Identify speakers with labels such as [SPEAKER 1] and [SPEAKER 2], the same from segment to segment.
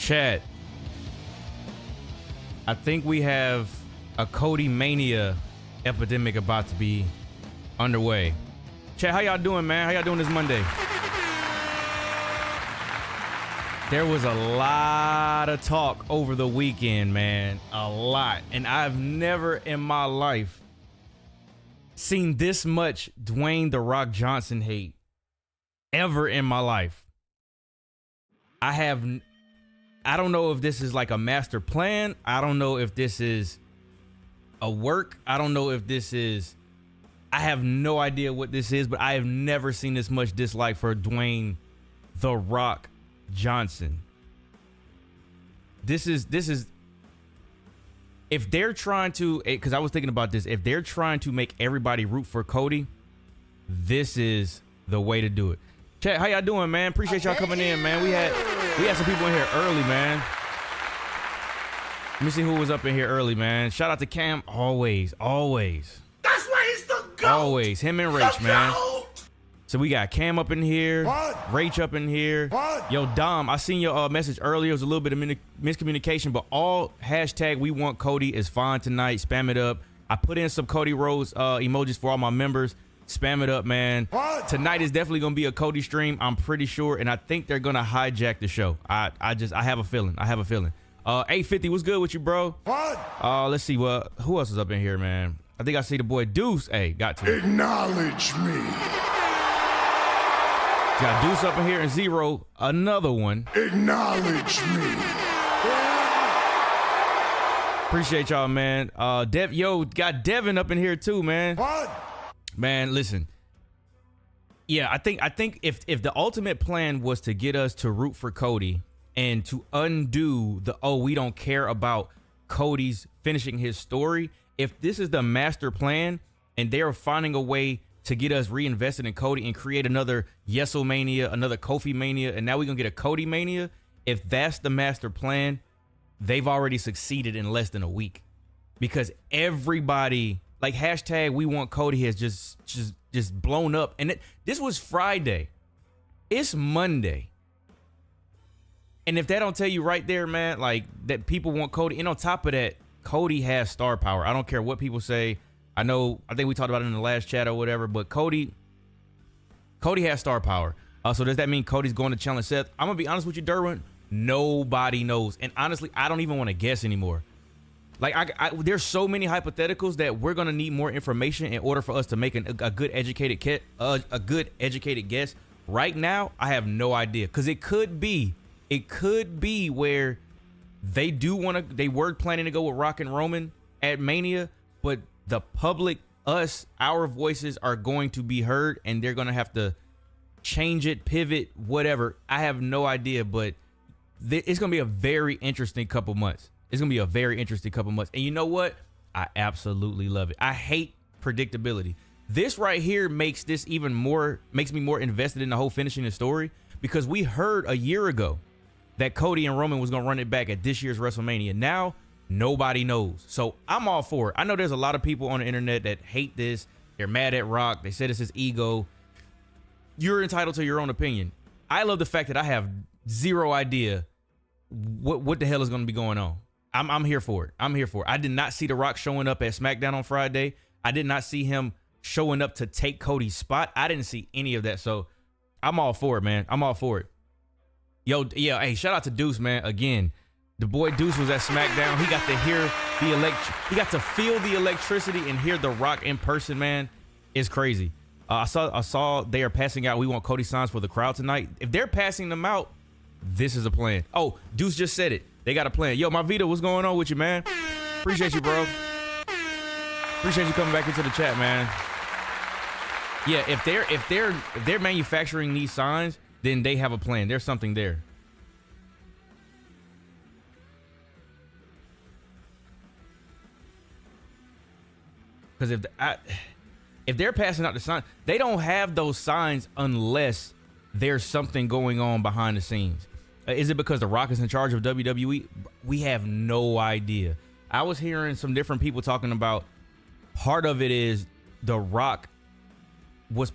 [SPEAKER 1] Chat. I think we have a Cody mania epidemic about to be underway. Chat, how y'all doing, man? How y'all doing this Monday? There was a lot of talk over the weekend, man. A lot. And I've never in my life seen this much Dwayne "The Rock" Johnson hate ever in my life. I don't know if this is like a master plan. I don't know if this is a work. I don't know if this is, I have no idea what this is, but I have never seen this much dislike for Dwayne "The Rock" Johnson. This is if they're trying to, because I was thinking about this, if they're trying to make everybody root for Cody, this is the way to do it. Chat, how y'all doing, man? Appreciate y'all coming in, man. We had some people in here early, man. Let me see who was up in here early, man. Shout out to Cam. Always. That's
[SPEAKER 2] why he's the GOAT.
[SPEAKER 1] Always. Him and Rach, man.
[SPEAKER 2] GOAT.
[SPEAKER 1] So we got Cam up in here.
[SPEAKER 2] What?
[SPEAKER 1] Rach up in here.
[SPEAKER 2] What?
[SPEAKER 1] Yo, Dom, I seen your message earlier. It was a little bit of miscommunication, but all hashtag "we want Cody" is fine tonight. Spam it up. I put in some Cody Rhodes emojis for all my members. Spam it up, man.
[SPEAKER 2] What?
[SPEAKER 1] Tonight is definitely gonna be a Cody stream, I'm pretty sure, and I think they're gonna hijack the show. I have a feeling. 850, what's good with you, bro?
[SPEAKER 2] What?
[SPEAKER 1] Let's see who else is up in here, man. I think I see the boy Deuce. Hey, got to.
[SPEAKER 2] Acknowledge me.
[SPEAKER 1] Got Deuce up in here and Zero, another one.
[SPEAKER 2] Acknowledge me.
[SPEAKER 1] Appreciate y'all, man. Got Devin up in here too, man.
[SPEAKER 2] What?
[SPEAKER 1] Man, listen. Yeah, I think if the ultimate plan was to get us to root for Cody and to undo we don't care about Cody's finishing his story, if this is the master plan and they're finding a way to get us reinvested in Cody and create another Yeso-mania, another Kofi-mania, and now we're going to get a Cody-mania, if that's the master plan, they've already succeeded in less than a week. Because everybody, like hashtag "we want Cody" has just blown up. And this was Friday. It's Monday. And if that don't tell you right there, man, like that people want Cody, and on top of that, Cody has star power. I don't care what people say. I think we talked about it in the last chat or whatever, but Cody has star power. So does that mean Cody's going to challenge Seth? I'm going to be honest with you, Derwin. Nobody knows. And honestly, I don't even want to guess anymore. Like, there's so many hypotheticals that we're going to need more information in order for us to make a good educated guess. Right now, I have no idea. Because it could be where they were planning to go with Rock and Roman at Mania, but the public, our voices are going to be heard, and they're going to have to change it, pivot, whatever. I have no idea, but it's going to be a very interesting couple months. And you know what? I absolutely love it. I hate predictability. This right here makes me more invested in the whole finishing the story, because we heard a year ago that Cody and Roman was going to run it back at this year's WrestleMania. Now, nobody knows. So I'm all for it. I know there's a lot of people on the internet that hate this. They're mad at Rock. They said it's his ego. You're entitled to your own opinion. I love the fact that I have zero idea what the hell is going to be going on. I'm here for it. I did not see The Rock showing up at SmackDown on Friday. I did not see him showing up to take Cody's spot. I didn't see any of that. So I'm all for it, man. I'm all for it. Yo, yeah, hey, shout out to Deuce, man. Again, the boy Deuce was at SmackDown. He got to hear he got to feel the electricity and hear The Rock in person, man. It's crazy. I saw they are passing out "we want Cody" signs for the crowd tonight. If they're passing them out, this is a plan. Oh, Deuce just said it. They got a plan. Yo, my Vito, what's going on with you, man? Appreciate you, bro. Appreciate you coming back into the chat, man. Yeah, if they're manufacturing these signs, then they have a plan. There's something there. Because if they're passing out the sign, they don't have those signs unless there's something going on behind the scenes. Is it because The Rock is in charge of WWE? We have no idea. I was hearing some different people talking about part of it is The Rock was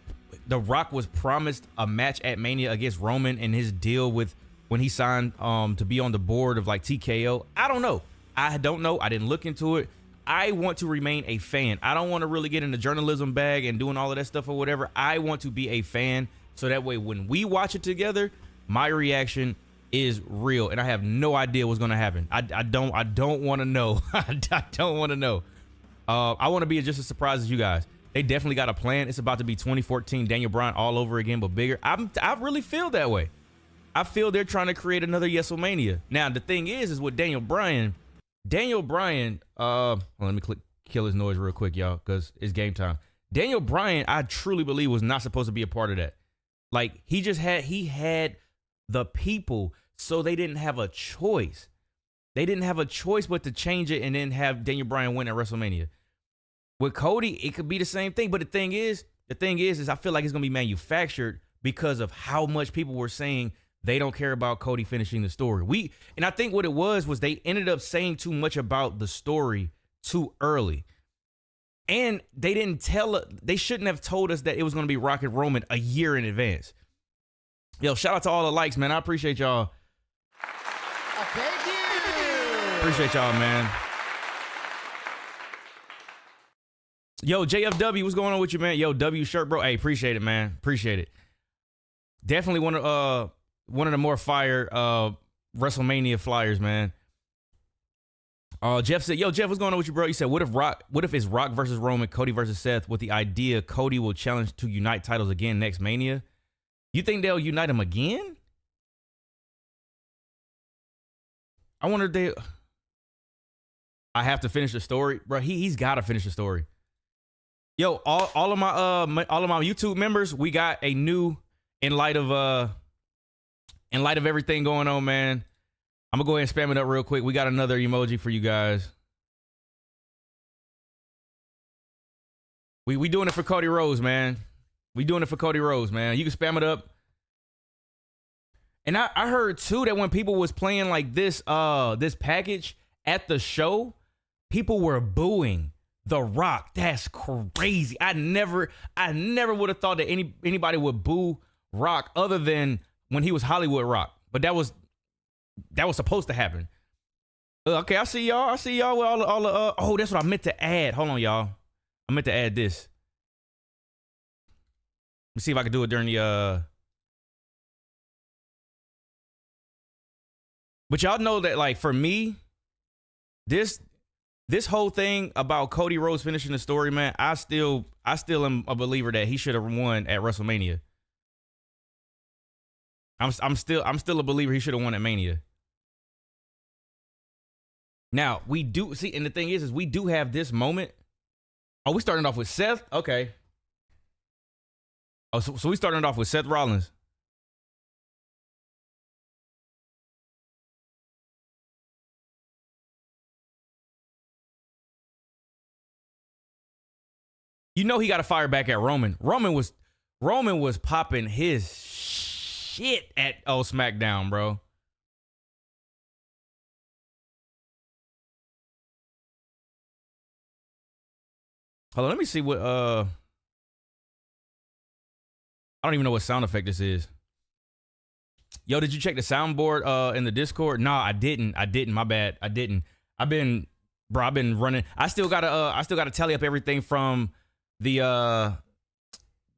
[SPEAKER 1] promised a match at Mania against Roman, and his deal with when he signed to be on the board of like TKO. I don't know. I don't know. I didn't look into it. I want to remain a fan. I don't want to really get in the journalism bag and doing all of that stuff or whatever. I want to be a fan, so that way when we watch it together, my reaction is real, and I have no idea what's gonna happen. I don't want to know. I don't want to know. I want to be just as surprised as you guys. They definitely got a plan. It's about to be 2014 Daniel Bryan all over again, but bigger. I really feel that way. I feel they're trying to create another Yeselmania. Now the thing is with Daniel Bryan, let me kill his noise real quick, y'all, because it's game time. Daniel Bryan, I truly believe, was not supposed to be a part of that. Like, he had the people, so they didn't have a choice. They didn't have a choice but to change it and then have Daniel Bryan win at WrestleMania. With Cody, it could be the same thing, but the thing is I feel like it's gonna be manufactured because of how much people were saying they don't care about Cody finishing the story. And I think what it was they ended up saying too much about the story too early. And they shouldn't have told us that it was going to be Rock and Roman a year in advance. Yo, shout out to all the likes, man. I appreciate y'all.
[SPEAKER 3] Thank you.
[SPEAKER 1] Appreciate y'all, man. Yo, JFW, what's going on with you, man? Yo, W shirt, bro. Hey, appreciate it, man. Appreciate it. Definitely one of the more fire WrestleMania flyers, man. Jeff said, yo, Jeff, what's going on with you, bro? You said, what if it's Rock versus Roman, Cody versus Seth, with the idea Cody will challenge to unite titles again next Mania? You think they'll unite them again? I wonder if I have to finish the story, bro. He's got to finish the story. Yo, all of my YouTube members, we got a new in light of everything going on, man. I'm gonna go ahead and spam it up real quick. We got another emoji for you guys. We doing it for Cody Rhodes, man. We doing it for Cody Rhodes, man. You can spam it up. And I heard too that when people was playing like this package at the show, people were booing The Rock. That's crazy. I never would have thought that anybody would boo Rock other than when he was Hollywood Rock. But that was supposed to happen. Okay, I see y'all with all the oh, that's what I meant to add. Hold on, y'all. I meant to add this. Let me see if I can do it during the But y'all know that, like, for me, this whole thing about Cody Rhodes finishing the story, man, I still am a believer that he should have won at WrestleMania. I'm still a believer he should have won at Mania. Now, we do see, and the thing is we do have this moment. Oh, we starting off with Seth? Okay. Oh, so we starting off with Seth Rollins. You know he got to fire back at Roman. Roman was popping his shit at SmackDown, bro. Hold on, let me see what I don't even know what sound effect this is. Yo, did you check the soundboard in the Discord? No, I didn't. My bad. I didn't. I've been running. I still gotta tally up everything from the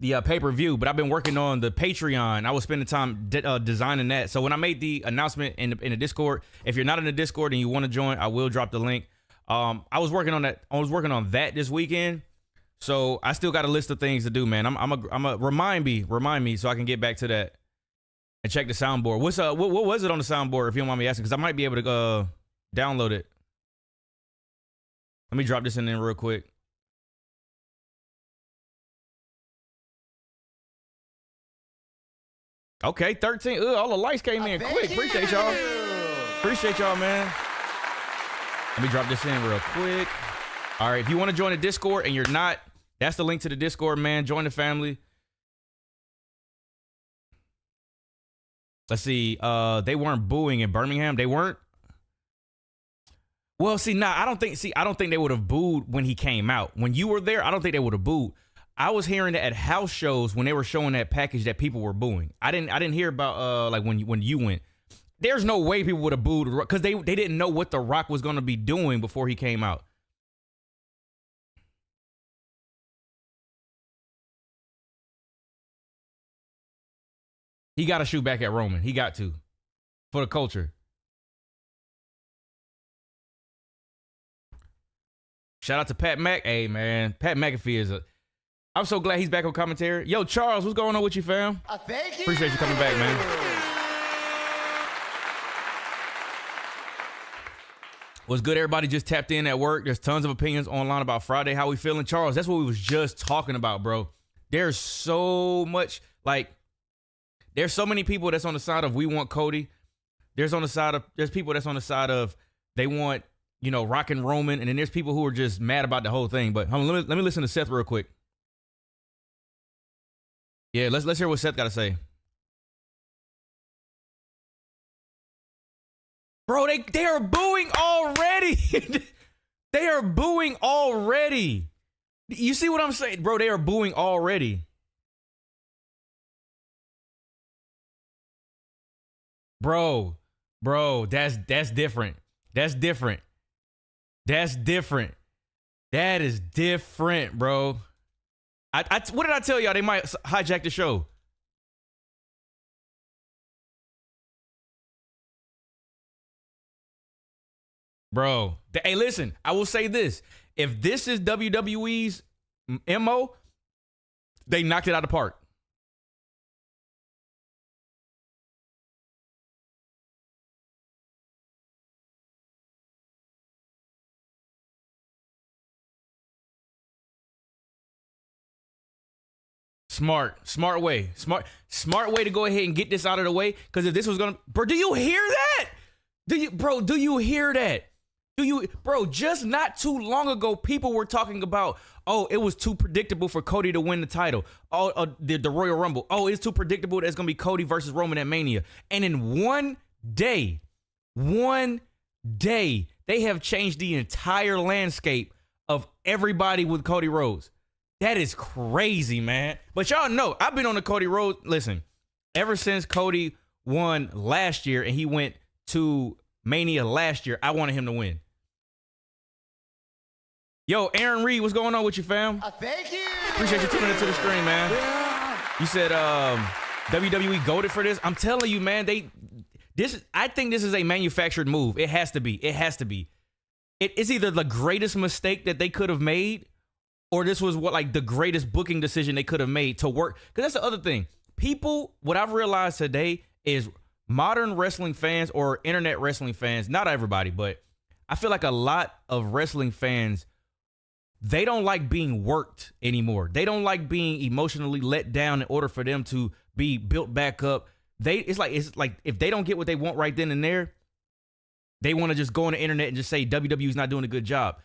[SPEAKER 1] pay-per-view, but I've been working on the Patreon. I was spending time designing that. So when I made the announcement in the Discord, if you're not in the Discord and you want to join, I will drop the link. I was working on that. I was working on that this weekend. So I still got a list of things to do, man. I'm a remind me so I can get back to that and check the soundboard. What was it on the soundboard, if you don't mind me asking? Because I might be able to download it. Let me drop this in there real quick. Okay, 13. All the lights came in quick. Appreciate y'all. Appreciate y'all, man. Let me drop this in real quick. All right, if you want to join the Discord and you're not, that's the link to the Discord, man. Join the family. Let's see. They weren't booing in Birmingham. They weren't. Well, see, I don't think they would have booed when he came out. When you were there, I don't think they would have booed. I was hearing that at house shows when they were showing that package that people were booing. I didn't hear about like when you went. there's no way people would have booed because they didn't know what The Rock was going to be doing before he came out. He got to shoot back at Roman. He got to. For the culture. Shout out to Pat Mac. Hey, man. Pat McAfee is I'm so glad he's back on commentary. Yo, Charles, what's going on with you, fam?
[SPEAKER 3] Thank you.
[SPEAKER 1] Appreciate you coming back, man. What's good, everybody? Just tapped in at work. There's tons of opinions online about Friday. How we feeling? Charles, that's what we was just talking about, bro. There's so much, like, there's so many people that's on the side of we want Cody. There's people that's on the side of they want, you know, Rock and Roman, and then there's people who are just mad about the whole thing. But hold on, let me listen to Seth real quick. Yeah, let's hear what Seth got to say. Bro, they are booing already. They are booing already. You see what I'm saying? Bro, they are booing already. Bro, that's different. That's different. That's different. That is different, bro. What did I tell y'all? They might hijack the show. Bro, hey, listen, I will say this. If this is WWE's MO, they knocked it out of the park. Smart way to go ahead and get this out of the way. Because if this was gonna, bro, do you hear that? Do you hear that? Bro, just not too long ago, people were talking about, oh, it was too predictable for Cody to win the title. Oh, the Royal Rumble. Oh, it's too predictable that it's gonna be Cody versus Roman at Mania. And in one day, they have changed the entire landscape of everybody with Cody Rhodes. That is crazy, man. But y'all know, I've been on the Cody Rhodes. Listen, ever since Cody won last year and he went to Mania last year, I wanted him to win. Yo, Aaron Reed, what's going on with you, fam?
[SPEAKER 3] Thank you.
[SPEAKER 1] Appreciate you tuning into the stream, man. Yeah. You said WWE goated for this. I'm telling you, man, I think this is a manufactured move. It has to be. It's either the greatest mistake that they could have made, or this was the greatest booking decision they could have made to work. Because that's the other thing. People, what I've realized today is modern wrestling fans or internet wrestling fans, not everybody, but I feel like a lot of wrestling fans, they don't like being worked anymore. They don't like being emotionally let down in order for them to be built back up. It's like if they don't get what they want right then and there, they want to just go on the internet and just say WWE's not doing a good job.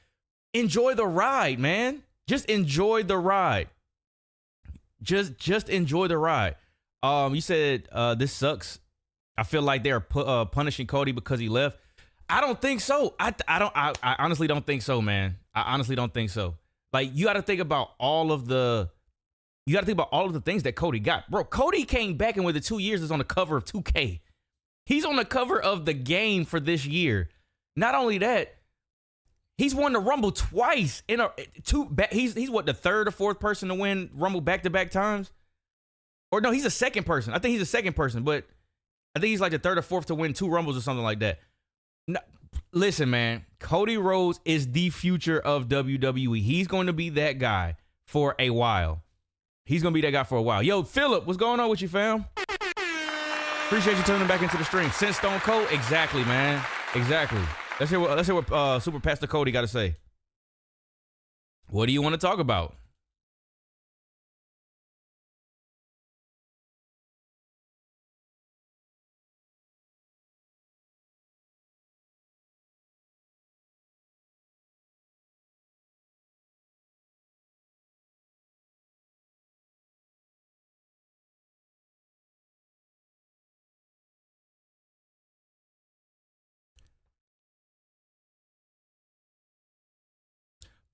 [SPEAKER 1] Enjoy the ride, man. Just enjoy the ride. Just enjoy the ride. You said this sucks. I feel like they're punishing Cody because he left. I don't think so. I honestly don't think so, man. I honestly don't think so. Like, you got to think about all of the things that Cody got. Bro, Cody came back and within 2 years is on the cover of 2K. He's on the cover of the game for this year. Not only that, he's won the Rumble twice he's what, the third or fourth person to win Rumble back-to-back times? Or no, he's the second person. I think he's the second person, but I think he's like the third or fourth to win 2 Rumbles or something like that. No, listen, man, Cody Rhodes is the future of WWE. He's going to be that guy for a while. Yo, Philip, what's going on with you, fam? Appreciate you tuning back into the stream. Since Stone Cold? Exactly, man. Exactly. Let's hear what Super Pastor Cody got to say. What do you want to talk about?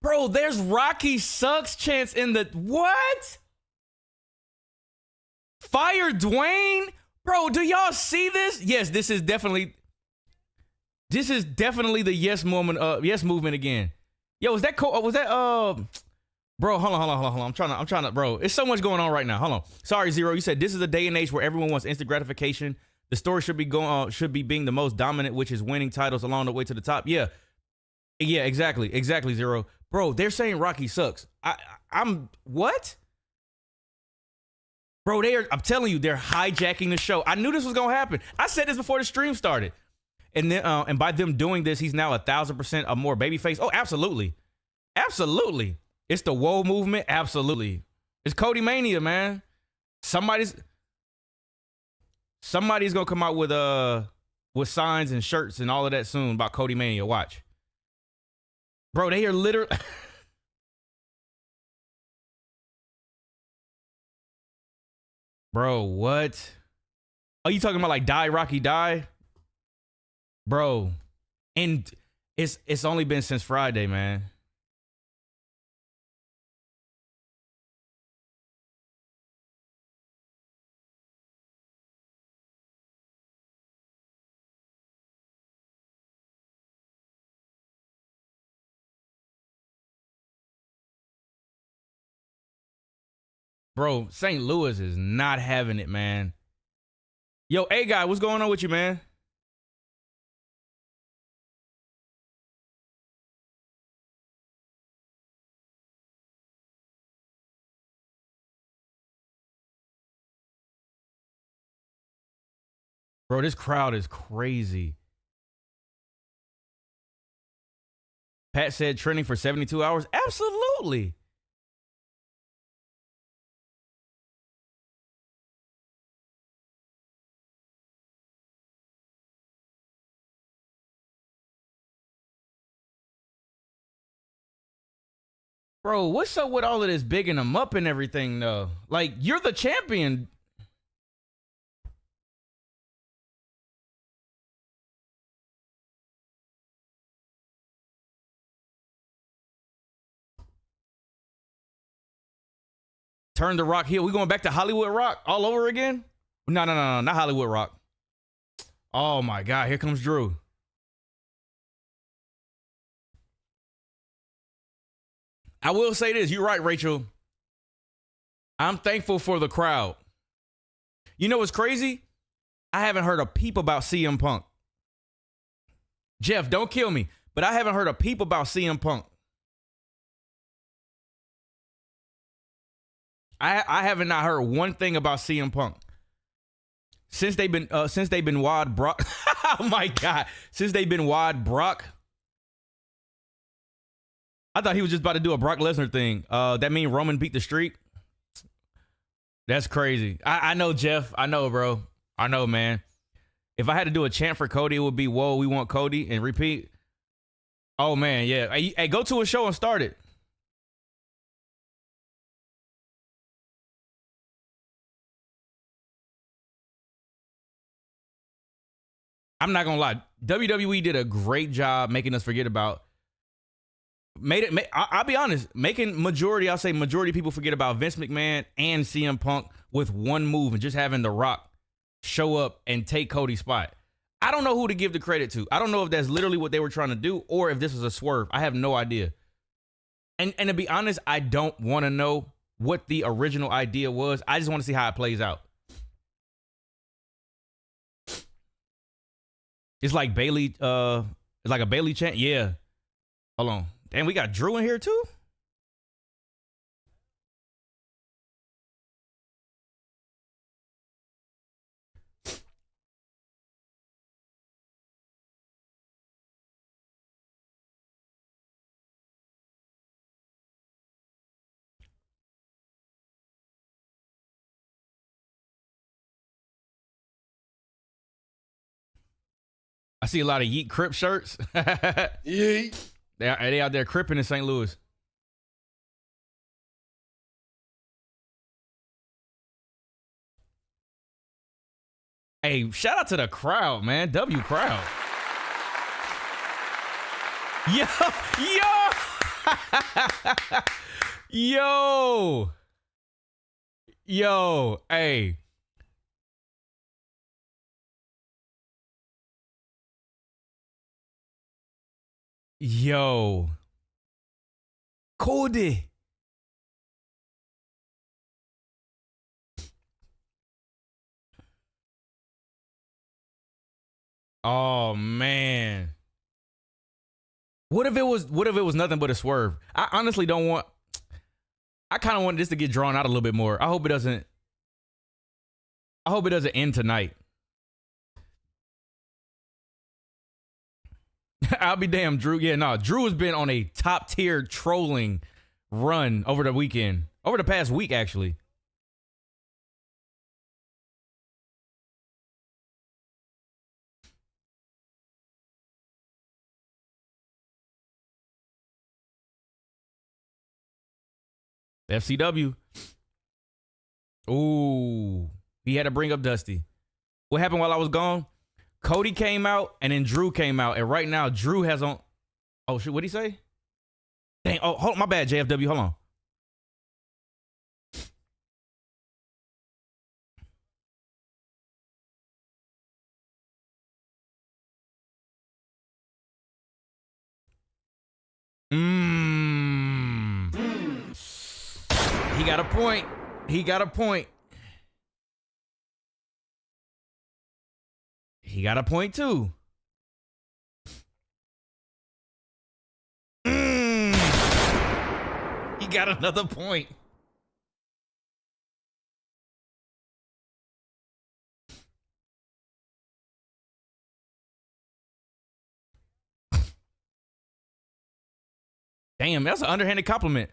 [SPEAKER 1] Bro, there's Rocky Sucks chants in the... What? Fire Dwayne? Bro, do y'all see this? Yes, this is definitely the yes moment, yes movement again. Yo, was that bro, hold on. I'm trying to, bro. It's so much going on right now. Hold on. Sorry, Zero. You said this is a day and age where everyone wants instant gratification. The story should be being the most dominant, which is winning titles along the way to the top. Yeah, exactly, Zero. Bro, they're saying Rocky sucks. I'm what? Bro, I'm telling you, they're hijacking the show. I knew this was gonna happen. I said this before the stream started. And then, and by them doing this, he's now 1,000% a more babyface. Oh, absolutely. It's the woe movement. Absolutely. It's Cody Mania, man. Somebody's gonna come out with signs and shirts and all of that soon about Cody Mania. Watch. Bro, they are literally Bro, what? Are you talking about like Die Rocky Die? Bro. And it's only been since Friday, man. Bro, St. Louis is not having it, man. Yo, hey guy, what's going on with you, man? Bro, this crowd is crazy. Pat said trending for 72 hours. Absolutely. Bro, what's up with all of this bigging them up and everything, though? Like, you're the champion. Turn the Rock heel. We going back to Hollywood Rock all over again? No, not Hollywood Rock. Oh, my God. Here comes Drew. I will say this. You're right, Rachel. I'm thankful for the crowd. You know what's crazy? I haven't heard a peep about CM Punk. Jeff, don't kill me, but I haven't heard a peep about CM Punk. I haven't not heard one thing about CM Punk since they've been Wad Brock. Oh my God! Since they've been Wad Brock. I thought he was just about to do a Brock Lesnar thing. That mean Roman beat the streak? That's crazy. I know, Jeff. I know, bro. I know, man. If I had to do a chant for Cody, it would be, whoa, we want Cody, and repeat. Oh, man, yeah. Hey, go to a show and start it. I'm not going to lie. WWE did a great job making us forget about I'll be honest, I'll say majority of people forget about Vince McMahon and CM Punk with one move and just having The Rock show up and take Cody's spot. I don't know who to give the credit to. I don't know if that's literally what they were trying to do or if this was a swerve. I have no idea. And to be honest, I don't want to know what the original idea was. I just want to see how it plays out. It's like Bailey, it's like a Bailey chant. Yeah. Hold on. And we got Drew in here too? I see a lot of Yeet Crip shirts.
[SPEAKER 2] Yeet.
[SPEAKER 1] They out there cripping in St. Louis. Hey, shout out to the crowd, man. W crowd. Yo. Hey. Yo. Cody. Oh man. What if it was nothing but a swerve? I honestly don't want. I kind of want this to get drawn out a little bit more. I hope it doesn't end tonight. I'll be damned, Drew. Yeah, no, Drew has been on a top tier trolling run over the weekend, over the past week, actually. FCW. Ooh, he had to bring up Dusty. What happened while I was gone? Cody came out and then Drew came out. And right now, Drew has on. Oh, shit. What'd he say? Dang. Oh, hold on. My bad, JFW. Hold on. He got a point. He got a point. He got a point too. He got another point. Damn, that's an underhanded compliment.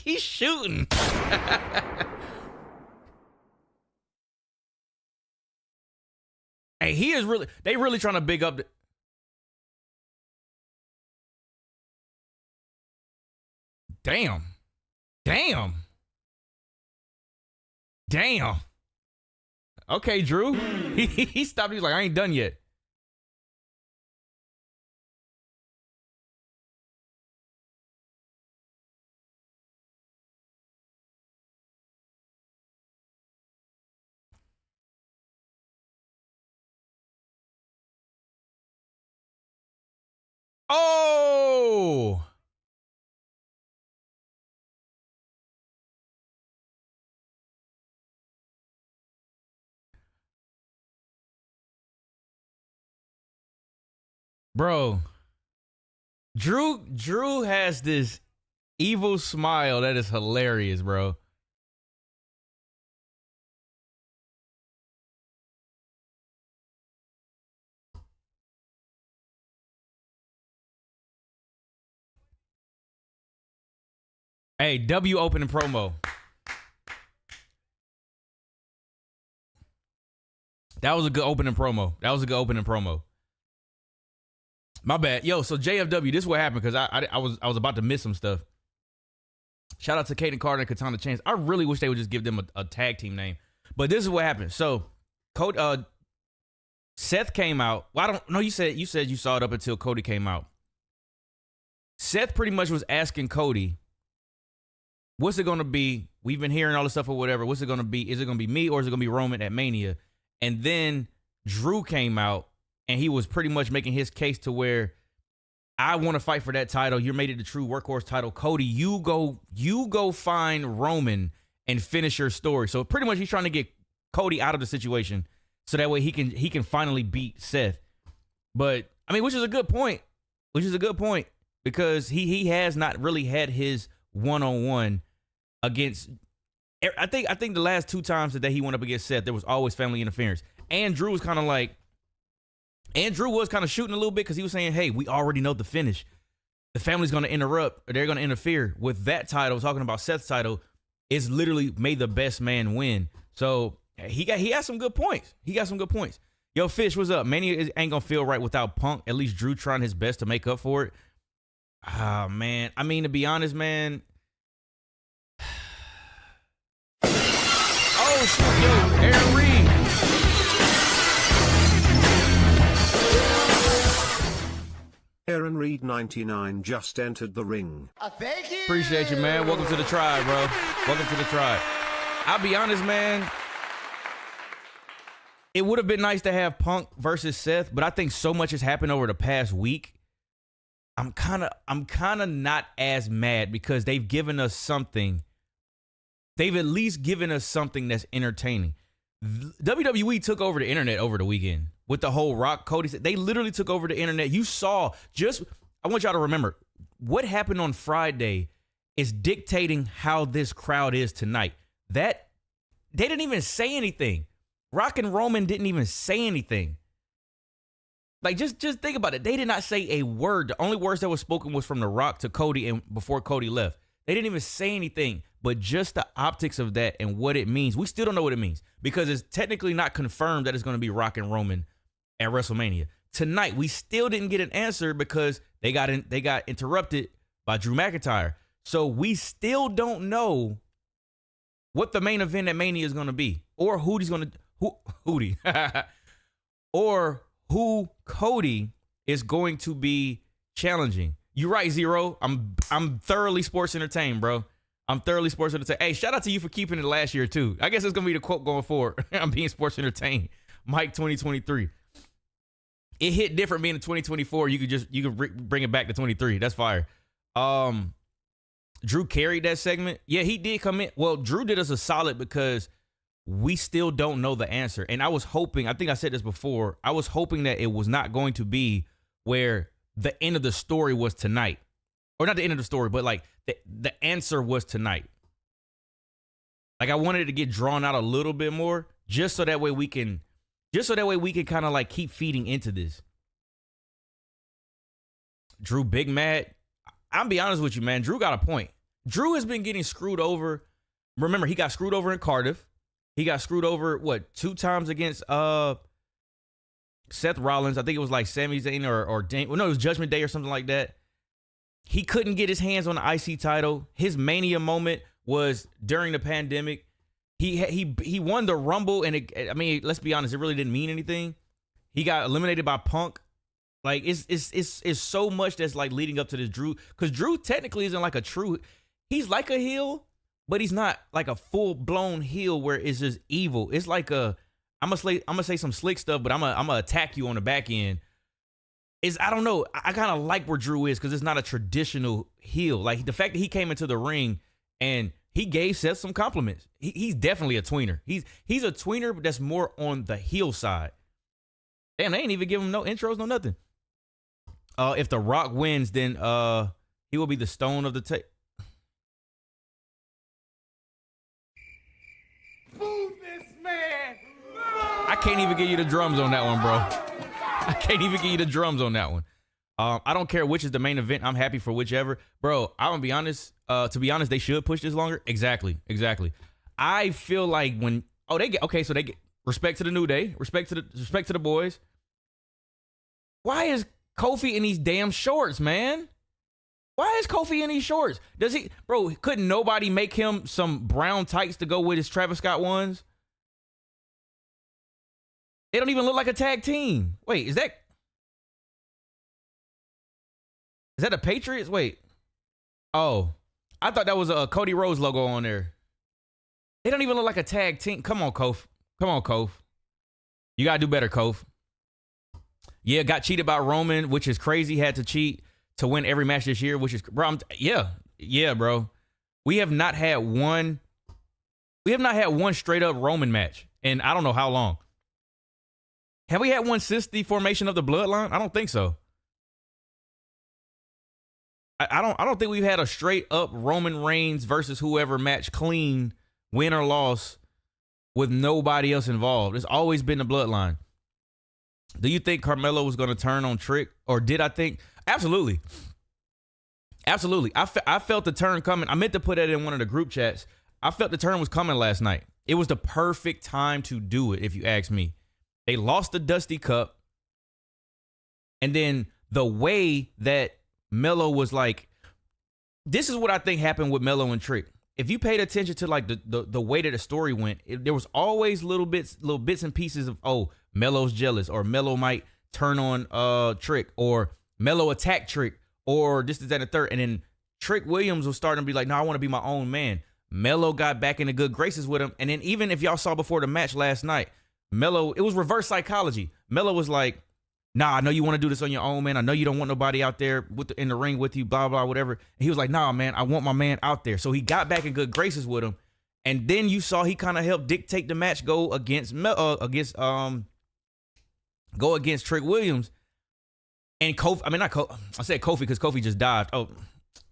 [SPEAKER 1] He's shooting. Hey, he is really. They really trying to big up. Damn. Damn. Damn. Okay, Drew. He stopped. He's like, I ain't done yet. Oh. Bro. Drew has this evil smile that is hilarious, bro. Hey, W opening promo. That was a good opening promo. My bad. Yo, so JFW, this is what happened because I was about to miss some stuff. Shout out to Caden Carter and Katana Chance. I really wish they would just give them a tag team name. But this is what happened. So, Seth came out. Well, I don't know. You said you saw it up until Cody came out. Seth pretty much was asking Cody, what's it going to be? We've been hearing all this stuff or whatever. What's it going to be? Is it going to be me or is it going to be Roman at Mania? And then Drew came out and he was pretty much making his case to where I want to fight for that title. You made it the true workhorse title. Cody, you go find Roman and finish your story. So pretty much he's trying to get Cody out of the situation so that way he can finally beat Seth. But I mean, which is a good point. Because he has not really had his one-on-one against. I think the last two times that he went up against Seth, there was always family interference. And Drew was kind of like, shooting a little bit because he was saying, hey, we already know the finish. The family's going to interrupt, or they're going to interfere with that title. Talking about Seth's title, it's literally made the best man win. So he has some good points. Yo, Fish, what's up? Mania ain't going to feel right without Punk. At least Drew trying his best to make up for it. Ah, man. I mean, to be honest, man. Oh, shit, yo, Aaron Reed.
[SPEAKER 4] Aaron Reed 99 just entered the ring.
[SPEAKER 3] Thank you.
[SPEAKER 1] Appreciate you, man. Welcome to the tribe, bro. Welcome to the tribe. I'll be honest, man. It would have been nice to have Punk versus Seth, but I think so much has happened over the past week. I'm kind of not as mad because they've given us something. They've at least given us something that's entertaining. WWE took over the internet over the weekend with the whole Rock Cody. They literally took over the internet. You saw I want y'all to remember what happened on Friday is dictating how this crowd is tonight. That they didn't even say anything. Rock and Roman didn't even say anything. Like, just think about it. They did not say a word. The only words that was spoken was from The Rock to Cody and before Cody left. They didn't even say anything, but just the optics of that and what it means. We still don't know what it means because it's technically not confirmed that it's going to be Rock and Roman at WrestleMania. Tonight, we still didn't get an answer because they got interrupted by Drew McIntyre. So we still don't know what the main event at Mania is going to be or who who Cody is going to be challenging. You're right, Zero. I'm thoroughly sports entertained, bro. I'm thoroughly sports entertained. Hey, shout out to you for keeping it last year, too. I guess it's going to be the quote going forward. I'm being sports entertained. Mike 2023. It hit different being in 2024. You could bring it back to 23. That's fire. Drew carried that segment. Yeah, he did come in. Well, Drew did us a solid because we still don't know the answer. And I was hoping, I think I said this before, I was hoping that it was not going to be where the end of the story was tonight. Or not the end of the story, but like the answer was tonight. Like I wanted it to get drawn out a little bit more just so that way we can kind of like keep feeding into this. Drew big mad. I'll be honest with you, man. Drew got a point. Drew has been getting screwed over. Remember, he got screwed over in Cardiff. He got screwed over, 2 times against Seth Rollins. I think it was like Sami Zayn or Dane. Well, no, it was Judgment Day or something like that. He couldn't get his hands on the IC title. His Mania moment was during the pandemic. He won the Rumble, and let's be honest, it really didn't mean anything. He got eliminated by Punk. Like it's so much that's like leading up to this Drew, because Drew technically isn't like a true. He's like a heel, but he's not like a full blown heel where it's just evil. It's like I'm gonna say some slick stuff, but I'm gonna attack you on the back end. I don't know. I kind of like where Drew is because it's not a traditional heel. Like the fact that he came into the ring and he gave Seth some compliments. He's definitely a tweener. He's a tweener, but that's more on the heel side. Damn, they ain't even give him no intros, no nothing. If The Rock wins, then he will be the stone of the tape.
[SPEAKER 2] Boo this man!
[SPEAKER 1] I can't even give you the drums on that one, bro. I can't even give you the drums on that one. I don't care which is the main event. I'm happy for whichever. Bro, I'm gonna be honest. To be honest, they should push this longer. Exactly. I feel like when they get respect to the New Day, respect to the boys. Why is Kofi in these damn shorts, man? Why is Kofi in these shorts? Couldn't nobody make him some brown tights to go with his Travis Scott ones? They don't even look like a tag team. Wait, is that the Patriots? Wait. Oh, I thought that was a Cody Rhodes logo on there. They don't even look like a tag team. Come on, Kof. You gotta do better, Kof. Yeah, got cheated by Roman, which is crazy. Had to cheat to win every match this year, which is, bro. Yeah, bro. We have not had one straight up Roman match, and I don't know how long. Have we had one since the formation of the Bloodline? I don't think so. I don't think we've had a straight up Roman Reigns versus whoever match clean, win or loss, with nobody else involved. It's always been the Bloodline. Do you think Carmelo was going to turn on Trick? Or did I think? Absolutely. I felt the turn coming. I meant to put that in one of the group chats. I felt the turn was coming last night. It was the perfect time to do it, if you ask me. They lost the Dusty Cup. And then the way that Melo was like, this is what I think happened with Melo and Trick. if you paid attention to like the way that the story went, there was always little bits and pieces of, oh, Melo's jealous, or Melo might turn on Trick, or Melo attack Trick, or this, that, and the third. And then Trick Williams was starting to be like, no, I want to be my own man. Melo got back into good graces with him. And then even if y'all saw before the match last night, Melo, it was reverse psychology. Melo was like, nah, I know you want to do this on your own, man. I know you don't want nobody out there in the ring with you, blah, blah, whatever. And he was like, nah, man, I want my man out there. So he got back in good graces with him. And then you saw he kind of helped dictate the match go against Trick Williams. And Kofi, I mean, not Kofi, I said Kofi because Kofi just dived. Oh,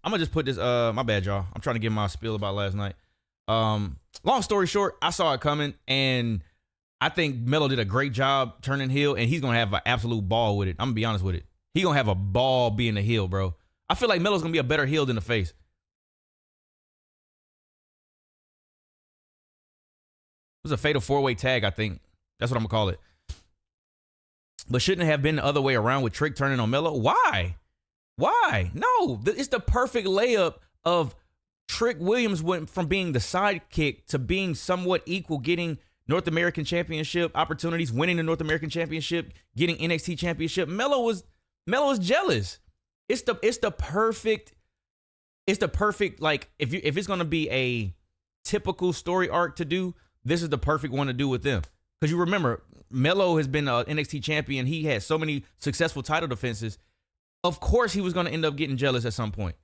[SPEAKER 1] I'm going to just put this, my bad, y'all. I'm trying to give my spiel about last night. Long story short, I saw it coming, and I think Melo did a great job turning heel, and he's going to have an absolute ball with it. I'm going to be honest with it. He's going to have a ball being a heel, bro. I feel like Melo's going to be a better heel than the face. It was a fatal four-way tag, I think. That's what I'm going to call it. But shouldn't it have been the other way around with Trick turning on Melo? Why? Why? No, it's the perfect layup of Trick Williams went from being the sidekick to being somewhat equal, getting North American Championship opportunities, winning the North American Championship, getting NXT Championship. Melo was jealous. It's the perfect like if it's gonna be a typical story arc to do, this is the perfect one to do with them. Because you remember, Melo has been an NXT champion. He had so many successful title defenses. Of course, he was gonna end up getting jealous at some point.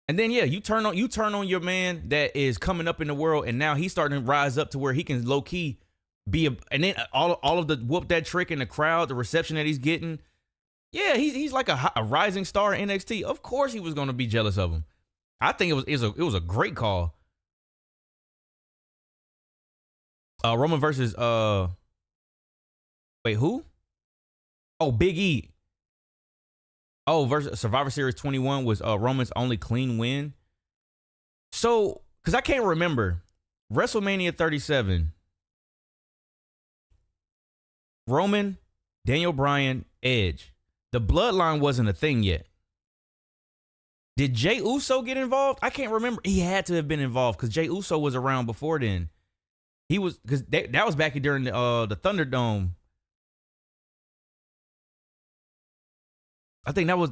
[SPEAKER 1] And then, yeah, you turn on your man that is coming up in the world, and now he's starting to rise up to where he can low key be and then all of the whoop that Trick in the crowd, the reception that he's getting. Yeah, he's like a rising star in NXT. Of course, he was going to be jealous of him. I think it was a great call. Roman versus wait, who? Oh, Big E. Oh, versus Survivor Series 21 was Roman's only clean win. So, because I can't remember, WrestleMania 37, Roman, Daniel Bryan, Edge. The bloodline wasn't a thing yet. Did Jey Uso get involved? I can't remember. He had to have been involved because Jey Uso was around before then. He was, because that was back during the Thunderdome. I think that was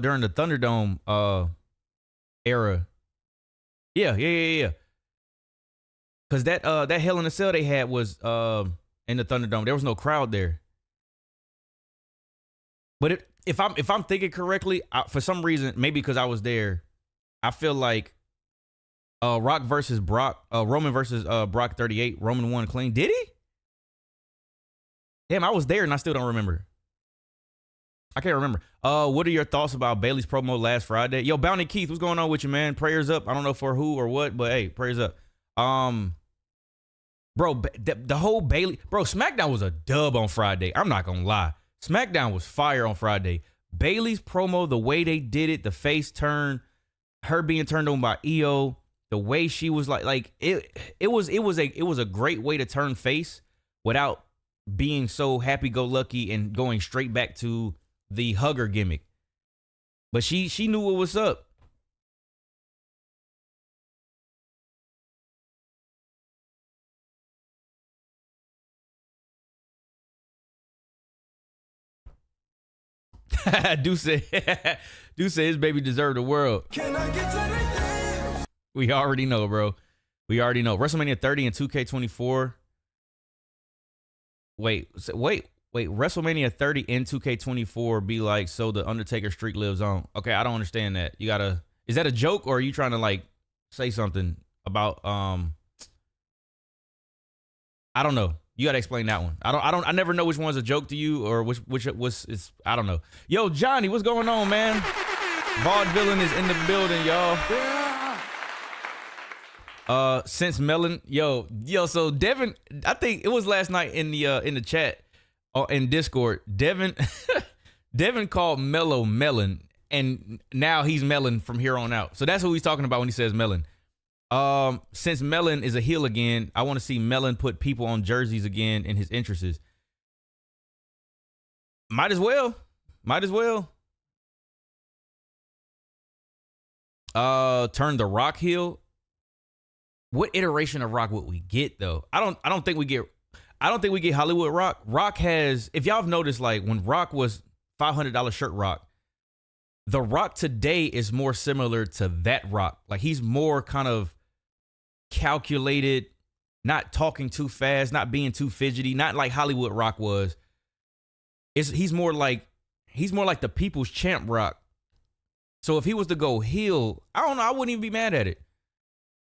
[SPEAKER 1] during the Thunderdome era. Yeah. Cause that Hell in a Cell they had was in the Thunderdome. There was no crowd there. But if I'm thinking correctly, for some reason, maybe because I was there, I feel like Rock versus Brock, Roman versus Brock 38, Roman won clean. Did he? Damn, I was there and I still don't remember. I can't remember. What are your thoughts about Bayley's promo last Friday? Yo, Bounty Keith, what's going on with you, man? Prayers up. I don't know for who or what, but hey, prayers up. Bro, the whole Bayley, bro, SmackDown was a dub on Friday. I'm not gonna lie. SmackDown was fire on Friday. Bayley's promo, the way they did it, the face turn, her being turned on by EO, the way she was like it was a great way to turn face without being so happy-go-lucky and going straight back to the hugger gimmick. But she knew what was up. Dude said his baby deserved the world. Can I get anything? We already know, bro. We already know. WrestleMania 30 and 2K24. Wait. WrestleMania 30 in 2K24 be like, so the Undertaker streak lives on. Okay, I don't understand that. You gotta, is that a joke or are you trying to like say something about I don't know. You gotta explain that one. I never know which one's a joke to you or which was is I don't know. Yo, Johnny, what's going on, man? Vaudevillain is in the building, y'all. Since Melon, yo, so Devin, I think it was last night in the chat in Discord, Devin called Melo Melon, and now he's Melon from here on out. So that's who he's talking about when he says Melon. Since Melon is a heel again, I want to see Melon put people on jerseys again in his interests. Might as well. Turn The Rock heel. What iteration of Rock would we get though? I don't think we get Hollywood Rock. Rock has, if y'all have noticed, like when Rock was $500 shirt Rock, The Rock today is more similar to that Rock. Like he's more kind of calculated, not talking too fast, not being too fidgety, not like Hollywood Rock was. He's more like the people's champ Rock. So if he was to go heel, I don't know, I wouldn't even be mad at it.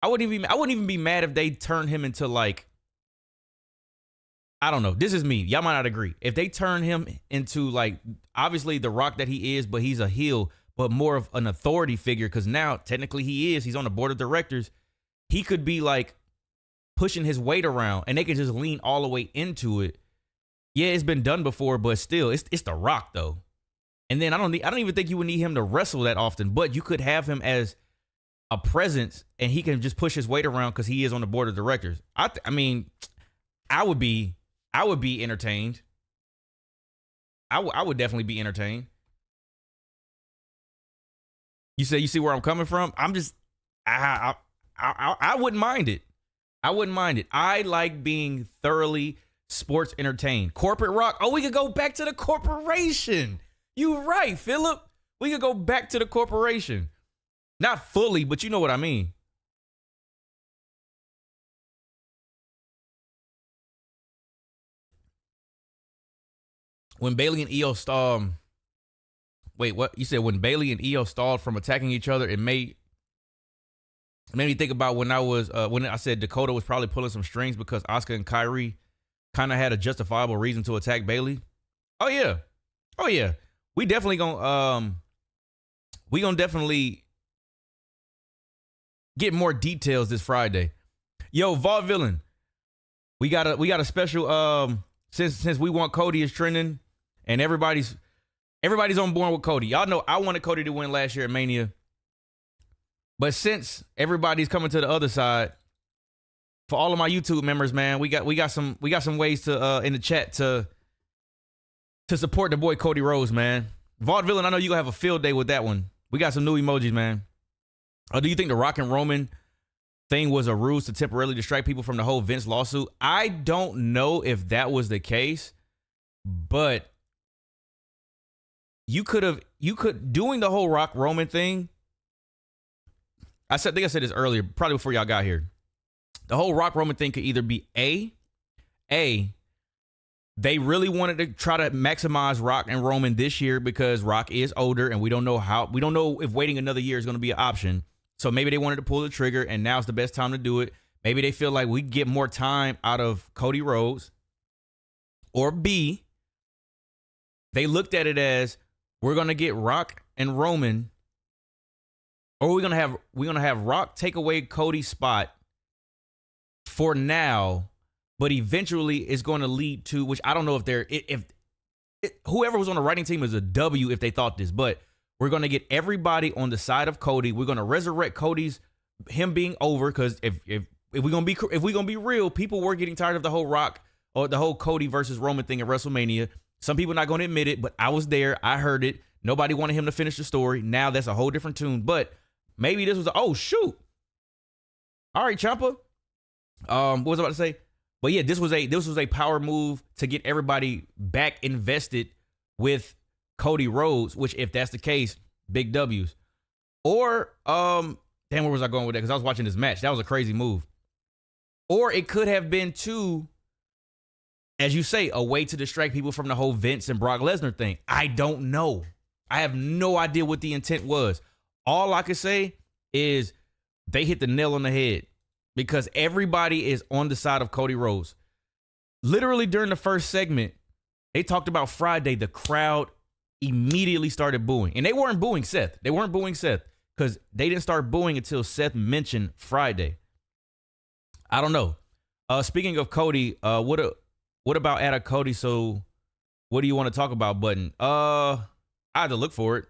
[SPEAKER 1] I wouldn't even be mad if they turn him into like, I don't know. This is me. Y'all might not agree. If they turn him into like, obviously the Rock that he is, but he's a heel, but more of an authority figure, because now technically he's on the board of directors. He could be like pushing his weight around and they could just lean all the way into it. Yeah, it's been done before, but still, it's The Rock though. And then I don't even think you would need him to wrestle that often, but you could have him as a presence and he can just push his weight around because he is on the board of directors. I mean, I would be entertained. I would definitely be entertained. You see where I'm coming from? I'm just, I wouldn't mind it. I wouldn't mind it. I like being thoroughly sports entertained. Corporate Rock. Oh, we could go back to the corporation. You right, Philip. We could go back to the corporation. Not fully, but you know what I mean. When Bayley and Io stalled, wait, what? You said when Bayley and Io stalled from attacking each other, it made me think about when I said Dakota was probably pulling some strings because Asuka and Kyrie kind of had a justifiable reason to attack Bayley. Oh yeah. We definitely gonna definitely get more details this Friday. Yo, Vaudevillain, we got a special since we want Cody is trending and everybody's on board with Cody. Y'all know I wanted Cody to win last year at Mania. But since everybody's coming to the other side, for all of my YouTube members, man, we got some ways to in the chat to support the boy Cody Rhodes, man. Vaudevillain, I know you gonna have a field day with that one. We got some new emojis, man. Do you think the Rock and Roman thing was a ruse to temporarily distract people from the whole Vince lawsuit? I don't know if that was the case, but you could doing the whole Rock Roman thing. I think I said this earlier, probably before y'all got here. The whole Rock Roman thing could either be A, they really wanted to try to maximize Rock and Roman this year because Rock is older and we don't know if waiting another year is going to be an option. So maybe they wanted to pull the trigger and now's the best time to do it. Maybe they feel like we get more time out of Cody Rhodes. Or B, they looked at it as we're going to get Rock and Roman, or we're going to have Rock take away Cody's spot for now, but eventually it's going to lead to, which I don't know if whoever was on the writing team is a W if they thought this, but we're going to get everybody on the side of Cody. We're going to resurrect him being over, because if we're going to be real, people were getting tired of the whole Rock or the whole Cody versus Roman thing at WrestleMania. Some people not going to admit it, but I was there. I heard it. Nobody wanted him to finish the story. Now that's a whole different tune, but maybe this was oh shoot. All right, Ciampa. What was I about to say? But yeah, this was a power move to get everybody back invested with Cody Rhodes, which if that's the case, big W's. Or damn, where was I going with that? Because I was watching this match. That was a crazy move. Or it could have been too, as you say, a way to distract people from the whole Vince and Brock Lesnar thing. I don't know. I have no idea what the intent was. All I could say is they hit the nail on the head because everybody is on the side of Cody Rhodes. Literally during the first segment, they talked about Friday. The crowd immediately started booing. And they weren't booing Seth. Because they didn't start booing until Seth mentioned Friday. I don't know. Speaking of Cody, what about add a Cody? So what do you want to talk about button? I had to look for it.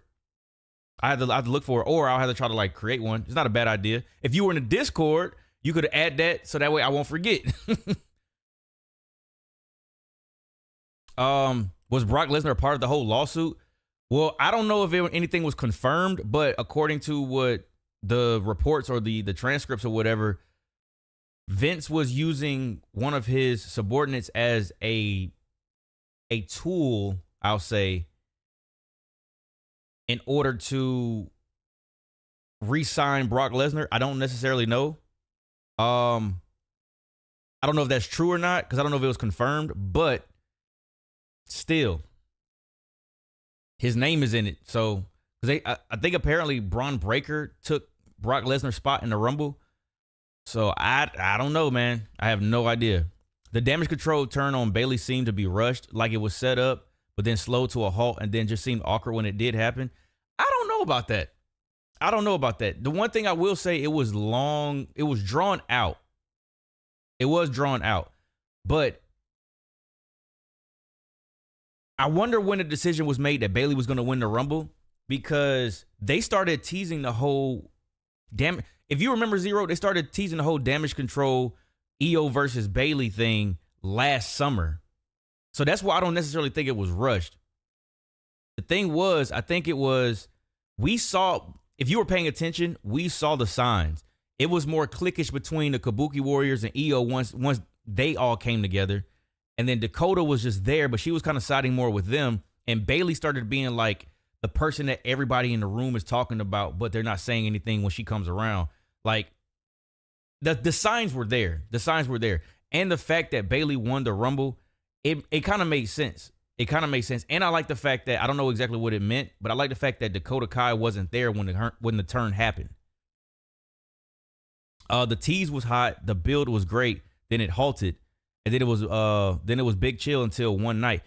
[SPEAKER 1] I had to look for it, or I'll have to try to like create one. It's not a bad idea. If you were in the Discord, you could add that so that way I won't forget. Was Brock Lesnar a part of the whole lawsuit? Well, I don't know if anything was confirmed, but according to what the reports or the transcripts or whatever, Vince was using one of his subordinates as a tool, I'll say, in order to re-sign Brock Lesnar. I don't necessarily know. I don't know if that's true or not, because I don't know if it was confirmed, but still, his name is in it. So, because I think apparently Braun Breaker took Brock Lesnar's spot in the Rumble. So I don't know, man. I have no idea. The Damage Control turn on Bayley seemed to be rushed, like it was set up, but then slowed to a halt, and then just seemed awkward when it did happen. I don't know about that. The one thing I will say, it was long. It was drawn out. But I wonder when the decision was made that Bayley was going to win the Rumble, because they started teasing the whole if you remember, Zero, they started teasing the whole Damage Control EO versus Bayley thing last summer. So that's why I don't necessarily think it was rushed. The thing was, I think it was, we saw, if you were paying attention, we saw the signs. It was more cliquish between the Kabuki Warriors and EO once they all came together. And then Dakota was just there, but she was kind of siding more with them. And Bayley started being like the person that everybody in the room is talking about, but they're not saying anything when she comes around. Like, the signs were there. And the fact that Bayley won the Rumble, it kind of made sense. And I like the fact that, I don't know exactly what it meant, but I like the fact that Dakota Kai wasn't there when the turn happened. The tease was hot. The build was great. Then it halted. And then it was Big Chill until one night.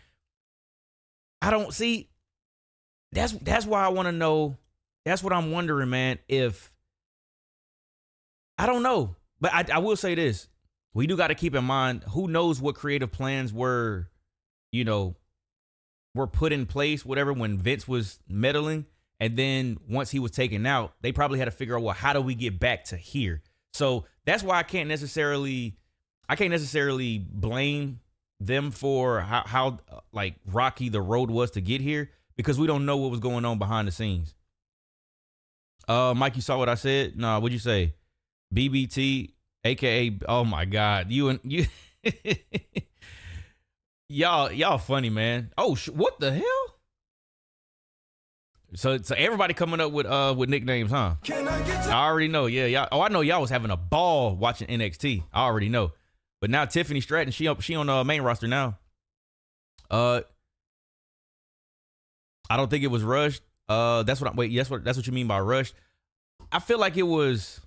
[SPEAKER 1] I don't see. That's why I want to know. That's what I'm wondering, man. If I don't know, but I will say this: we do got to keep in mind, who knows what creative plans were put in place, whatever, when Vince was meddling, and then once he was taken out, they probably had to figure out, well, how do we get back to here? So that's why I can't necessarily blame them for how like rocky the road was to get here, because we don't know what was going on behind the scenes. Mike, you saw what I said? Nah, what'd you say? BBT, aka, oh my God, you y'all funny, man. Oh, what the hell? So everybody coming up with nicknames, huh? I already know. Yeah, y'all. Oh, I know y'all was having a ball watching NXT. I already know. But now Tiffany Stratton, she on the main roster now. I don't think it was rushed. That's what you mean by rushed. I feel like it was.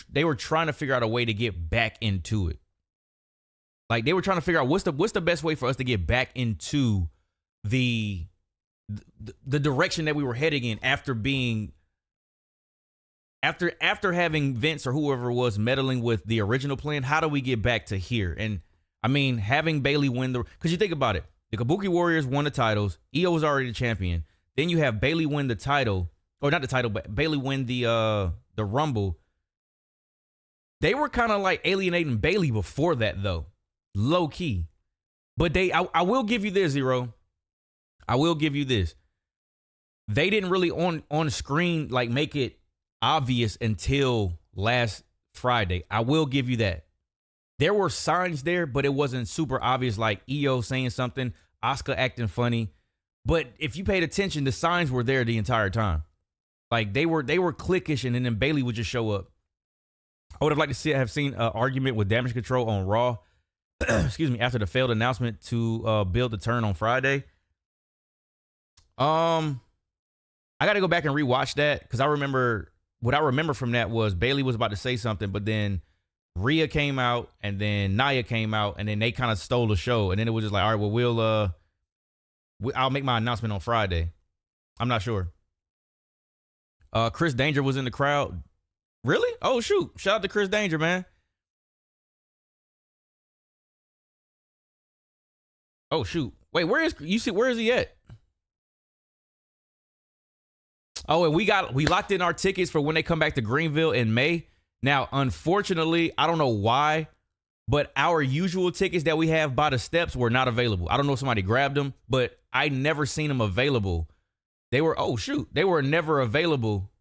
[SPEAKER 1] They were trying to figure out a way to get back into it. Like, they were trying to figure out what's the best way for us to get back into the direction that we were heading in after having Vince or whoever was meddling with the original plan. How do we get back to here? And I mean, having Bayley win because you think about it, the Kabuki Warriors won the titles. Io was already the champion. Then you have Bayley win the title, or not the title, but Bayley win the Rumble. They were kind of like alienating Bayley before that, though, low key. But I will give you this, Zero. I will give you this. They didn't really on screen like make it obvious until last Friday. I will give you that. There were signs there, but it wasn't super obvious, like Io saying something, Asuka acting funny. But if you paid attention, the signs were there the entire time. Like, they were cliquish, and then Bayley would just show up. I would have liked to have seen an argument with Damage Control on Raw. Excuse me, after the failed announcement to build the turn on Friday. I got to go back and rewatch that, because what I remember from that was Bayley was about to say something, but then Rhea came out, and then Nia came out, and then they kind of stole the show, and then it was just like, all right, well, I'll make my announcement on Friday. I'm not sure. Chris Danger was in the crowd. Really? Oh, shoot. Shout out to Chris Danger, man. Oh, shoot. Wait, where is he at? Oh, and we locked in our tickets for when they come back to Greenville in May. Now, unfortunately, I don't know why, but our usual tickets that we have by the steps were not available. I don't know if somebody grabbed them, but I never seen them available. They were never available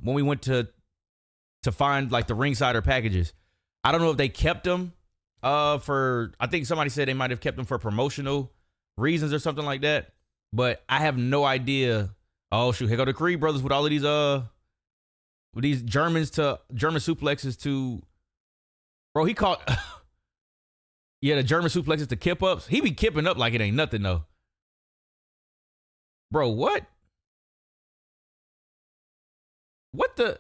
[SPEAKER 1] when we went to find like the ringsider packages. I don't know if they kept them for, I think somebody said they might have kept them for promotional reasons or something like that. But I have no idea. Oh shoot, here go the Creed brothers with all of these German suplexes to, bro, he caught yeah, the German suplexes to kip ups. He be kipping up like it ain't nothing though. Bro, what? What the?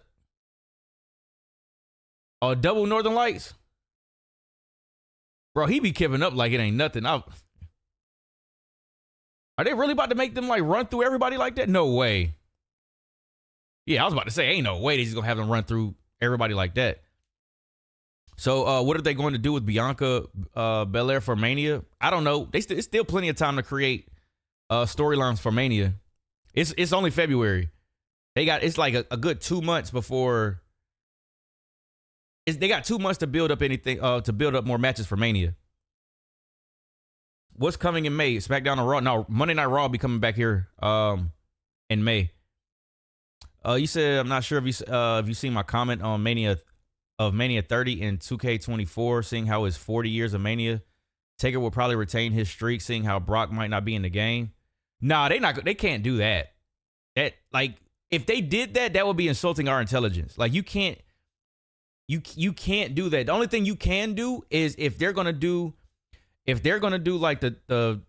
[SPEAKER 1] Oh, double Northern Lights? Bro, he be kipping up like it ain't nothing. Are they really about to make them like run through everybody like that? No way. Yeah, I was about to say, ain't no way they're just gonna have them run through everybody like that. So what are they going to do with Bianca Belair for Mania? I don't know. It's still plenty of time to create storylines for Mania. It's only February. It's like a good 2 months before. They got 2 months to build up anything, to build up more matches for Mania. What's coming in May? SmackDown or Raw? No, Monday Night Raw will be coming back here in May. You said, I'm not sure if you seen my comment on Mania 30 and 2K24, seeing how it's 40 years of Mania. Taker will probably retain his streak, seeing how Brock might not be in the game. Nah, they can't do that. That, like, if they did that, that would be insulting our intelligence. Like, you can't do that. The only thing you can do is if they're gonna do like the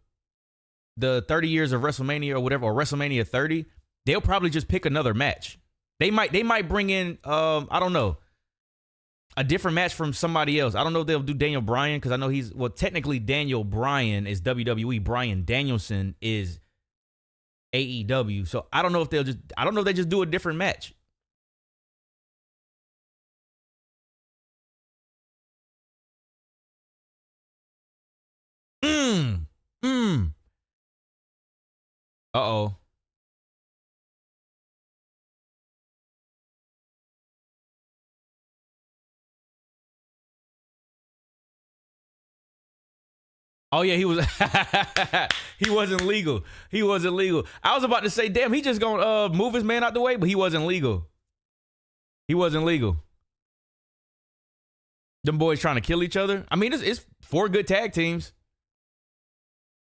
[SPEAKER 1] 30 years of WrestleMania or whatever, or WrestleMania 30, they'll probably just pick another match. They might bring in I don't know, a different match from somebody else. I don't know if they'll do Daniel Bryan, because I know technically Daniel Bryan is WWE. Bryan Danielson is AEW. So I don't know if they just do a different match. Uh-oh. Oh yeah, he wasn't legal. He wasn't legal. I was about to say, damn, he just gonna move his man out the way, but he wasn't legal. He wasn't legal. Them boys trying to kill each other. I mean, it's 4 good tag teams.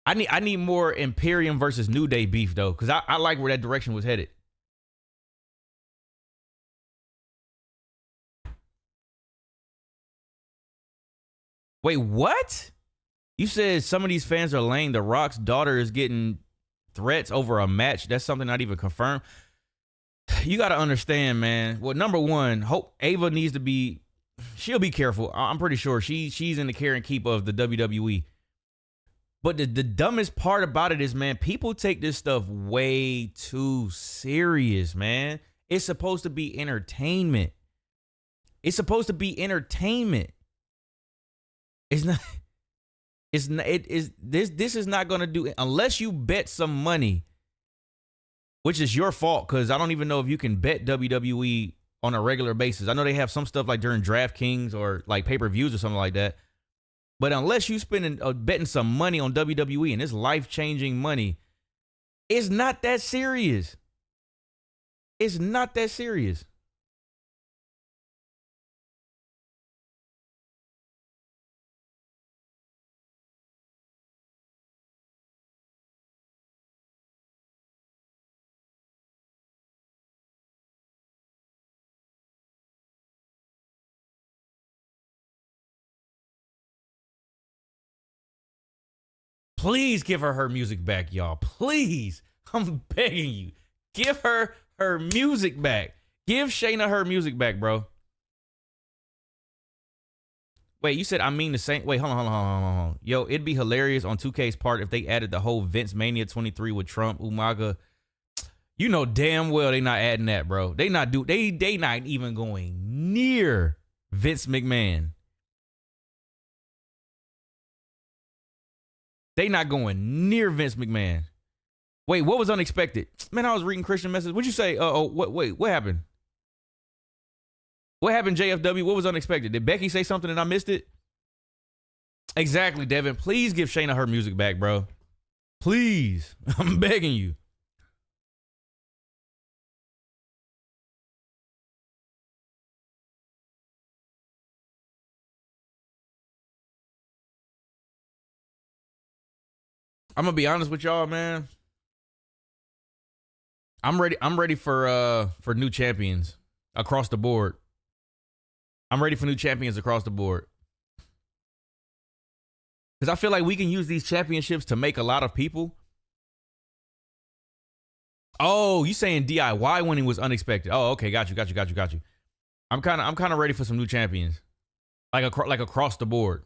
[SPEAKER 1] I need more Imperium versus New Day beef though, because I like where that direction was headed. Wait, what? You said some of these fans are lame. The Rock's daughter is getting threats over a match. That's something not even confirmed. You got to understand, man. Well, number one, hope Ava needs to be. She'll be careful. I'm pretty sure she's in the care and keep of the WWE. But the dumbest part about it is, man, people take this stuff way too serious, man. It's supposed to be entertainment. It's supposed to be entertainment. It's not. This is not going to do it unless you bet some money, which is your fault, because I don't even know if you can bet WWE on a regular basis. I know they have some stuff like during DraftKings or like pay-per-views or something like that. But unless you spending betting some money on WWE, and it's life-changing money, it's not that serious. It's not that serious. Please give her music back, y'all. Please. I'm begging you. Give her music back. Give Shayna her music back, bro. Wait, you said I mean the same. Wait, hold on. Yo, it'd be hilarious on 2K's part if they added the whole Vince Mania 23 with Trump, Umaga. You know damn well they not adding that, bro. They not even going near Vince McMahon. They not going near Vince McMahon. Wait, what was unexpected? Man, I was reading Christian messages. What'd you say? What happened? What happened, JFW? What was unexpected? Did Becky say something and I missed it? Exactly, Devin. Please give Shayna her music back, bro. Please. I'm begging you. I'm gonna be honest with y'all, man. I'm ready for new champions across the board. I'm ready for new champions across the board. Because I feel like we can use these championships to make a lot of people. Oh, you saying DIY winning was unexpected. Oh, okay, got you. I'm kind of ready for some new champions. Like across the board.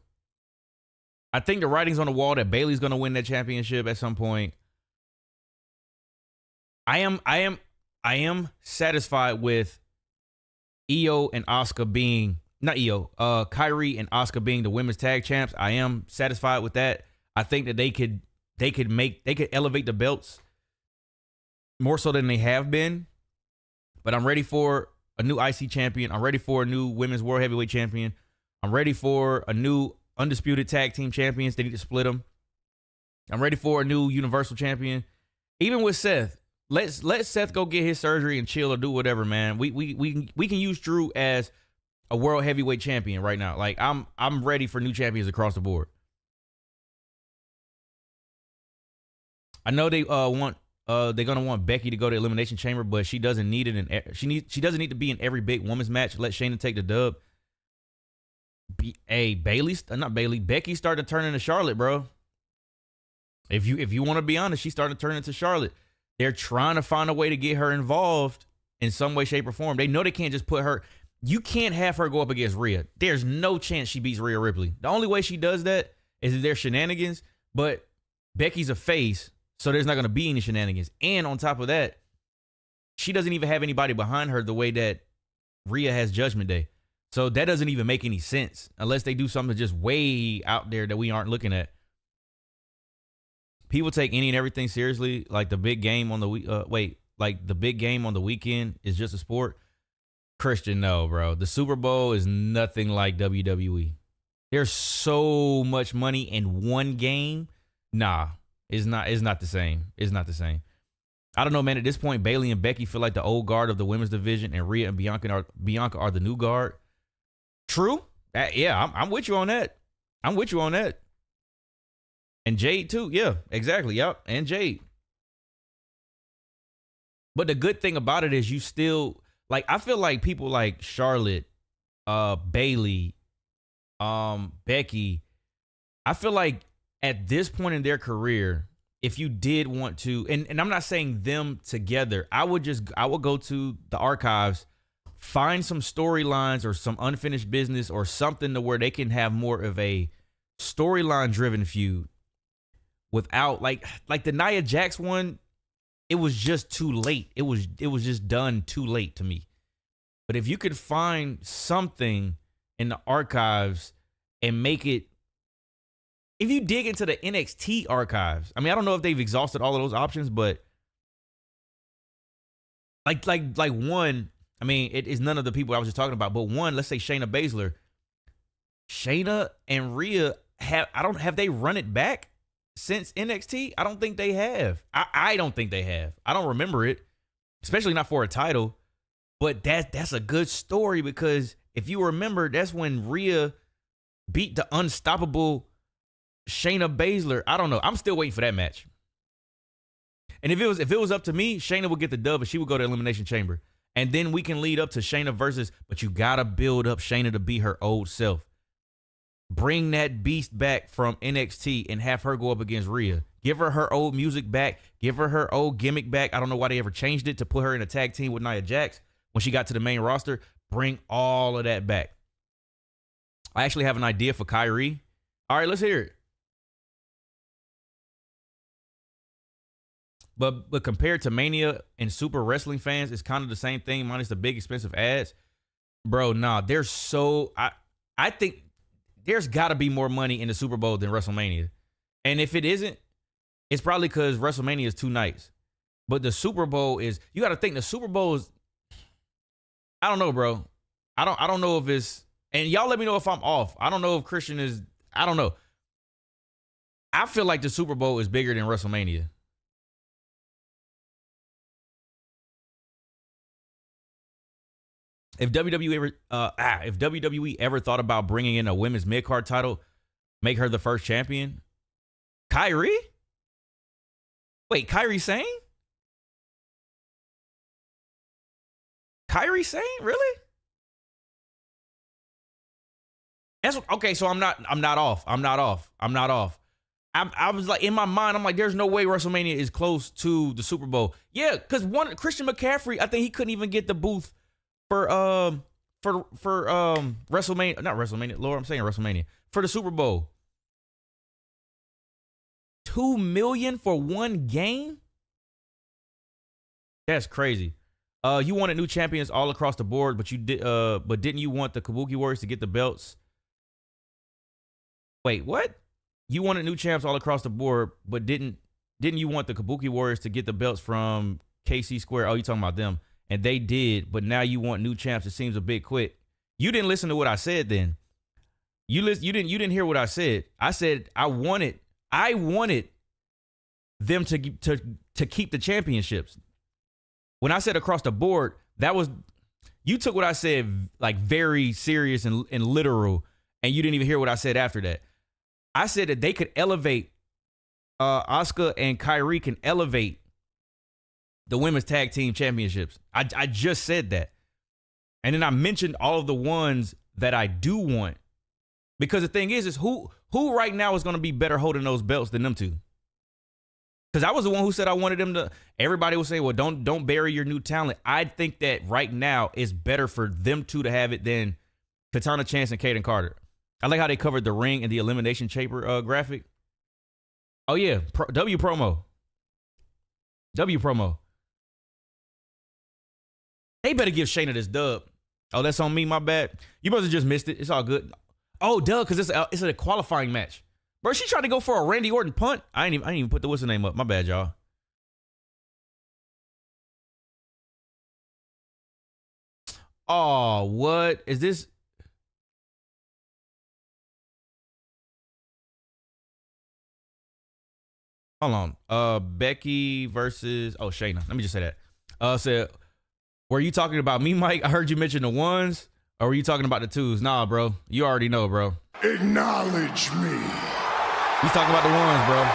[SPEAKER 1] I think the writing's on the wall that Bayley's gonna win that championship at some point. I am satisfied with Io and Asuka being not Io, Kyrie and Asuka being the women's tag champs. I am satisfied with that. I think that they could elevate the belts more so than they have been. But I'm ready for a new IC champion. I'm ready for a new women's world heavyweight champion. I'm ready for a new undisputed tag team champions. They need to split them. I'm ready for a new universal champion. Even with Seth, let Seth go get his surgery and chill or do whatever, man. We can use Drew as a world heavyweight champion right now. Like I'm ready for new champions across the board. I know they they're gonna want Becky to go to Elimination Chamber, but she doesn't need it, and she doesn't need to be in every big women's match. Let Shayna take the dub. Becky started to turn into Charlotte, bro. If you want to be honest, she started to turn into Charlotte. They're trying to find a way to get her involved in some way, shape, or form. They know they can't just put her. You can't have her go up against Rhea. There's no chance she beats Rhea Ripley. The only way she does that is if there's shenanigans, but Becky's a face, so there's not going to be any shenanigans. And on top of that, she doesn't even have anybody behind her the way that Rhea has Judgment Day. So that doesn't even make any sense unless they do something just way out there that we aren't looking at. People take any and everything seriously, like the big game on the the big game on the weekend is just a sport. Christian, no, bro. The Super Bowl is nothing like WWE. There's so much money in one game. Nah, it's not the same. It's not the same. I don't know, man. At this point, Bayley and Becky feel like the old guard of the women's division, and Rhea and Bianca are the new guard. True. Yeah, I'm with you on that. I'm with you on that. And Jade too. Yeah, exactly. Yep. And Jade. But the good thing about it is you still, like, I feel like people like Charlotte, Bayley, Becky, I feel like at this point in their career, if you did want to, and I'm not saying them together, I would go to the archives, find some storylines or some unfinished business or something to where they can have more of a storyline driven feud without like the Nia Jax one. It was just too late. It was just done too late to me. But if you could find something in the archives and make it, if you dig into the NXT archives, I mean, I don't know if they've exhausted all of those options, but like one, I mean, it is none of the people I was just talking about, but one, let's say Shayna Baszler. Shayna and Rhea have they run it back since NXT? I don't think they have. I don't think they have. I don't remember it, especially not for a title. But that's a good story because if you remember, that's when Rhea beat the unstoppable Shayna Baszler. I don't know. I'm still waiting for that match. And if it was up to me, Shayna would get the dub, but she would go to Elimination Chamber. And then we can lead up to Shayna versus, but you gotta build up Shayna to be her old self. Bring that beast back from NXT and have her go up against Rhea. Give her old music back. Give her old gimmick back. I don't know why they ever changed it to put her in a tag team with Nia Jax when she got to the main roster. Bring all of that back. I actually have an idea for Kyrie. All right, let's hear it. But compared to Mania and Super Wrestling fans, it's kind of the same thing minus the big expensive ads. Bro, nah, I think there's got to be more money in the Super Bowl than WrestleMania. And if it isn't, it's probably because WrestleMania is 2 nights. But the Super Bowl is, you got to think the Super Bowl is, I don't know, bro. I don't know if it's, and y'all let me know if I'm off. I don't know if Christian is, I don't know. I feel like the Super Bowl is bigger than WrestleMania. If WWE ever thought about bringing in a women's mid-card title, make her the first champion, Kyrie? Wait, Kairi Sane? Kairi Sane? Really? Okay, so I'm not off. I was like, in my mind, I'm like, there's no way WrestleMania is close to the Super Bowl. Yeah, because Christian McCaffrey, I think he couldn't even get the booth for WrestleMania, not WrestleMania, Lord, I'm saying WrestleMania, for the Super Bowl. $2 million for one game? That's crazy. You wanted new champions all across the board, but didn't you want the Kabuki Warriors to get the belts? Wait, what? You wanted new champs all across the board, but didn't you want the Kabuki Warriors to get the belts from KC Square? Oh, you talking about them? And they did, but now you want new champs. It seems a bit quick. You didn't listen to what I said then. You didn't hear what I said. I said I wanted them to keep the championships. When I said across the board, that was, you took what I said like very serious and literal, and you didn't even hear what I said after that. I said that they could elevate, Asuka and Kairi can elevate the women's tag team championships. I just said that. And then I mentioned all of the ones that I do want. Because the thing is who right now is going to be better holding those belts than them two? Because I was the one who said I wanted them to. Everybody will say, well, don't bury your new talent. I think that right now it's better for them two to have it than Katana Chance and Kaden Carter. I like how they covered the ring and the Elimination Chamber graphic. Oh, yeah. W promo. They better give Shayna this dub. Oh, that's on me. My bad. You must have just missed it. It's all good. Oh, duh, because it's a qualifying match. Bro, she tried to go for a Randy Orton punt. I ain't even put the what's the name up. My bad, y'all. Oh, what is this? Hold on. Becky versus Shayna. Let me just say that. Said, were you talking about me, Mike? I heard you mention the ones, or were you talking about the twos? Nah, bro. You already know, bro.
[SPEAKER 2] Acknowledge me.
[SPEAKER 1] He's talking about the ones, bro.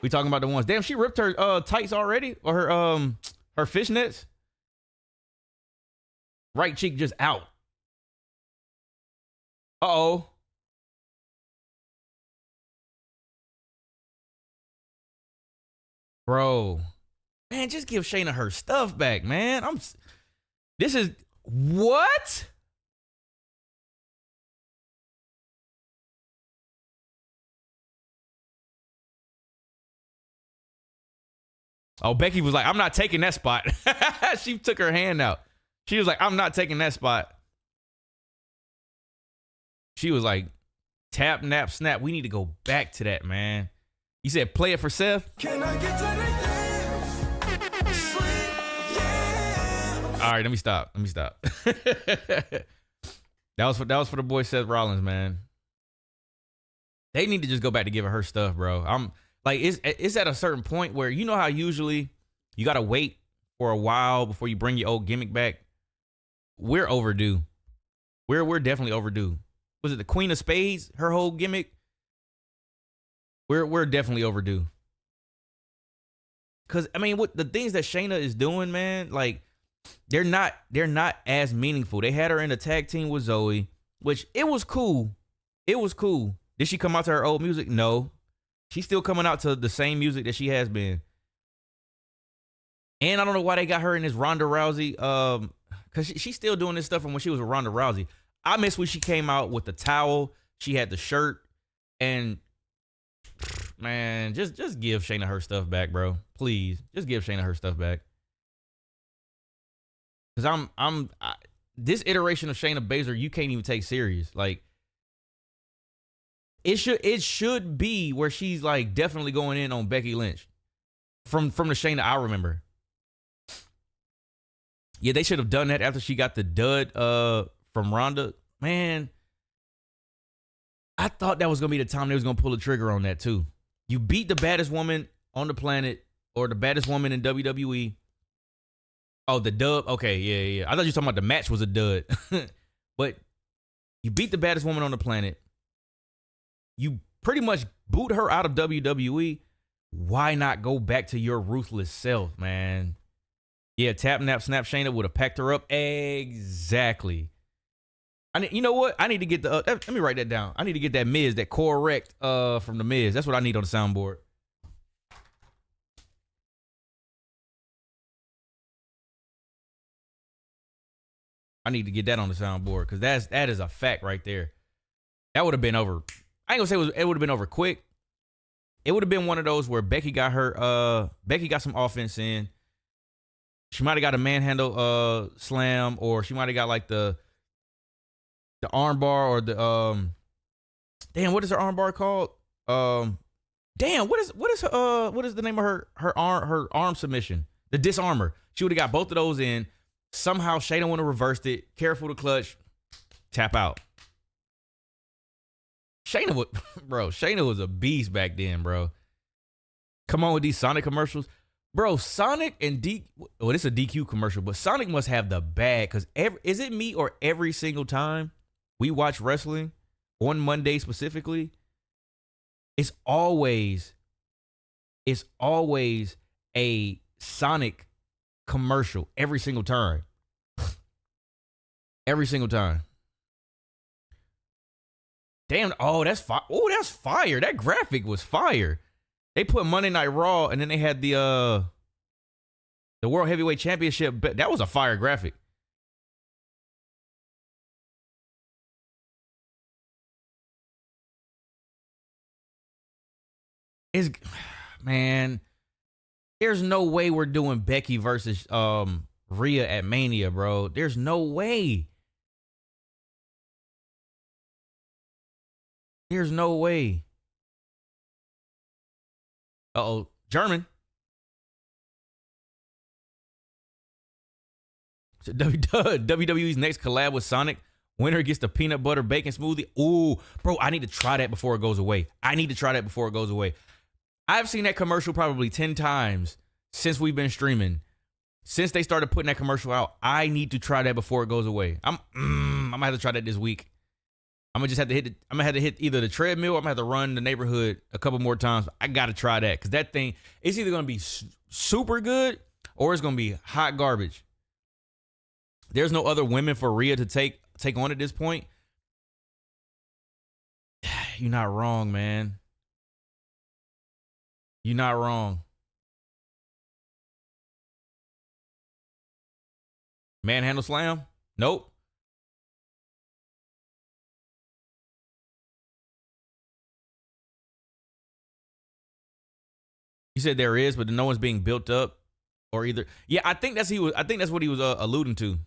[SPEAKER 1] We talking about the ones. Damn, she ripped her tights already, or her fishnets. Right cheek just out. Uh-oh. Bro. Man, just give Shayna her stuff back, man. This is what? Oh, Becky was like, I'm not taking that spot. She took her hand out. She was like, I'm not taking that spot. She was like, tap, nap, snap. We need to go back to that, man. You said play it for Seth? Can I get yeah. All right, let me stop. That was for the boy Seth Rollins, man. They need to just go back to giving her stuff, bro. I'm like, it's at a certain point where, you know how usually you got to wait for a while before you bring your old gimmick back? We're overdue. We're definitely overdue. Was it the Queen of Spades, her whole gimmick? We're definitely overdue. Cause I mean, what the things that Shayna is doing, man, like they're not as meaningful. They had her in a tag team with Zoe, which it was cool. Did she come out to her old music? No. She's still coming out to the same music that she has been. And I don't know why they got her in this Ronda Rousey, because she's still doing this stuff from when she was with Ronda Rousey. I miss when she came out with the towel. She had the shirt, and man, just give Shayna her stuff back, bro. Please, just give Shayna her stuff back. Because this iteration of Shayna Baszler, you can't even take serious. Like, it should be where she's like definitely going in on Becky Lynch from the Shayna I remember. Yeah, they should have done that after she got the dud from Ronda. Man, I thought that was gonna be the time they was gonna pull the trigger on that too. You beat the baddest woman on the planet, or the baddest woman in WWE. Oh, the dub. Okay, yeah. I thought you were talking about the match was a dud. But you beat the baddest woman on the planet. You pretty much boot her out of WWE. Why not go back to your ruthless self, man? Yeah, tap, nap, snap Shayna would have packed her up. Exactly. You know what? I need to get the, let me write that down. I need to get that Miz, that correct from the Miz. That's what I need on the soundboard. I need to get that on the soundboard because that is a fact right there. That would have been over. I ain't gonna say it would have been over quick. It would have been one of those where Becky got her, Becky got some offense in. She might have got a manhandle slam, or she might have got like the armbar or the damn, what is her armbar called? Damn, what is the name of her arm submission? The disarmor. She would have got both of those in. Somehow Shayna would have reversed it. Careful to clutch. Tap out. Shayna was a beast back then, bro. Come on with these Sonic commercials. Bro, Sonic and well, this is a DQ commercial, but Sonic must have the bag, because is it me or every single time we watch wrestling on Monday specifically, it's always a Sonic commercial every single time. Every single time. Damn, oh, that's fire. Oh, that's fire. That graphic was fire. They put Monday Night Raw, and then they had the World Heavyweight Championship. That was a fire graphic. Man, there's no way we're doing Becky versus Rhea at Mania, bro. There's no way. There's no way. Uh-oh, German. So WWE's next collab with Sonic. Winner gets the peanut butter bacon smoothie. Ooh, bro, I need to try that before it goes away. I've seen that commercial probably 10 times since we've been streaming. Since they started putting that commercial out, I need to try that before it goes away. I'm gonna have to try that this week. I'm gonna have to hit either the treadmill or I'm gonna have to run the neighborhood a couple more times. I gotta try that, because that thing, it's either gonna be super good or it's gonna be hot garbage. There's no other women for Rhea to take on at this point. You're not wrong, man. You're not wrong. Manhandle slam? Nope. You said there is, but no one's being built up, or either. Yeah, I think that's what he was alluding to.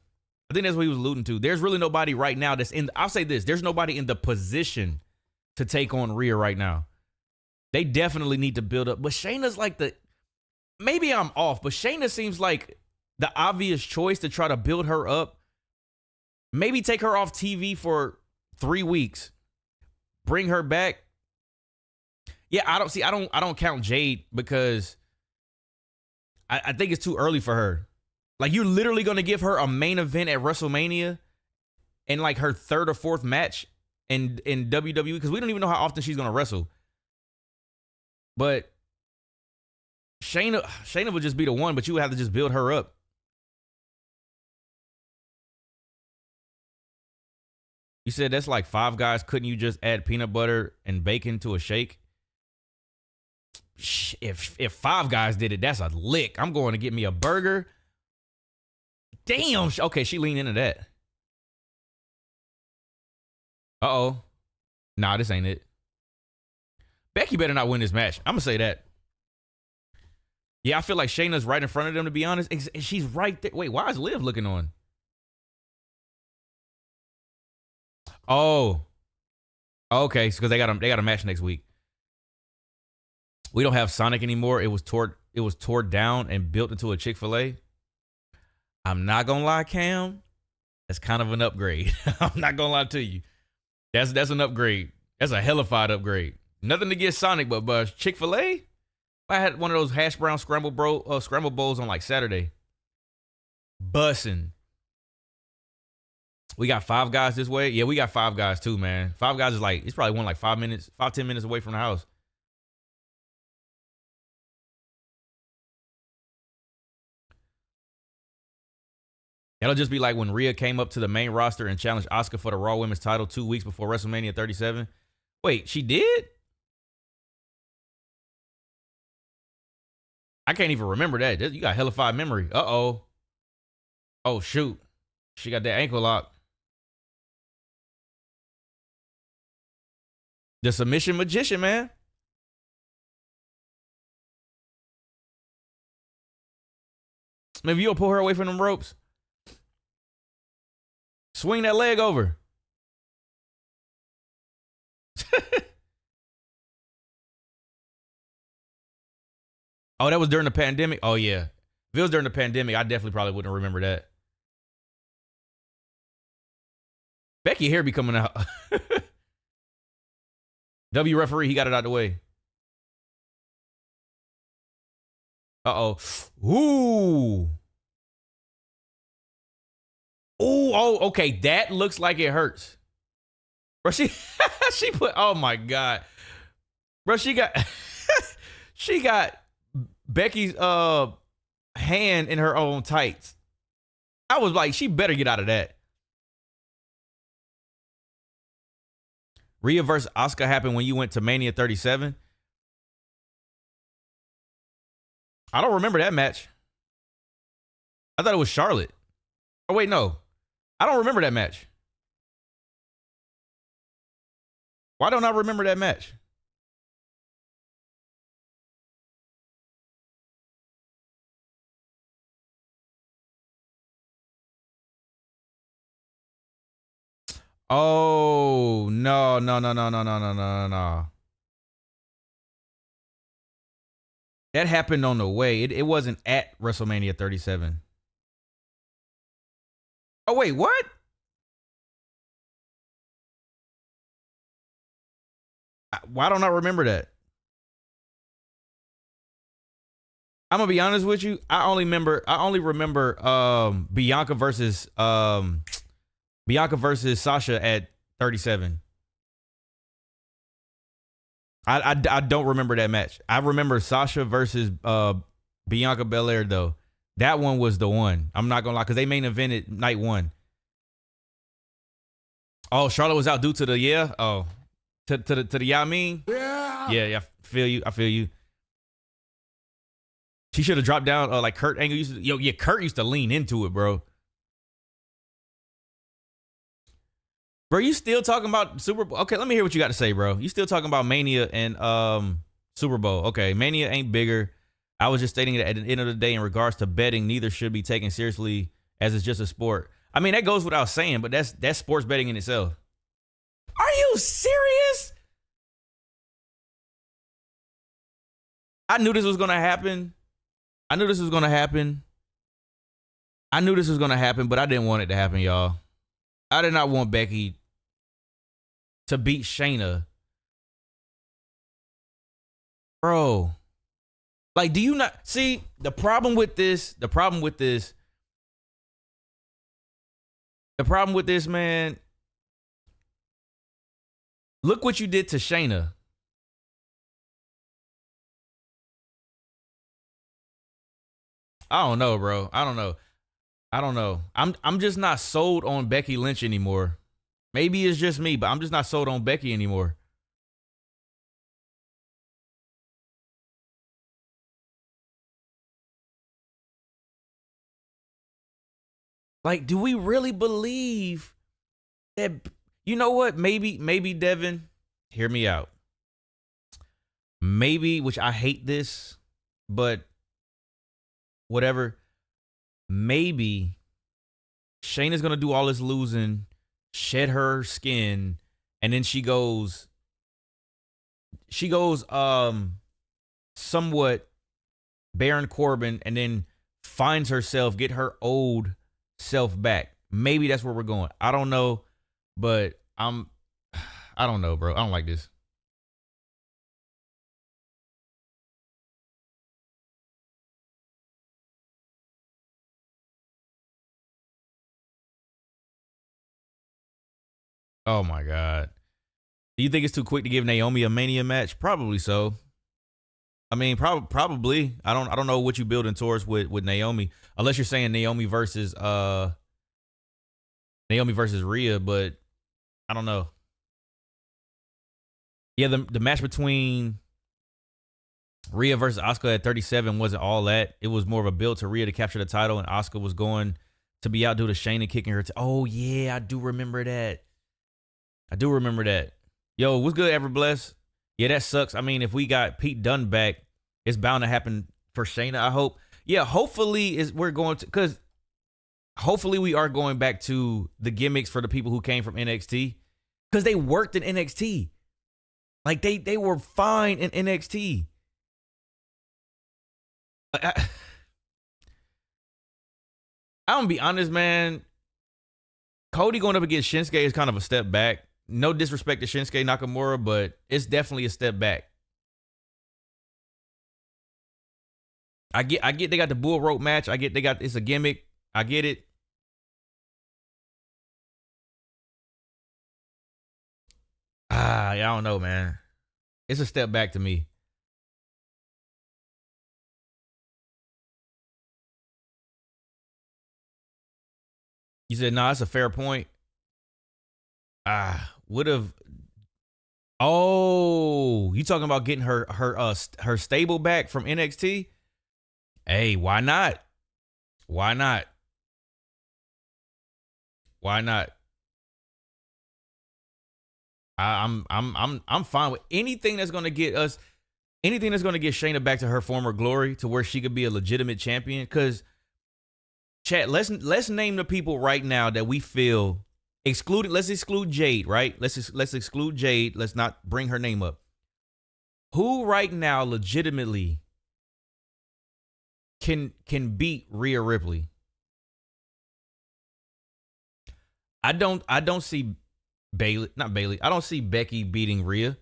[SPEAKER 1] I think that's what he was alluding to. There's really nobody right now that's in. I'll say this: there's nobody in the position to take on Rhea right now. They definitely need to build up. But Shayna's like maybe I'm off, but Shayna seems like the obvious choice to try to build her up. Maybe take her off TV for 3 weeks, bring her back. Yeah, I don't count Jade, because I think it's too early for her. Like, you're literally going to give her a main event at WrestleMania and like her third or fourth match in WWE, because we don't even know how often she's going to wrestle. But Shayna would just be the one, but you would have to just build her up. You said that's like Five Guys. Couldn't you just add peanut butter and bacon to a shake? If Five Guys did it, that's a lick. I'm going to get me a burger. Damn. Okay, she leaned into that. Uh-oh. Nah, this ain't it. Becky better not win this match. I'm going to say that. Yeah, I feel like Shayna's right in front of them, to be honest. She's right there. Wait, why is Liv looking on? Oh. Okay, because they got a match next week. We don't have Sonic anymore. It was torn down and built into a Chick-fil-A. I'm not gonna lie, Cam. That's kind of an upgrade. I'm not gonna lie to you. That's an upgrade. That's a hellified upgrade. Nothing to get Sonic, but Chick-fil-A. I had one of those hash brown scramble bowls on like Saturday. Bussin'. We got Five Guys this way. Yeah, we got Five Guys too, man. Five Guys is like, it's probably 5-10 minutes away from the house. It'll just be like when Rhea came up to the main roster and challenged Asuka for the Raw Women's title 2 weeks before WrestleMania 37. Wait, she did? I can't even remember that. You got hellified memory. Uh-oh. Oh, shoot. She got that ankle lock. The submission magician, man. Maybe you'll pull her away from them ropes. Swing that leg over. Oh, that was during the pandemic? Oh, yeah. If it was during the pandemic, I definitely probably wouldn't remember that. Becky hair be coming out. W referee, he got it out the way. Uh-oh. Ooh. Ooh, oh, okay. That looks like it hurts. Bro, she put, oh my God. Bro, she got Becky's hand in her own tights. I was like, she better get out of that. Rhea versus Asuka happened when you went to Mania 37. I don't remember that match. I thought it was Charlotte. Oh, wait, no. I don't remember that match. Why don't I remember that match? Oh, no. That happened on the way. It wasn't at WrestleMania 37. Oh, wait, what? Why don't I remember that? I'm gonna be honest with you. I only remember Bianca versus Sasha at 37. I don't remember that match. I remember Sasha versus Bianca Belair though. That one was the one. I'm not gonna lie, because they main evented night 1. Oh, Charlotte was out due to the to the yeah, I mean. Yeah. I feel you. She should have dropped down like Kurt Angle used to. Kurt used to lean into it, bro. Bro, you still talking about Super Bowl? Okay, let me hear what you got to say, bro. You still talking about Mania and Super Bowl? Okay, Mania ain't bigger. I was just stating that at the end of the day, in regards to betting, neither should be taken seriously as it's just a sport. I mean, that goes without saying, but that's sports betting in itself. Are you serious? I knew this was gonna happen. I knew this was gonna happen, but I didn't want it to happen, y'all. I did not want Becky to beat Shayna. Bro. Like, do you not see the problem with this, man? Look what you did to Shayna. I don't know, bro. I don't know. I'm just not sold on Becky Lynch anymore. Maybe it's just me, but I'm just not sold on Becky anymore. Like, do we really believe that? You know what? Maybe Devin, hear me out. Maybe, which I hate this, but whatever. Maybe Shayna's gonna do all this losing, shed her skin, and then she goes somewhat Baron Corbin, and then finds herself, get her old self back. Maybe that's where we're going. I don't know, but I don't know, bro. I don't like this. Oh my God. Do you think it's too quick to give Naomi a Mania match? Probably so. I mean, probably. I don't know what you're building towards with Naomi, unless you're saying Naomi versus Naomi versus Rhea, but I don't know. Yeah, the match between Rhea versus Asuka at 37 wasn't all that. It was more of a build to Rhea to capture the title, and Asuka was going to be outdo to Shayna kicking her. Oh, yeah, I do remember that. Yo, what's good, Everbless? Yeah, that sucks. I mean, if we got Pete Dunne back, it's bound to happen for Shayna, I hope. Yeah, hopefully hopefully we are going back to the gimmicks for the people who came from NXT, because they worked in NXT. Like, they were fine in NXT. I'm gonna be honest, man. Cody going up against Shinsuke is kind of a step back. No disrespect to Shinsuke Nakamura, but it's definitely a step back. I get they got the bull rope match. I get it's a gimmick. I get it. I don't know, man. It's a step back to me. You said, nah, it's a fair point. Would have. Oh, you talking about getting her stable back from NXT? Hey, why not? Why not? Why not? I'm fine with anything that's gonna get us, anything that's gonna get Shayna back to her former glory, to where she could be a legitimate champion. Because, chat, let's name the people right now that we feel excluding. Let's exclude Jade, right? Let's exclude Jade. Let's not bring her name up. Who right now legitimately can beat Rhea Ripley? I don't see Bailey, not Bailey. I don't see Becky beating Rhea.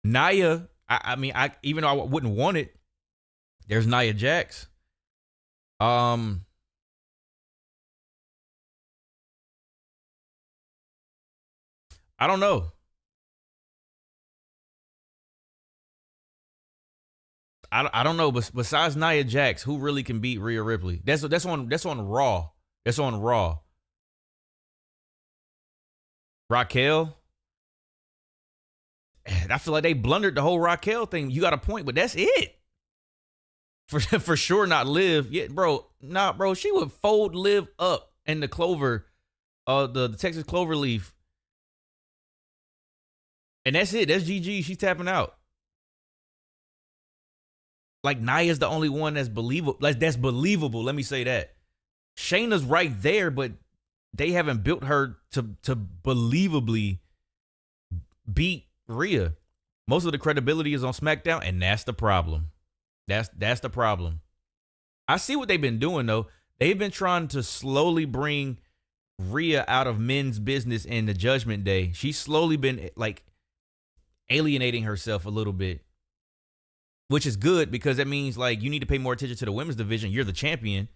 [SPEAKER 1] Nia, I mean, even though I wouldn't want it, there's Nia Jax. I don't know. I don't know. But besides Nia Jax, who really can beat Rhea Ripley? That's on Raw. That's on Raw. Raquel. I feel like they blundered the whole Raquel thing. You got a point, but that's it. For sure, not Liv. Yeah, bro. Nah, bro. She would fold Liv up in the clover, the Texas clover leaf, and that's it. That's GG. She's tapping out. Like, Nia's the only one that's believable. Like, that's believable. Let me say that. Shayna's right there, but they haven't built her to believably beat Rhea. Most of the credibility is on SmackDown, and that's the problem. That's the problem. I see what they've been doing, though. They've been trying to slowly bring Rhea out of men's business in the Judgment Day. She's slowly been, like, alienating herself a little bit, which is good, because that means, like, you need to pay more attention to the women's division. You're the champion.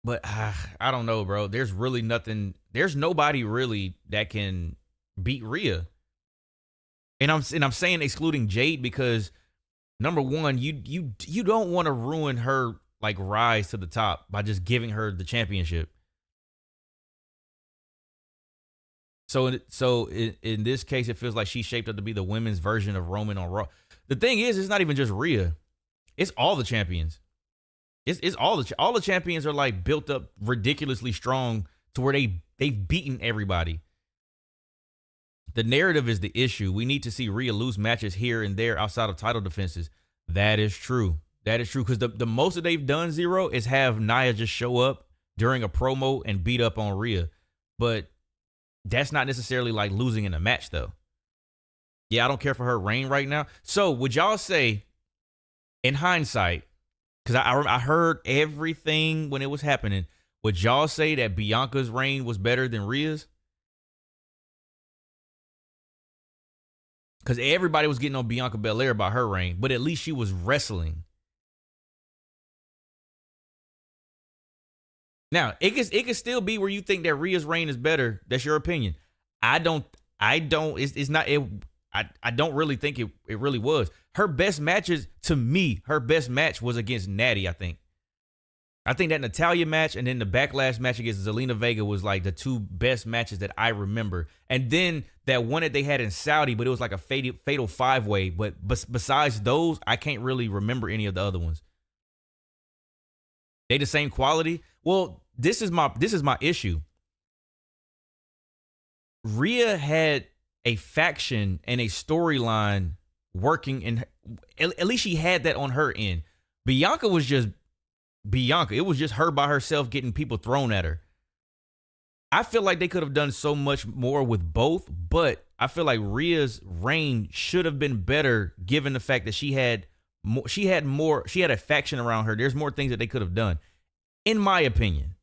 [SPEAKER 1] But I don't know, bro. There's really nothing. There's nobody really that can beat Rhea. And I'm saying excluding Jade because, number one, you don't want to ruin her, like, rise to the top by just giving her the championship. So in this case, it feels like she's shaped up to be the women's version of Roman on Raw. The thing is, it's not even just Rhea. It's all the champions. It's all the champions are, like, built up ridiculously strong to where they've beaten everybody. The narrative is the issue. We need to see Rhea lose matches here and there outside of title defenses. That is true. That is true, because the most that they've done, Zero, is have Nia just show up during a promo and beat up on Rhea. But that's not necessarily like losing in a match, though. Yeah, I don't care for her reign right now. So would y'all say, in hindsight, because I heard everything when it was happening, would y'all say that Bianca's reign was better than Rhea's? Because everybody was getting on Bianca Belair about her reign, but at least she was wrestling. Now, it could still be where you think that Rhea's reign is better. That's your opinion. I don't, it's not, I don't really think it really was. Her best matches, to me, her best match was against Natty, I think. I think that Natalya match and then the Backlash match against Zelina Vega was like the two best matches that I remember. And then that one that they had in Saudi, but it was like a fatal five-way. But besides those, I can't really remember any of the other ones. They the same quality? Well, this is my issue. Rhea had a faction and a storyline working, and at least she had that on her end. Bianca was just Bianca. It was just her by herself getting people thrown at her. I feel like they could have done so much more with both, but I feel like Rhea's reign should have been better given the fact that she had a faction around her. There's more things that they could have done, in my opinion.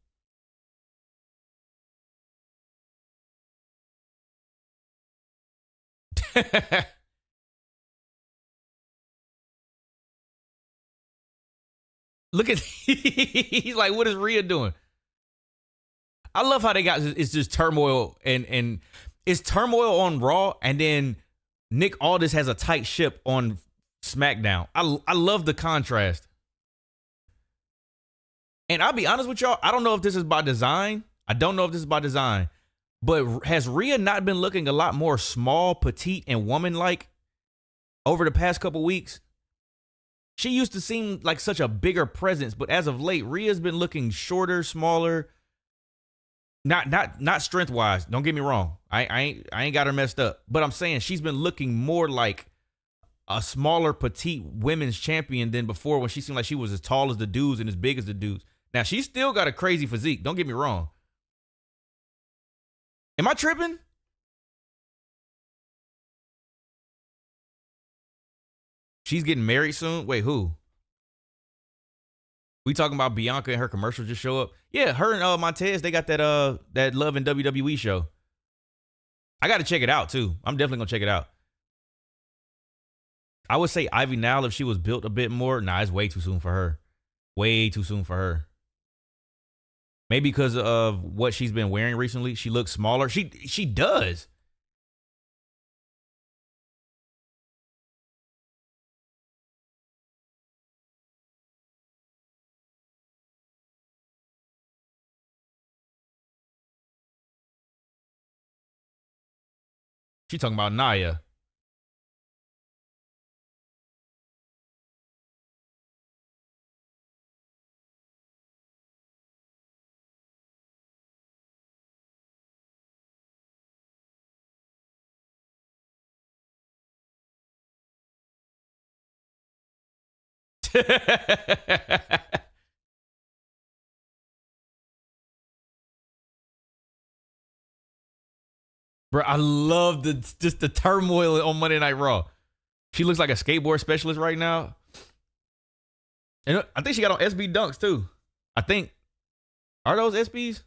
[SPEAKER 1] Look at he's like, what is Rhea doing? I love how they got it's just turmoil and it's turmoil on Raw, and then Nick Aldis has a tight ship on SmackDown. I love the contrast. And I'll be honest with y'all, I don't know if this is by design. But has Rhea not been looking a lot more small, petite, and woman-like over the past couple weeks? She used to seem like such a bigger presence, but as of late, Rhea's been looking shorter, smaller. Not strength-wise. Don't get me wrong. I ain't got her messed up. But I'm saying she's been looking more like a smaller, petite women's champion than before, when she seemed like she was as tall as the dudes and as big as the dudes. Now, she's still got a crazy physique. Don't get me wrong. Am I tripping? She's getting married soon? Wait, who? We talking about Bianca and her commercials just show up? Yeah, her and Montez, they got that Love and WWE show. I got to check it out, too. I'm definitely going to check it out. I would say Ivy Nile, if she was built a bit more. Nah, it's way too soon for her. Way too soon for her. Maybe because of what she's been wearing recently. She looks smaller. She does. She talking about Naya. Bro, I love just the turmoil on Monday Night Raw. She looks like a skateboard specialist right now. And I think she got on SB Dunks too. I think. Are those SBs?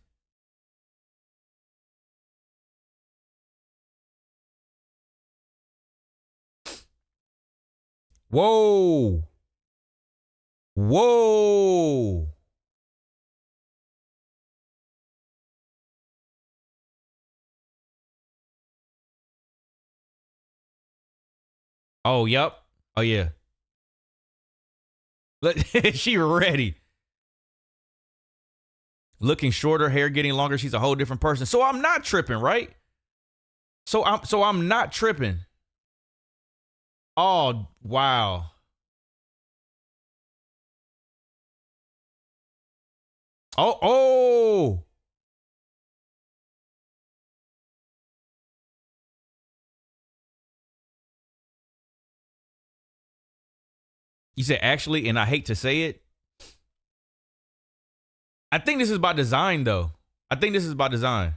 [SPEAKER 1] Whoa. Whoa. Oh, yep. Oh, yeah. She ready. Looking shorter, hair getting longer. She's a whole different person. So I'm not tripping, right? So I'm not tripping. Oh, wow. Oh. You said actually, and I hate to say it. I think this is by design, though. I think this is by design.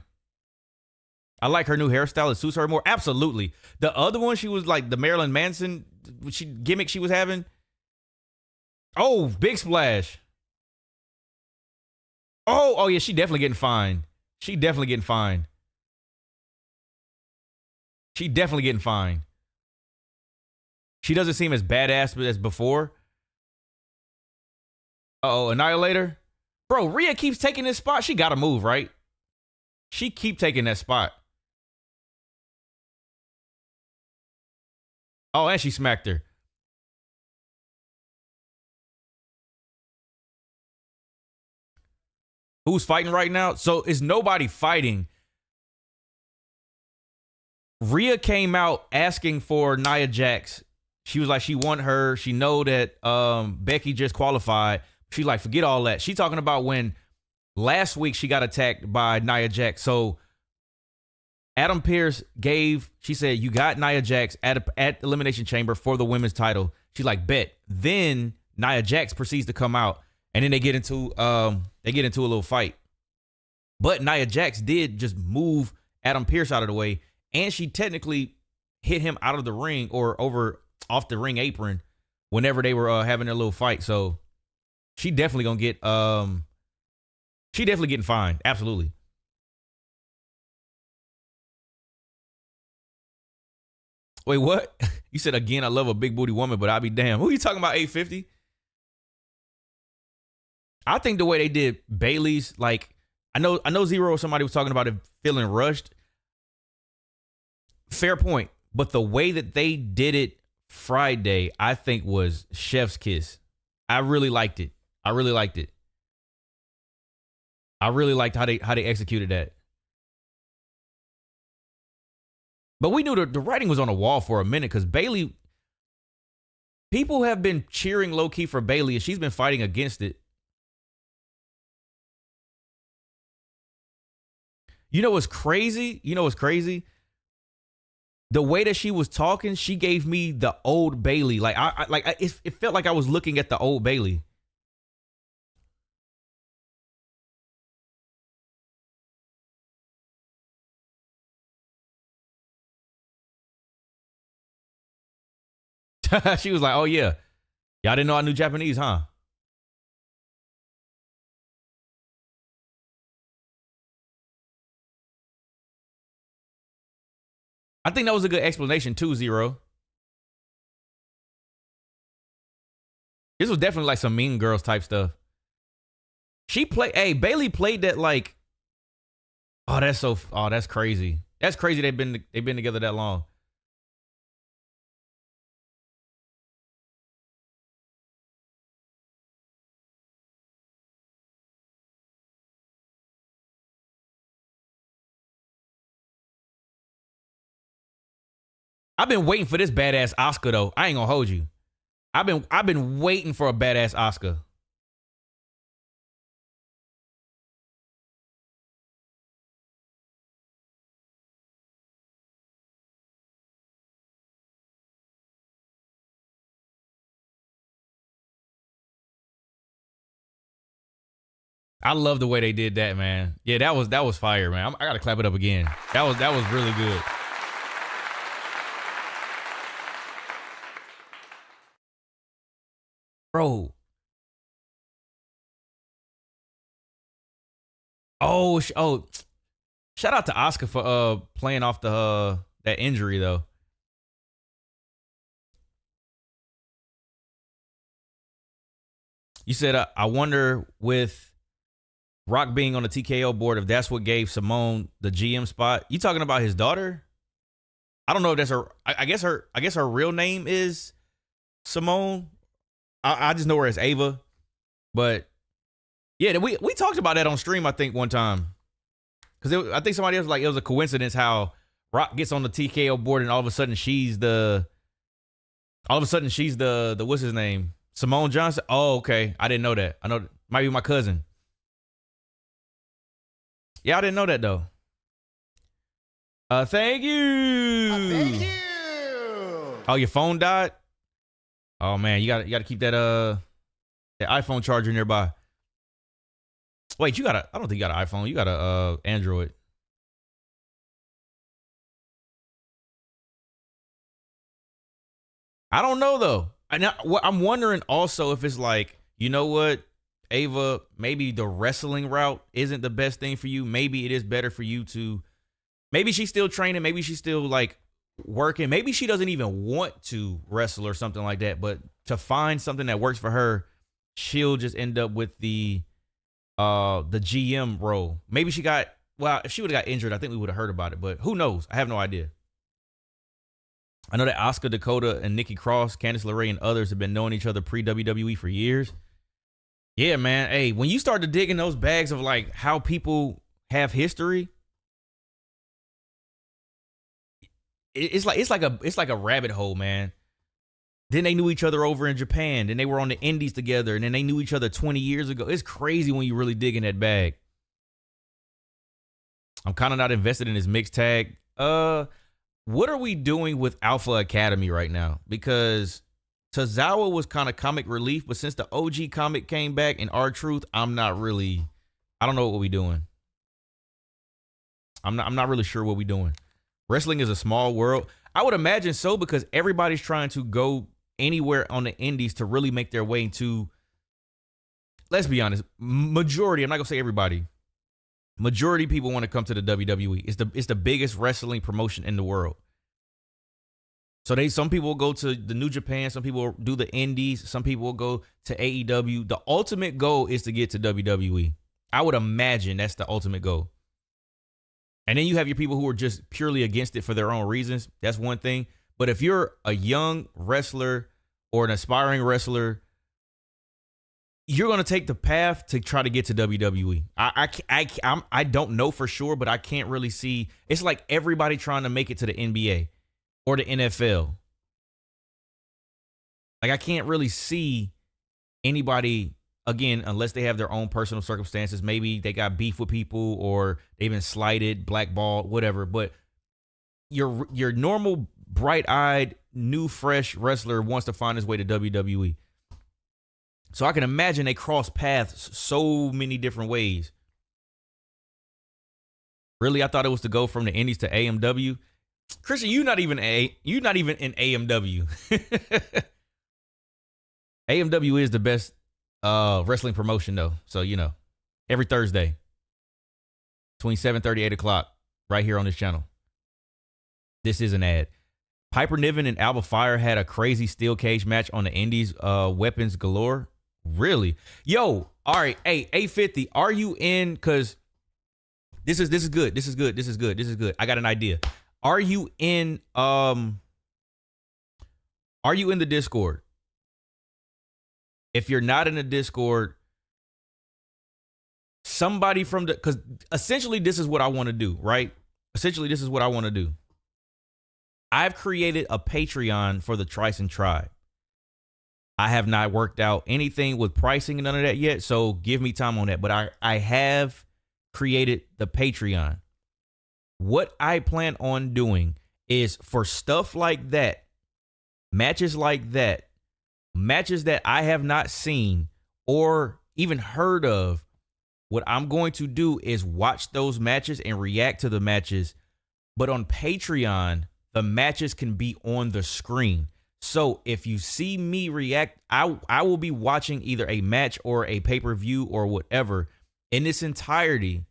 [SPEAKER 1] I like her new hairstyle. It suits her more. Absolutely. The other one, she was like the Marilyn Manson gimmick she was having. Oh, big splash. Oh, yeah, she definitely getting fined. She definitely getting fined. She definitely getting fined. She doesn't seem as badass as before. Uh-oh, Annihilator. Bro, Rhea keeps taking this spot. She got to move, right? She keep taking that spot. Oh, and she smacked her. Who's fighting right now? So is nobody fighting. Rhea came out asking for Nia Jax. She was like, she want her. She know that Becky just qualified. She like, forget all that. She talking about when last week she got attacked by Nia Jax. So Adam Pearce she said, you got Nia Jax at Elimination Chamber for the women's title. She's like, bet. Then Nia Jax proceeds to come out, and then they get into a little fight. But Nia Jax did just move Adam Pearce out of the way, and she technically hit him out of the ring or off the ring apron whenever they were having their little fight. So she definitely gonna get she definitely getting fined. Absolutely. Wait, what? You said again, I love a big booty woman, but I'll be damned. Who are you talking about, 850? I think the way they did Bayley's, like, I know Zero or somebody was talking about it feeling rushed. Fair point. But the way that they did it Friday, I think was chef's kiss. I really liked it. I really liked how they executed that. But we knew the writing was on the wall for a minute because Bayley, people have been cheering low-key for Bayley, and she's been fighting against it. You know what's crazy? The way that she was talking, she gave me the old Bayley. Like it felt like I was looking at the old Bayley. She was like, oh, yeah. Y'all didn't know I knew Japanese, huh? I think that was a good explanation too, Zero. This was definitely like some Mean Girls type stuff. Bayley played that like, that's crazy. That's crazy they've been together that long. I've been waiting for this badass Oscar though. I ain't gonna hold you. I've been waiting for a badass Oscar. I love the way they did that, man. Yeah, that was fire, man. I gotta clap it up again. That was really good. Bro. Oh, shout out to Oscar for playing off the that injury though. You said I wonder with Rock being on the TKO board if that's what gave Simone the GM spot. You talking about his daughter? I don't know if that's her. I guess her real name is Simone. I just know her as Ava, but yeah, we talked about that on stream. I think one time because I think somebody else was like it was a coincidence how Rock gets on the TKO board and all of a sudden she's the what's his name, Simone Johnson. Oh, okay, I didn't know that. I know might be my cousin. Yeah, I didn't know that though. Thank you.
[SPEAKER 3] Thank you.
[SPEAKER 1] Oh, your phone died. Oh man, you gotta keep that iPhone charger nearby. Wait, I don't think you got an iPhone. You got a Android. I don't know though. I'm wondering also if it's like, you know what, Ava, maybe the wrestling route isn't the best thing for you. Maybe it is better for you to. Maybe she's still training. Maybe she's still like working. Maybe she doesn't even want to wrestle or something like that. But to find something that works for her, she'll just end up with the GM role. Maybe she got, well, if she would have got injured, I think we would have heard about it. But who knows? I have no idea. I know that Asuka, Dakota, and Nikki Cross, Candice LeRae, and others have been knowing each other pre-WWE for years. Yeah, man. Hey, when you start to dig in those bags of like how people have history, it's like a rabbit hole, man. Then they knew each other over in Japan. Then they were on the indies together. And then they knew each other 20 years ago. It's crazy when you really dig in that bag. I'm kind of not invested in this mixed tag. What are we doing with Alpha Academy right now? Because Tozawa was kind of comic relief, but since the OG comic came back in R-Truth, I don't know what we doing. I'm not really sure what we doing. Wrestling is a small world. I would imagine so, because everybody's trying to go anywhere on the indies to really make their way into, let's be honest, majority, I'm not gonna say everybody, majority of people want to come to the WWE. It's the biggest wrestling promotion in the world. So some people will go to the New Japan, some people will do the indies, some people will go to AEW. The ultimate goal is to get to WWE. I would imagine that's the ultimate goal. And then you have your people who are just purely against it for their own reasons. That's one thing. But if you're a young wrestler or an aspiring wrestler, you're going to take the path to try to get to WWE. I don't know for sure, but I can't really see. It's like everybody trying to make it to the NBA or the NFL. Like, I can't really see anybody, again, unless they have their own personal circumstances. Maybe they got beef with people or they've been slighted, blackballed, whatever. But your normal, bright-eyed, new, fresh wrestler wants to find his way to WWE. So I can imagine they cross paths so many different ways. Really, I thought it was to go from the indies to AMW. Christian, you're not even in AMW. AMW is the best wrestling promotion, though. So, every Thursday, between 7:30, 8 o'clock, right here on this channel. This is an ad. Piper Niven and Alba Fire had a crazy steel cage match on the indies, weapons galore. Really? Yo, all right. Hey, 850, are you in? Because this is good. This is good. I got an idea. Are you in the Discord? If you're not in the Discord, somebody from because essentially this is what I want to do, right? Essentially, this is what I want to do. I've created a Patreon for the Tricen Tribe. I have not worked out anything with pricing and none of that yet, so give me time on that. But I have created the Patreon. What I plan on doing is for stuff like that, matches like that, matches that I have not seen or even heard of, what I'm going to do is watch those matches and react to the matches. But on Patreon, the matches can be on the screen. So if you see me react, I will be watching either a match or a pay-per-view or whatever in its entirety,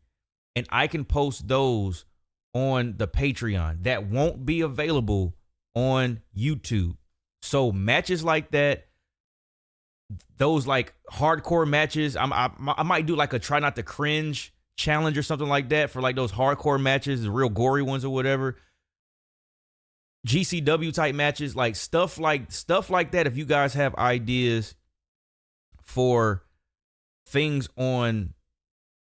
[SPEAKER 1] and I can post those on the Patreon. That won't be available on YouTube. So matches like that, those like hardcore matches, I might do like a try not to cringe challenge or something like that for like those hardcore matches, the real gory ones or whatever. GCW type matches, like stuff like that. If you guys have ideas for things on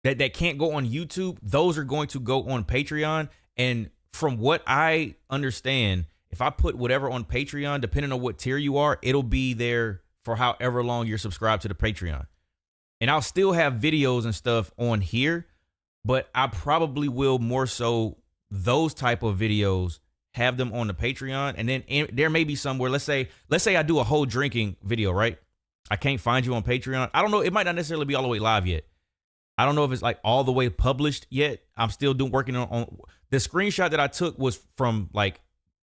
[SPEAKER 1] that can't go on YouTube, those are going to go on Patreon. And from what I understand, if I put whatever on Patreon, depending on what tier you are, it'll be there for however long you're subscribed to the Patreon. And I'll still have videos and stuff on here, but I probably will more so those type of videos, have them on the Patreon. And then there may be somewhere, let's say I do a whole drinking video, right? I can't find you on Patreon. I don't know. It might not necessarily be all the way live yet. I don't know if it's like all the way published yet. I'm still working on the screenshot that I took was from like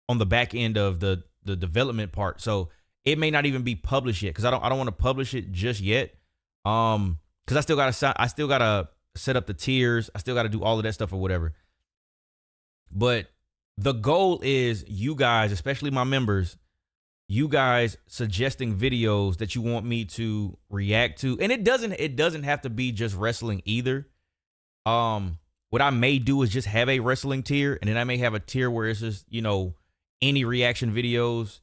[SPEAKER 1] on the back end of the development part. So it may not even be published yet, because I don't want to publish it just yet. Because I still gotta set up the tiers. I still gotta do all of that stuff or whatever. But the goal is you guys, especially my members, you guys suggesting videos that you want me to react to. And it doesn't have to be just wrestling either. What I may do is just have a wrestling tier, and then I may have a tier where it's just, any reaction videos.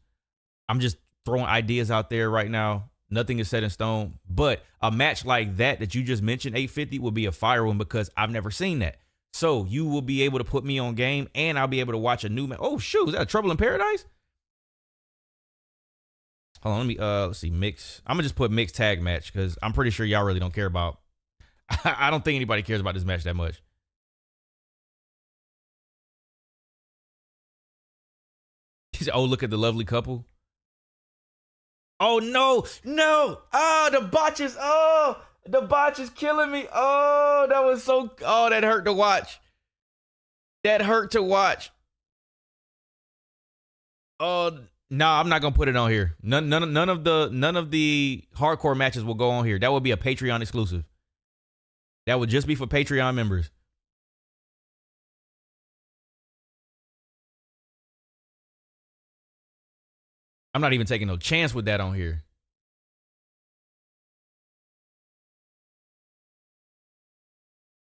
[SPEAKER 1] I'm just throwing ideas out there right now. Nothing is set in stone. But a match like that you just mentioned, 850, will be a fire one because I've never seen that. So you will be able to put me on game, and I'll be able to watch a new match. Oh, shoot. Is that a Trouble in Paradise? Hold on. Let me, let's see. Mix. I'm going to just put mixed tag match because I'm pretty sure y'all really don't care about. I don't think anybody cares about this match that much. He said, oh, look at the lovely couple. Oh, no. No. Oh, the botches. Oh, the botch is killing me. Oh, that was so. Oh, that hurt to watch. That hurt to watch. Oh, no, I'm not gonna put it on here. None of the hardcore matches will go on here. That would be a Patreon exclusive. That would just be for Patreon members. I'm not even taking no chance with that on here.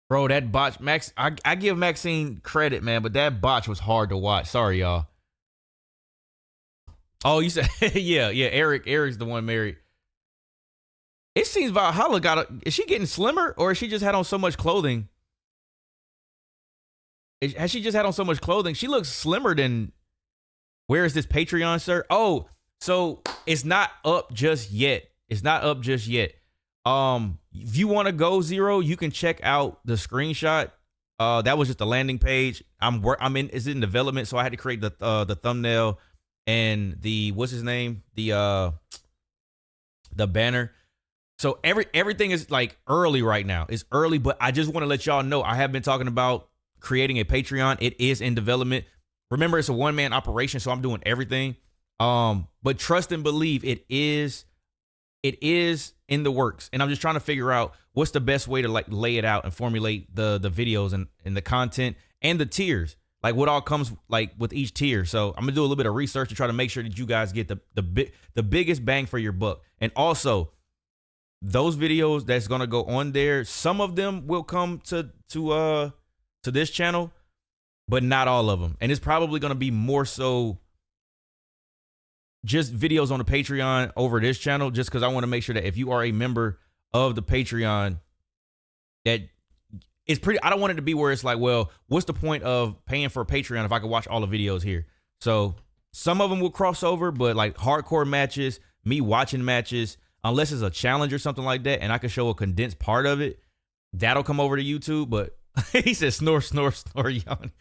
[SPEAKER 1] Bro, that botch, Max, I give Maxxine credit, man, but that botch was hard to watch. Sorry, y'all. Oh, you said, yeah, Eric's the one married. It seems Valhalla is she getting slimmer, or has she just had on so much clothing? Has she just had on so much clothing? She looks slimmer than, where is this Patreon, sir? Oh, so it's not up just yet. It's not up just yet. If you want to go Zero, you can check out the screenshot. That was just the landing page. It's in development, so I had to create the thumbnail and the, what's his name? The banner. So everything is like early right now. It's early, but I just want to let y'all know I have been talking about creating a Patreon. It is in development. Remember, it's a one-man operation, so I'm doing everything. But trust and believe it is in the works. And I'm just trying to figure out what's the best way to like lay it out and formulate the videos and the content and the tiers. Like what all comes like with each tier. So I'm gonna do a little bit of research to try to make sure that you guys get the biggest bang for your buck. And also those videos that's gonna go on there, some of them will come to this channel, but not all of them. And it's probably gonna be more so just videos on the Patreon over this channel, just because I want to make sure that if you are a member of the Patreon, that it's pretty, I don't want it to be where it's like, well, what's the point of paying for a Patreon if I can watch all the videos here? So some of them will cross over, but like hardcore matches, me watching matches, unless it's a challenge or something like that, and I can show a condensed part of it, that'll come over to YouTube. But he said, snore, snore, snore, yawn.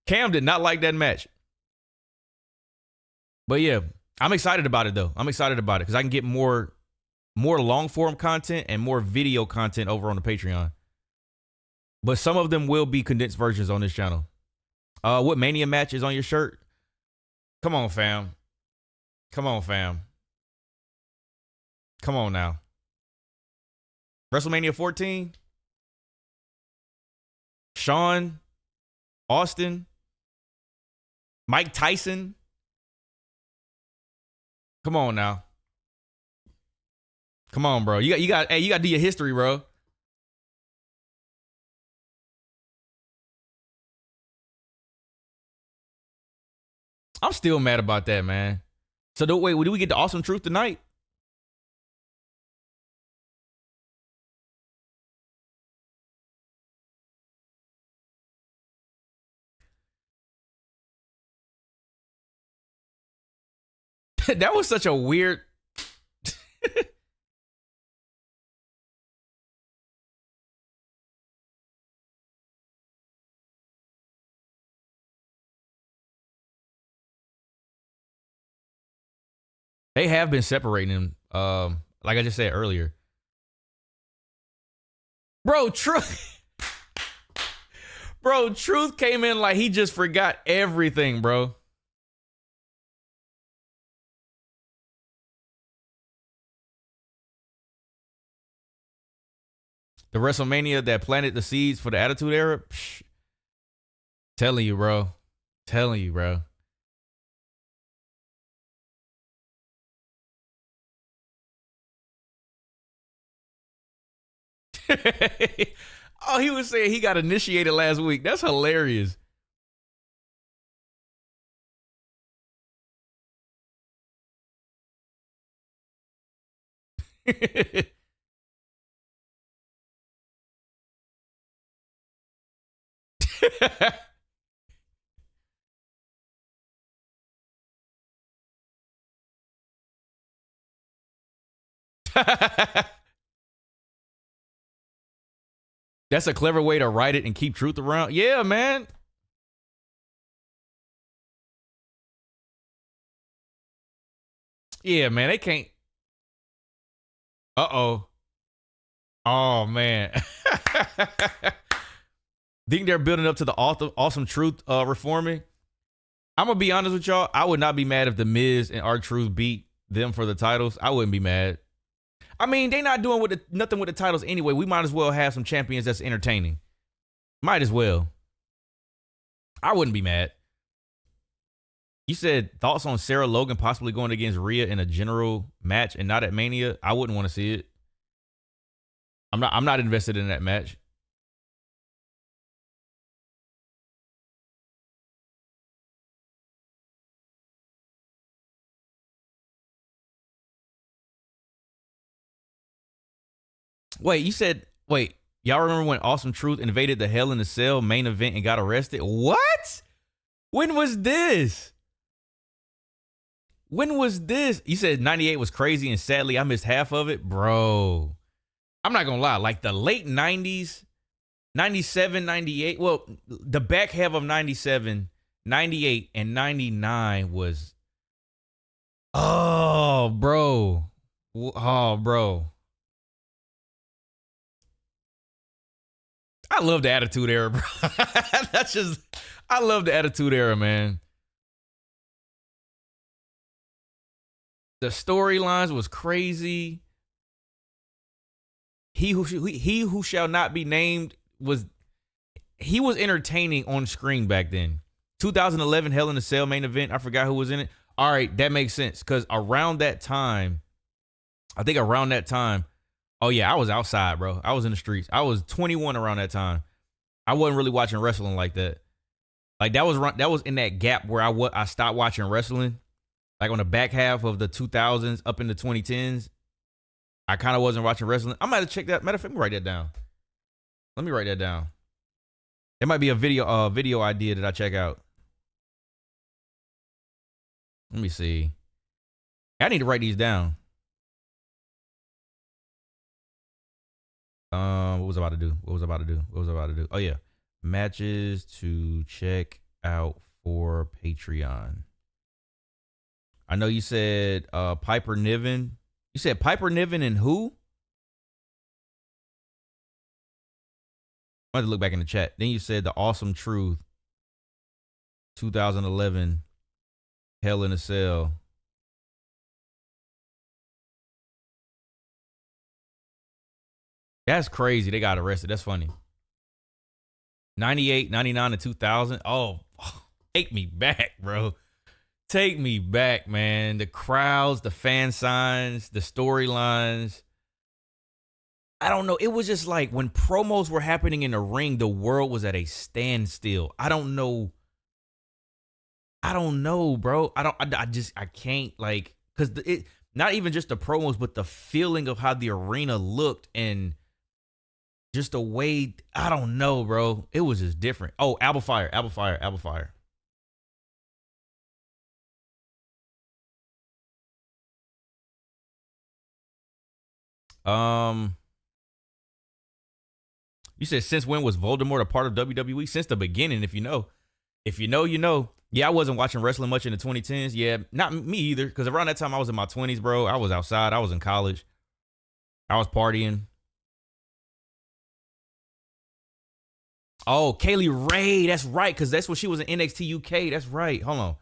[SPEAKER 1] Cam did not like that match. But yeah, I'm excited about it though. I'm excited about it because I can get more long form content and more video content over on the Patreon. But some of them will be condensed versions on this channel. What Mania match is on your shirt? Come on, fam. Come on, fam. Come on now. WrestleMania 14. Shawn, Austin, Mike Tyson. Come on now. Come on, bro. You got to do your history, bro. I'm still mad about that, man. So do we get the Awesome Truth tonight? That was such a weird. They have been separating them, like I just said earlier. Bro, Truth came in like he just forgot everything, bro. The WrestleMania that planted the seeds for the Attitude Era. Psh, telling you, bro. Telling you, bro. Oh, he was saying he got initiated last week. That's hilarious. That's a clever way to write it and keep truth around. Yeah, man. Yeah, man. They can't. Uh-oh. Oh, man. Think they're building up to the awesome truth reforming? I'm going to be honest with y'all. I would not be mad if The Miz and R-Truth beat them for the titles. I wouldn't be mad. I mean, they not doing nothing with the titles anyway. We might as well have some champions that's entertaining. Might as well. I wouldn't be mad. You said thoughts on Sarah Logan possibly going against Rhea in a general match and not at Mania? I wouldn't want to see it. I'm not invested in that match. Wait, y'all remember when Awesome Truth invaded the Hell in a Cell main event and got arrested? What? When was this? You said 98 was crazy and sadly I missed half of it? Bro, I'm not gonna lie. Like the late 90s, 97, 98. Well, the back half of 97, 98, and 99 was... Oh, bro. I love the Attitude Era, bro. I love the Attitude Era, man. The storylines was crazy. He who shall not be named was entertaining on screen back then. 2011 Hell in a Cell main event. I forgot who was in it. All right, that makes sense because around that time, oh yeah, I was outside, bro. I was in the streets. I was 21 around that time. I wasn't really watching wrestling like that. Like that was in that gap where I stopped watching wrestling. Like on the back half of the 2000s up in the 2010s, I kind of wasn't watching wrestling. I might have checked that. Matter of fact, let me write that down. Let me write that down. There might be a video idea that I check out. Let me see. I need to write these down. What was I about to do? Oh yeah. Matches to check out for Patreon. I know you said Piper Niven. You said Piper Niven and who? I had to look back in the chat. Then you said the Awesome Truth. 2011 Hell in a Cell. That's crazy. They got arrested. That's funny. 98, 99, and 2000. Oh, take me back, bro. Take me back, man. The crowds, the fan signs, the storylines. I don't know. It was just like when promos were happening in the ring, the world was at a standstill. I don't know, bro. I can't like, because it, not even just the promos, but the feeling of how the arena looked and just the way, I don't know, bro. It was just different. Oh, Apple Fire. You said since when was Voldemort a part of WWE? Since the beginning, if you know. If you know, you know. Yeah, I wasn't watching wrestling much in the 2010s. Yeah, not me either, because around that time I was in my 20s, bro. I was outside. I was in college. I was partying. Oh, Kaylee Ray. That's right, because that's when she was in NXT UK. That's right. Hold on.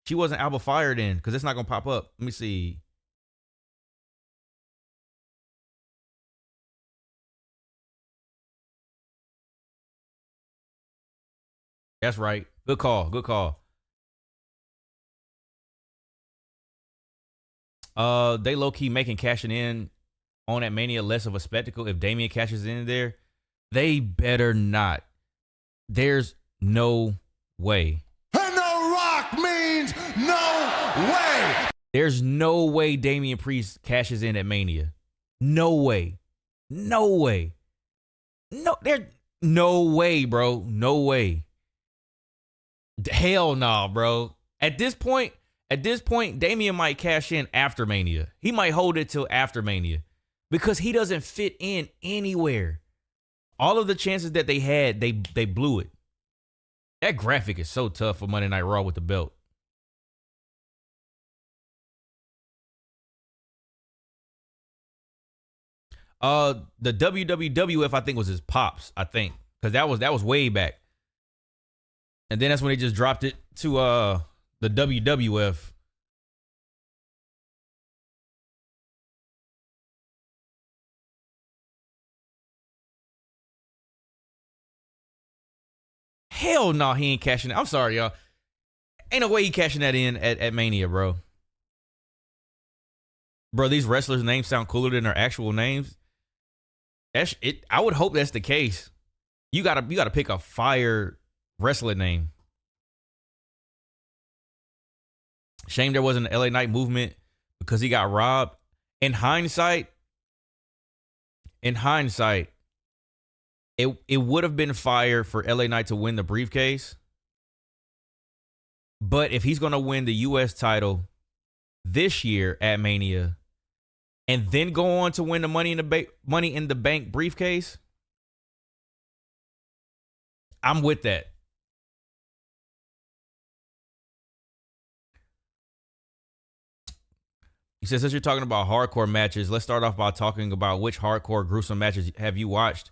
[SPEAKER 1] She wasn't Alba Fire then, because it's not going to pop up. Let me see. That's right. Good call. They low-key making cashing in on that Mania less of a spectacle if Damian cashes in there. They better not. There's no way.
[SPEAKER 2] And The Rock means no way.
[SPEAKER 1] There's no way Damian Priest cashes in at Mania. No way. No way. No way, bro. No way. Hell nah, bro. At this point, Damian might cash in after Mania. He might hold it till after Mania because he doesn't fit in anywhere. All of the chances that they had, they blew it. That graphic is so tough for Monday Night Raw with the belt. The WWF, I think, was his pops, I think. Because that was way back. And then that's when they just dropped it to the WWF. Hell no, he ain't cashing it. I'm sorry, y'all. Ain't no way he cashing that in at Mania, bro. Bro, these wrestlers' names sound cooler than their actual names. That's it. I would hope that's the case. You gotta pick a fire wrestler name. Shame there wasn't an LA Knight movement because he got robbed. In hindsight, it would have been fire for LA Knight to win the briefcase. But if he's gonna win the US title this year at Mania and then go on to win the Money in the Bank briefcase, I'm with that. He says, since you're talking about hardcore matches, let's start off by talking about which hardcore gruesome matches have you watched.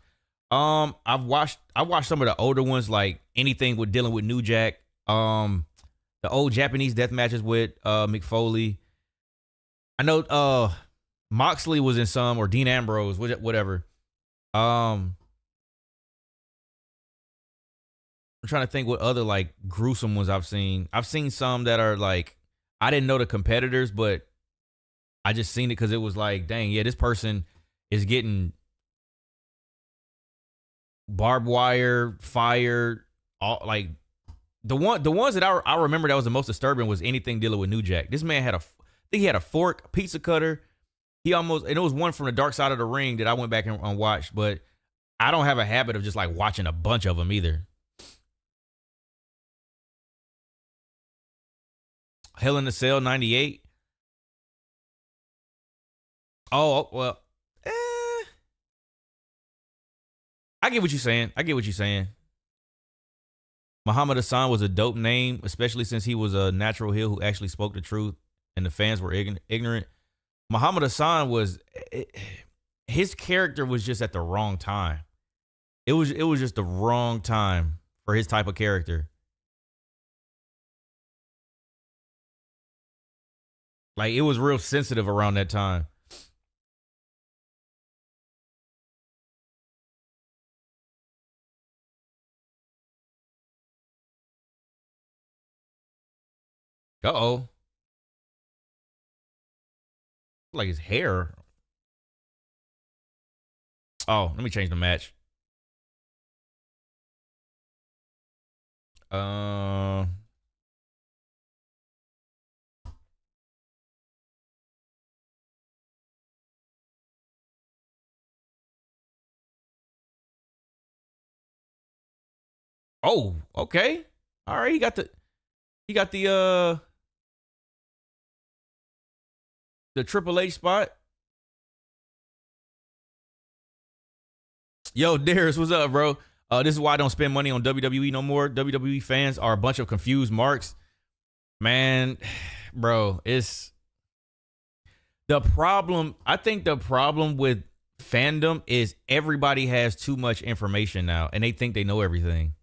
[SPEAKER 1] I've watched some of the older ones, like anything with dealing with New Jack. The old Japanese death matches with Mick Foley. I know Moxley was in some, or Dean Ambrose, whatever. I'm trying to think what other like gruesome ones I've seen. I've seen some that are like, I didn't know the competitors, but I just seen it because it was like, dang, yeah, this person is getting barbed wire, fire, all like the ones that I remember that was the most disturbing was anything dealing with New Jack. This man I think he had a fork, a pizza cutter. And it was one from the Dark Side of the Ring that I went back and watched, but I don't have a habit of just like watching a bunch of them either. Hell in a Cell 98. Oh, well, I get what you're saying. Muhammad Hassan was a dope name, especially since he was a natural heel who actually spoke the truth and the fans were ignorant. Muhammad Hassan his character was just at the wrong time. It was just the wrong time for his type of character. Like, it was real sensitive around that time. Uh-oh. Like his hair. Oh, let me change the match. Oh, okay. All right, he got the Triple H spot. Yo, Darius, what's up, bro? This is why I don't spend money on WWE no more. WWE fans are a bunch of confused marks. Man, bro, it's the problem. I think the problem with fandom is everybody has too much information now and they think they know everything.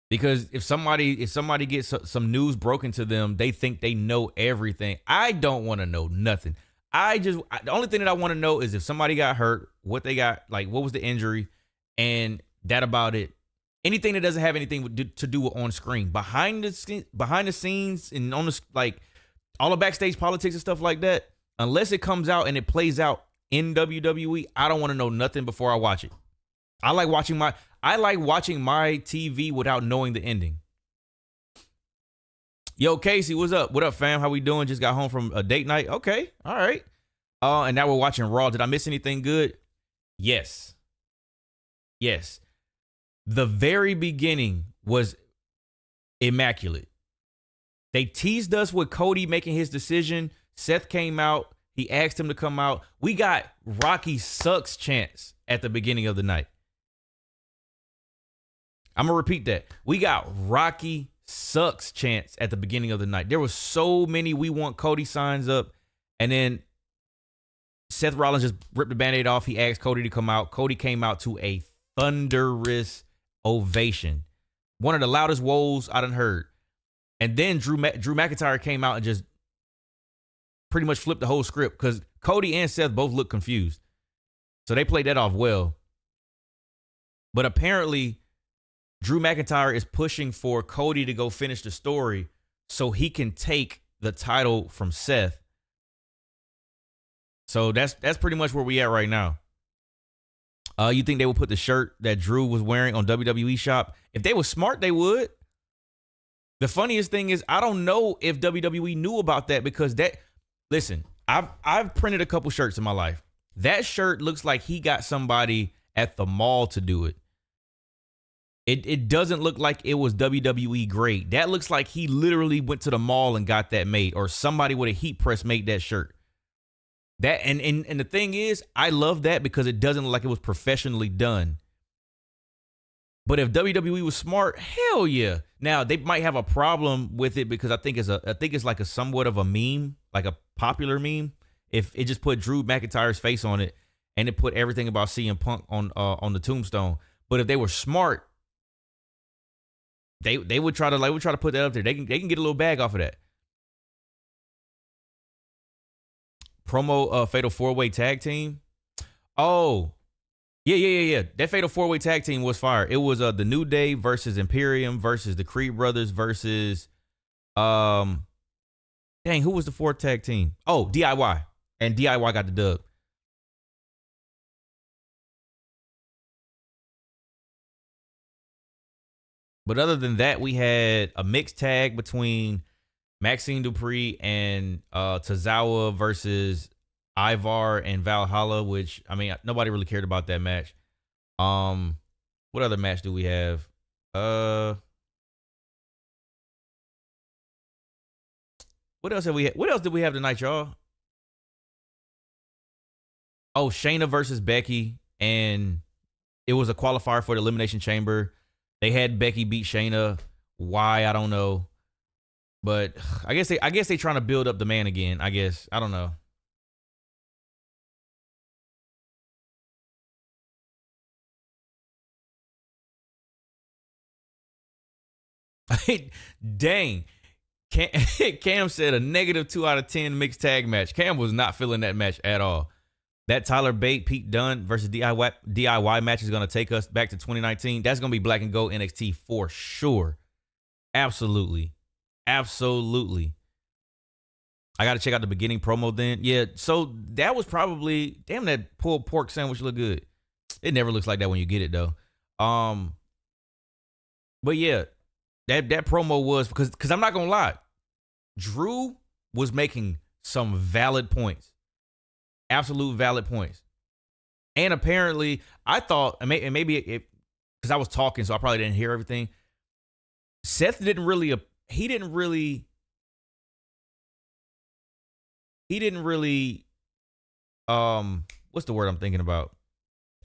[SPEAKER 1] Because if somebody gets some news broken to them, they think they know everything. I don't want to know nothing. The only thing that I want to know is if somebody got hurt, what they got, like what was the injury, and that about it. Anything that doesn't have anything to do with on screen, behind the scenes, and on the like all the backstage politics and stuff like that. Unless it comes out and it plays out in WWE, I don't want to know nothing before I watch it. I like watching my TV without knowing the ending. Yo, Casey, what's up? What up, fam? How we doing? Just got home from a date night. Okay, all right. And now we're watching Raw. Did I miss anything good? Yes. Yes. The very beginning was immaculate. They teased us with Cody making his decision. Seth came out. He asked him to come out. We got Rocky sucks chants at the beginning of the night. I'm going to repeat that. We got Rocky sucks chants at the beginning of the night. There was so many we want Cody signs up. And then Seth Rollins just ripped the Band-Aid off. He asked Cody to come out. Cody came out to a thunderous ovation. One of the loudest woes I done heard. And then Drew McIntyre came out and just pretty much flipped the whole script because Cody and Seth both looked confused. So they played that off well. But apparently, Drew McIntyre is pushing for Cody to go finish the story so he can take the title from Seth. So that's pretty much where we at right now. You think they would put the shirt that Drew was wearing on WWE Shop? If they were smart, they would. The funniest thing is I don't know if WWE knew about that because listen, I've printed a couple shirts in my life. That shirt looks like he got somebody at the mall to do it. It doesn't look like it was WWE grade. That looks like he literally went to the mall and got that made, or somebody with a heat press made that shirt. That and the thing is, I love that because it doesn't look like it was professionally done. But if WWE was smart, hell yeah. Now they might have a problem with it because I think it's like a somewhat of a meme, like a popular meme. If it just put Drew McIntyre's face on it and it put everything about CM Punk on the tombstone. But if they were smart, they would try to put that up there. They can get a little bag off of that. Promo Fatal 4-Way Tag Team. Oh, yeah. That Fatal 4-Way Tag Team was fire. It was the New Day versus Imperium versus the Creed Brothers versus dang, who was the fourth tag team? Oh, DIY. And DIY got the dub. But other than that, we had a mixed tag between Maxxine Dupri and Tozawa versus Ivar and Valhalla, which, I mean, nobody really cared about that match. What other match do we have? What else have we had? What else did we have tonight, y'all? Oh, Shayna versus Becky, and it was a qualifier for the Elimination Chamber. They had Becky beat Shayna. Why? I don't know. But I guess they trying to build up the man again. I guess. I don't know. Dang. Cam said a -2 out of 10 mixed tag match. Cam was not feeling that match at all. That Tyler Bate, Pete Dunne versus DIY match is going to take us back to 2019. That's going to be Black and Gold NXT for sure. Absolutely. Absolutely. I got to check out the beginning promo then. Yeah, so that was probably, damn, that pulled pork sandwich look good. It never looks like that when you get it, though. But yeah, that promo was, because I'm not going to lie. Drew was making some valid points. Absolute valid points. And apparently, I thought, and maybe because I was talking, so I probably didn't hear everything. Seth didn't really, what's the word I'm thinking about?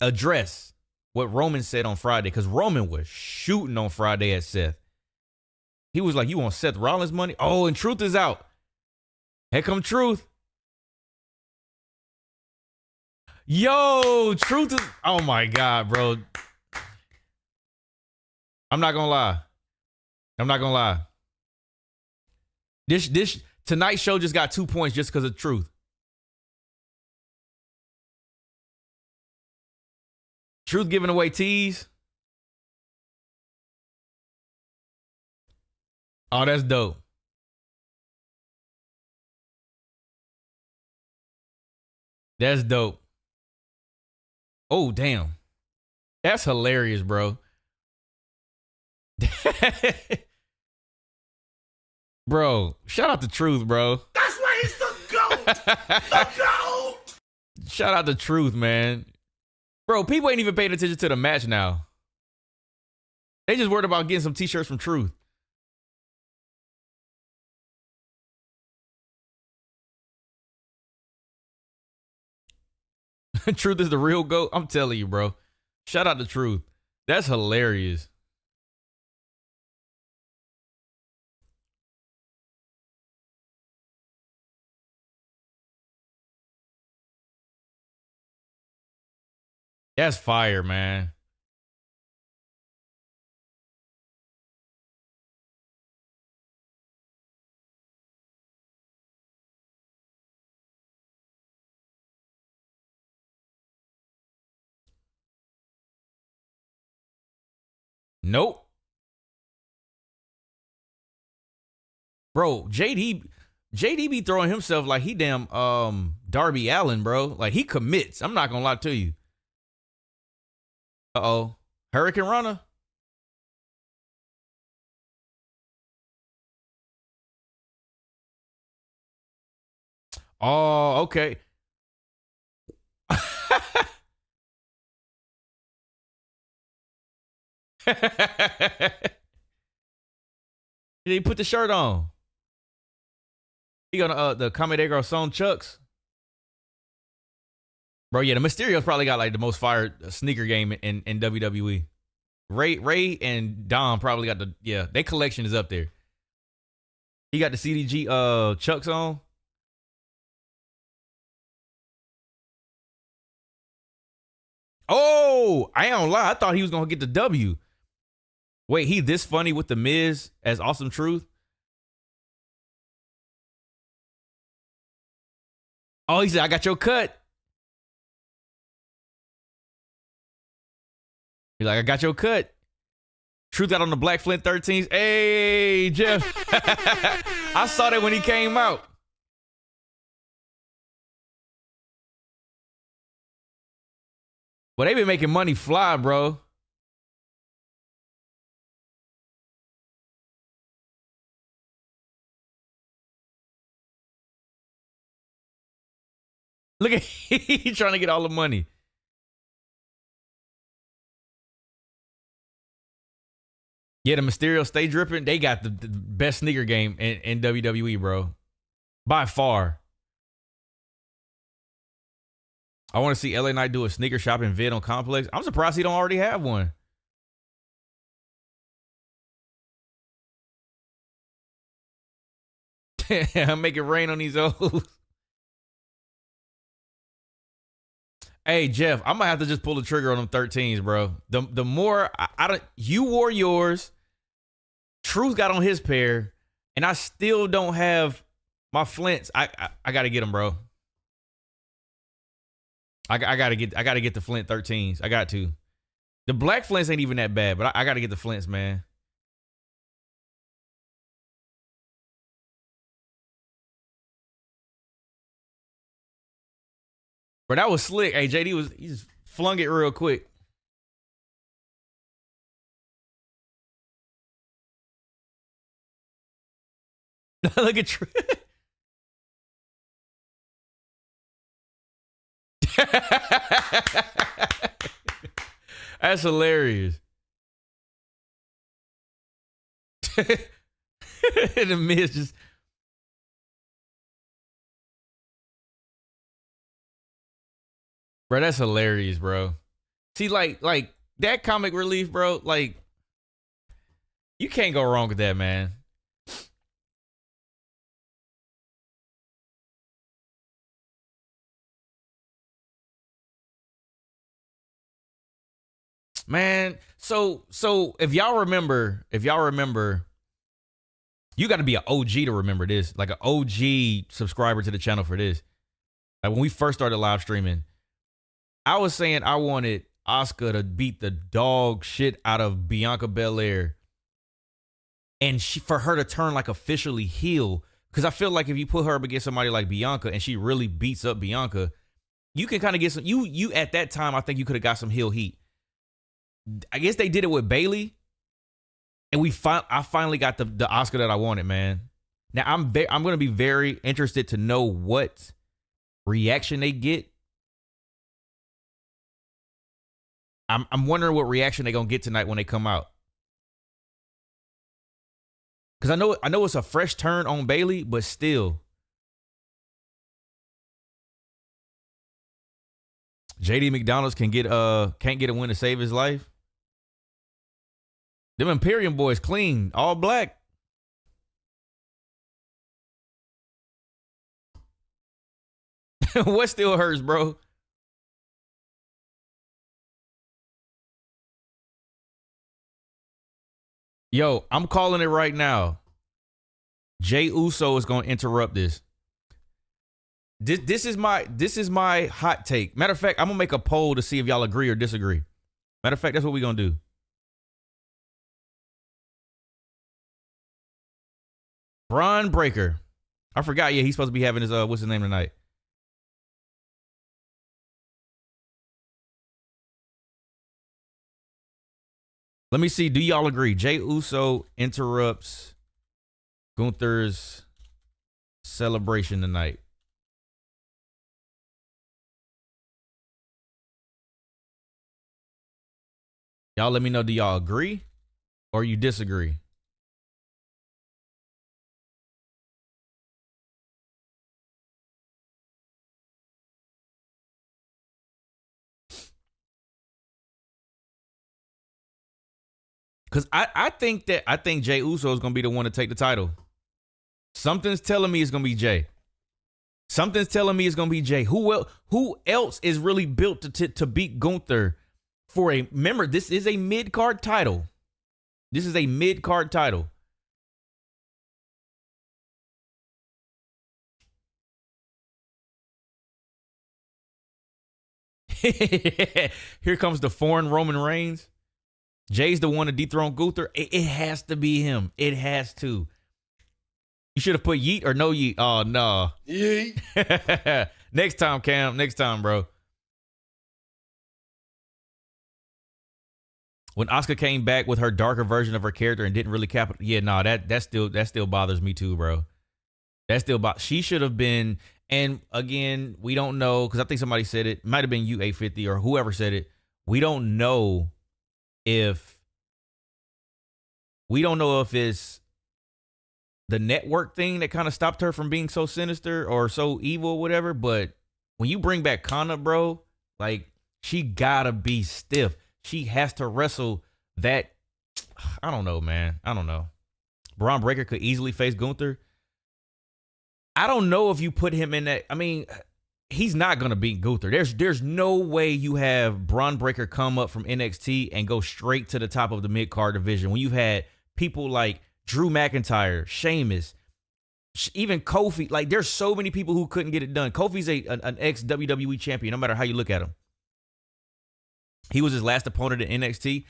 [SPEAKER 1] Address what Roman said on Friday, because Roman was shooting on Friday at Seth. He was like, you want Seth Rollins money? Oh, and Truth is out. Here come Truth. Yo, Truth is, oh my God, bro. I'm not gonna lie. This tonight's show just got 2 points just because of Truth. Truth giving away teas. Oh, that's dope. That's dope. Oh, damn. That's hilarious, bro. Bro, shout out to Truth, bro.
[SPEAKER 2] That's why he's the GOAT! The GOAT!
[SPEAKER 1] Shout out to Truth, man. Bro, people ain't even paying attention to the match now. They just worried about getting some t-shirts from Truth. Truth is the real GOAT. I'm telling you, bro. Shout out to Truth. That's hilarious. That's fire, man. Nope. Bro, JD be throwing himself like he damn Darby Allin, bro. Like he commits. I'm not gonna lie to you. Uh-oh. Hurricane Runner. Oh, okay. He put the shirt on. He gonna the Comedegro Son Chucks. Bro, yeah, the Mysterio's probably got like the most fire sneaker game in WWE. Ray and Dom probably got their collection is up there. He got the CDG Chucks on. Oh, I ain't gonna lie. I thought he was gonna get the W. Wait, he this funny with the Miz as Awesome Truth? Oh, he said, I got your cut. He's like, I got your cut. Truth got on the Black Flint 13s. Hey, Jeff. I saw that when he came out. Well, they been making money fly, bro. Look at he trying to get all the money. Yeah, the Mysterio stay dripping. They got the best sneaker game in WWE, bro. By far. I want to see LA Knight do a sneaker shopping vid on Complex. I'm surprised he don't already have one. Make it rain on these O's. Hey, Jeff, I'm gonna have to just pull the trigger on them 13s, bro. The more I don't, you wore yours, Truth got on his pair, and I still don't have my Flints. I gotta get them, bro. I gotta get the Flint 13s. I got to. The black Flints ain't even that bad, but I gotta get the Flints, man. But that was slick. Hey, JD he just flung it real quick. Look at That's hilarious. The Miz just. Bro, that's hilarious, bro. See, like that comic relief, bro, like, you can't go wrong with that, man. Man, so if y'all remember, you got to be an OG to remember this, like an OG subscriber to the channel for this. Like when we first started live streaming, I was saying I wanted Asuka to beat the dog shit out of Bianca Belair, and for her to turn like officially heel. Because I feel like if you put her up against somebody like Bianca and she really beats up Bianca, you can kind of get some. You at that time, I think you could have got some heel heat. I guess they did it with Bayley, and I finally got the Asuka that I wanted, man. Now I'm going to be very interested to know what reaction they get I'm wondering what reaction they're gonna get tonight when they come out. Because I know it's a fresh turn on Bayley, but still. JD McDonagh can't get a win to save his life. Them Imperium boys clean, all black. What still hurts, bro? Yo, I'm calling it right now. Jey Uso is going to interrupt this. This is my hot take. Matter of fact, I'm going to make a poll to see if y'all agree or disagree. Matter of fact, that's what we're going to do. Braun Breaker. I forgot. Yeah, he's supposed to be having his, what's his name tonight? Let me see. Do y'all agree? Jey Uso interrupts Gunther's celebration tonight. Y'all let me know. Do y'all agree or you disagree? Because I think Jey Uso is going to be the one to take the title. Something's telling me it's going to be Jey. Something's telling me it's going to be Jey. Who else is really built to beat Gunther for a... Remember, this is a mid-card title. This is a mid-card title. Here comes the foreign Roman Reigns. Jay's the one to dethrone Gunther. It has to be him. It has to. You should have put yeet or no yeet. Oh, no. Yeet. Next time, Cam. Next time, bro. When Asuka came back with her darker version of her character and didn't really cap it. Yeah, no, that still bothers me too, bro. That still she should have been. And again, we don't know, because I think somebody said it. Might have been you, 850, or whoever said it. We don't know if it's the network thing that kind of stopped her from being so sinister or so evil or whatever. But when you bring back Kana, bro, like, she gotta be stiff. She has to wrestle that. I don't know, man. I don't know. Braun Breaker could easily face Gunther. I don't know if you put him in that. I mean, he's not going to beat Gunther. There's no way you have Braun Breaker come up from NXT and go straight to the top of the mid-card division when you've had people like Drew McIntyre, Sheamus, even Kofi. Like, there's so many people who couldn't get it done. Kofi's an ex-WWE champion, no matter how you look at him. He was his last opponent in NXT.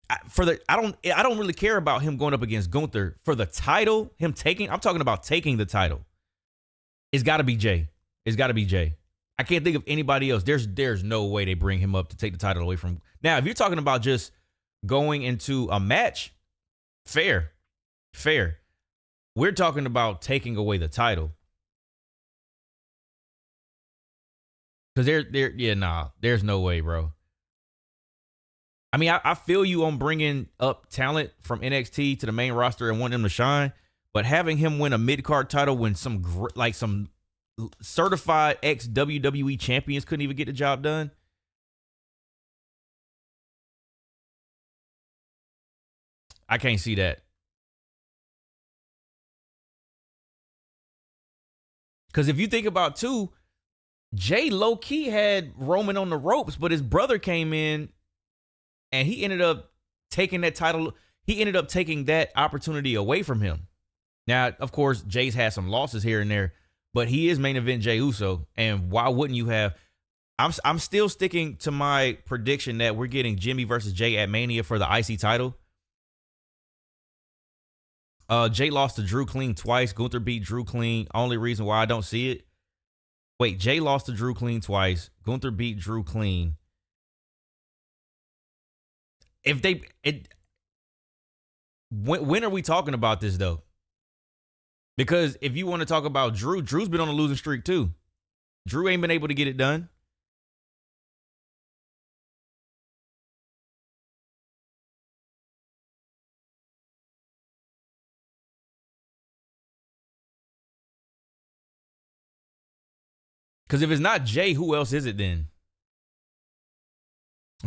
[SPEAKER 1] I don't really care about him going up against Gunther. For the title, I'm talking about taking the title. It's got to be Jey. It's got to be Jey. I can't think of anybody else. There's no way they bring him up to take the title away from. Now, if you're talking about just going into a match, fair. We're talking about taking away the title. Because there's no way, bro. I mean, I feel you on bringing up talent from NXT to the main roster and wanting them to shine. But having him win a mid-card title when some certified ex-WWE champions couldn't even get the job done. I can't see that. Because if you think about, too, Jey low-key had Roman on the ropes, but his brother came in and he ended up taking that title. He ended up taking that opportunity away from him. Now, of course, Jay's had some losses here and there, but he is main event Jey Uso. And why wouldn't you have? I'm still sticking to my prediction that we're getting Jimmy versus Jey at Mania for the IC title. Jey lost to Drew clean twice. Gunther beat Drew clean. Only reason why I don't see it. Wait, Jey lost to Drew clean twice. Gunther beat Drew clean. When are we talking about this though? Because if you want to talk about Drew's been on a losing streak too. Drew ain't been able to get it done. Because if it's not Jay, who else is it then?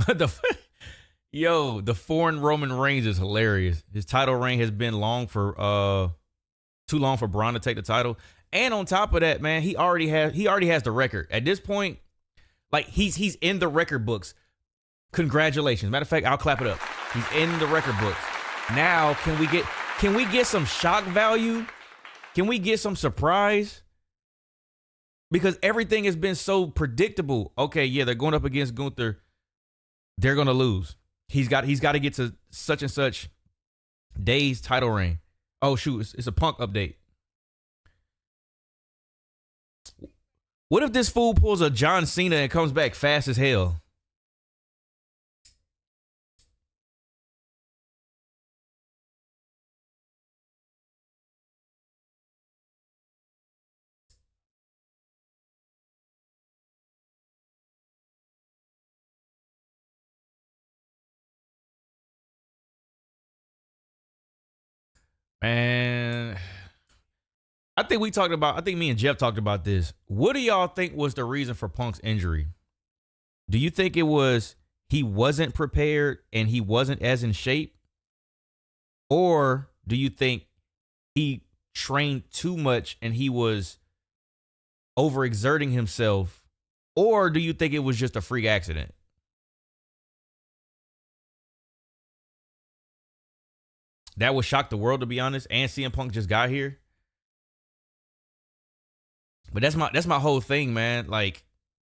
[SPEAKER 1] The foreign Roman Reigns is hilarious. His title reign has been too long for Braun to take the title. And on top of that, man, he already has the record. At this point, like he's in the record books. Congratulations. Matter of fact, I'll clap it up. He's in the record books. Now, can we get some shock value? Can we get some surprise? Because everything has been so predictable. Okay, yeah, they're going up against Gunther. They're going to lose. He's got to get to such and such day's title reign. Oh, shoot, it's a Punk update. What if this fool pulls a John Cena and comes back fast as hell? Man, I think me and Jeff talked about this. What do y'all think was the reason for Punk's injury? Do you think it was he wasn't prepared and he wasn't as in shape? Or do you think he trained too much and he was overexerting himself? Or do you think it was just a freak accident? That would shock the world, to be honest. And CM Punk just got here. But that's my whole thing, man. Like,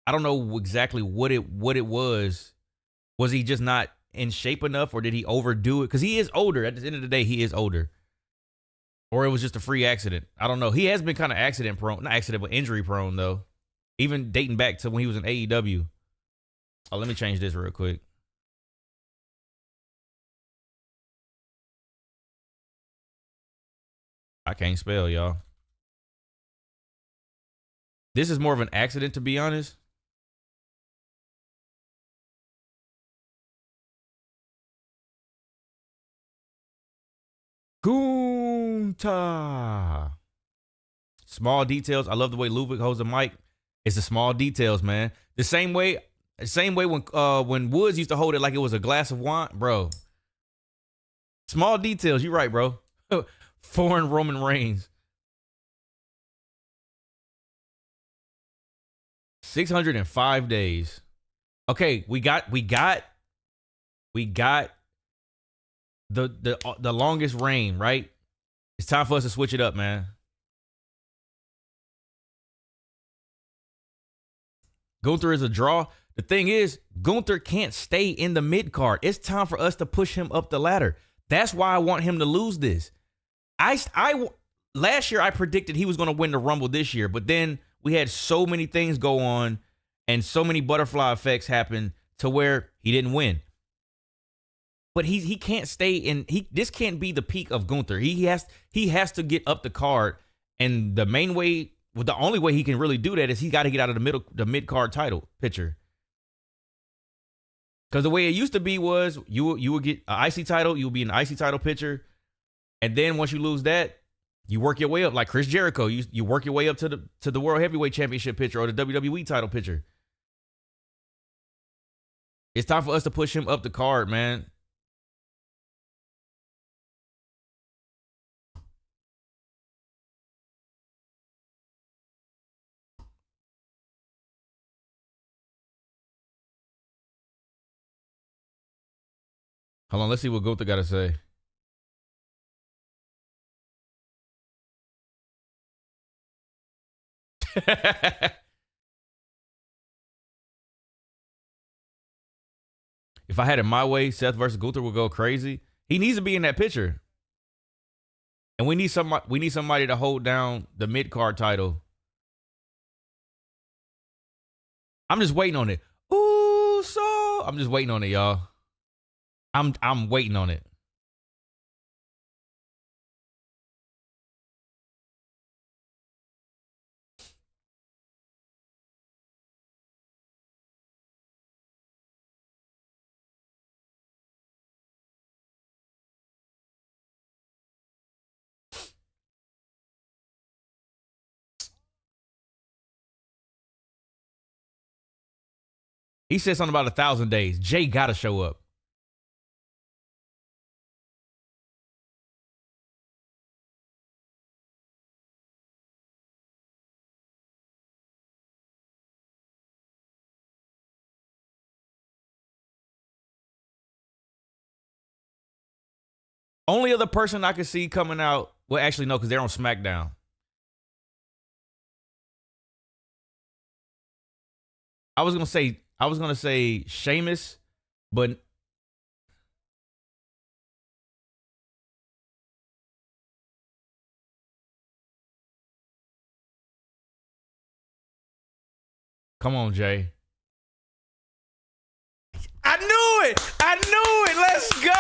[SPEAKER 1] I don't know exactly what it was. Was he just not in shape enough, or did he overdo it? Because he is older. At the end of the day, he is older. Or it was just a free accident. I don't know. He has been kind of accident prone. Not accident, but injury prone, though. Even dating back to when he was in AEW. Oh, let me change this real quick. I can't spell, y'all. This is more of an accident, to be honest. Gunther. Small details. I love the way Ludwig holds the mic. It's the small details, man. The same way when Woods used to hold it like it was a glass of wine, bro. Small details. You're right, bro. Foreign Roman Reigns. 605 days. Okay, we got the longest reign, right? It's time for us to switch it up, man. Gunther is a draw. The thing is, Gunther can't stay in the mid card. It's time for us to push him up the ladder. That's why I want him to lose this. Last year I predicted he was going to win the Rumble this year, but then we had so many things go on and so many butterfly effects happen to where he didn't win. But he can't stay in. This can't be the peak of Gunther. He has to get up the card, and the only way he can really do that is he got to get out of the mid card title picture. Because the way it used to be was you would get an IC title, you would be in an IC title picture, and then once you lose that, you work your way up like Chris Jericho. You work your way up to the World Heavyweight Championship picture or the WWE title picture. It's time for us to push him up the card, man. Hold on, let's see what Gunther got to say. If I had it my way, Seth versus Gunther would go crazy. He needs to be in that picture. And we need somebody to hold down the mid-card title. I'm just waiting on it. Ooh, so I'm just waiting on it, y'all. I'm waiting on it. He said something about 1,000 days. Jay got to show up. Only other person I could see coming out, well, actually, no, because they're on SmackDown. I was gonna say Sheamus, but come on, Jay. I knew it! I knew it! Let's go!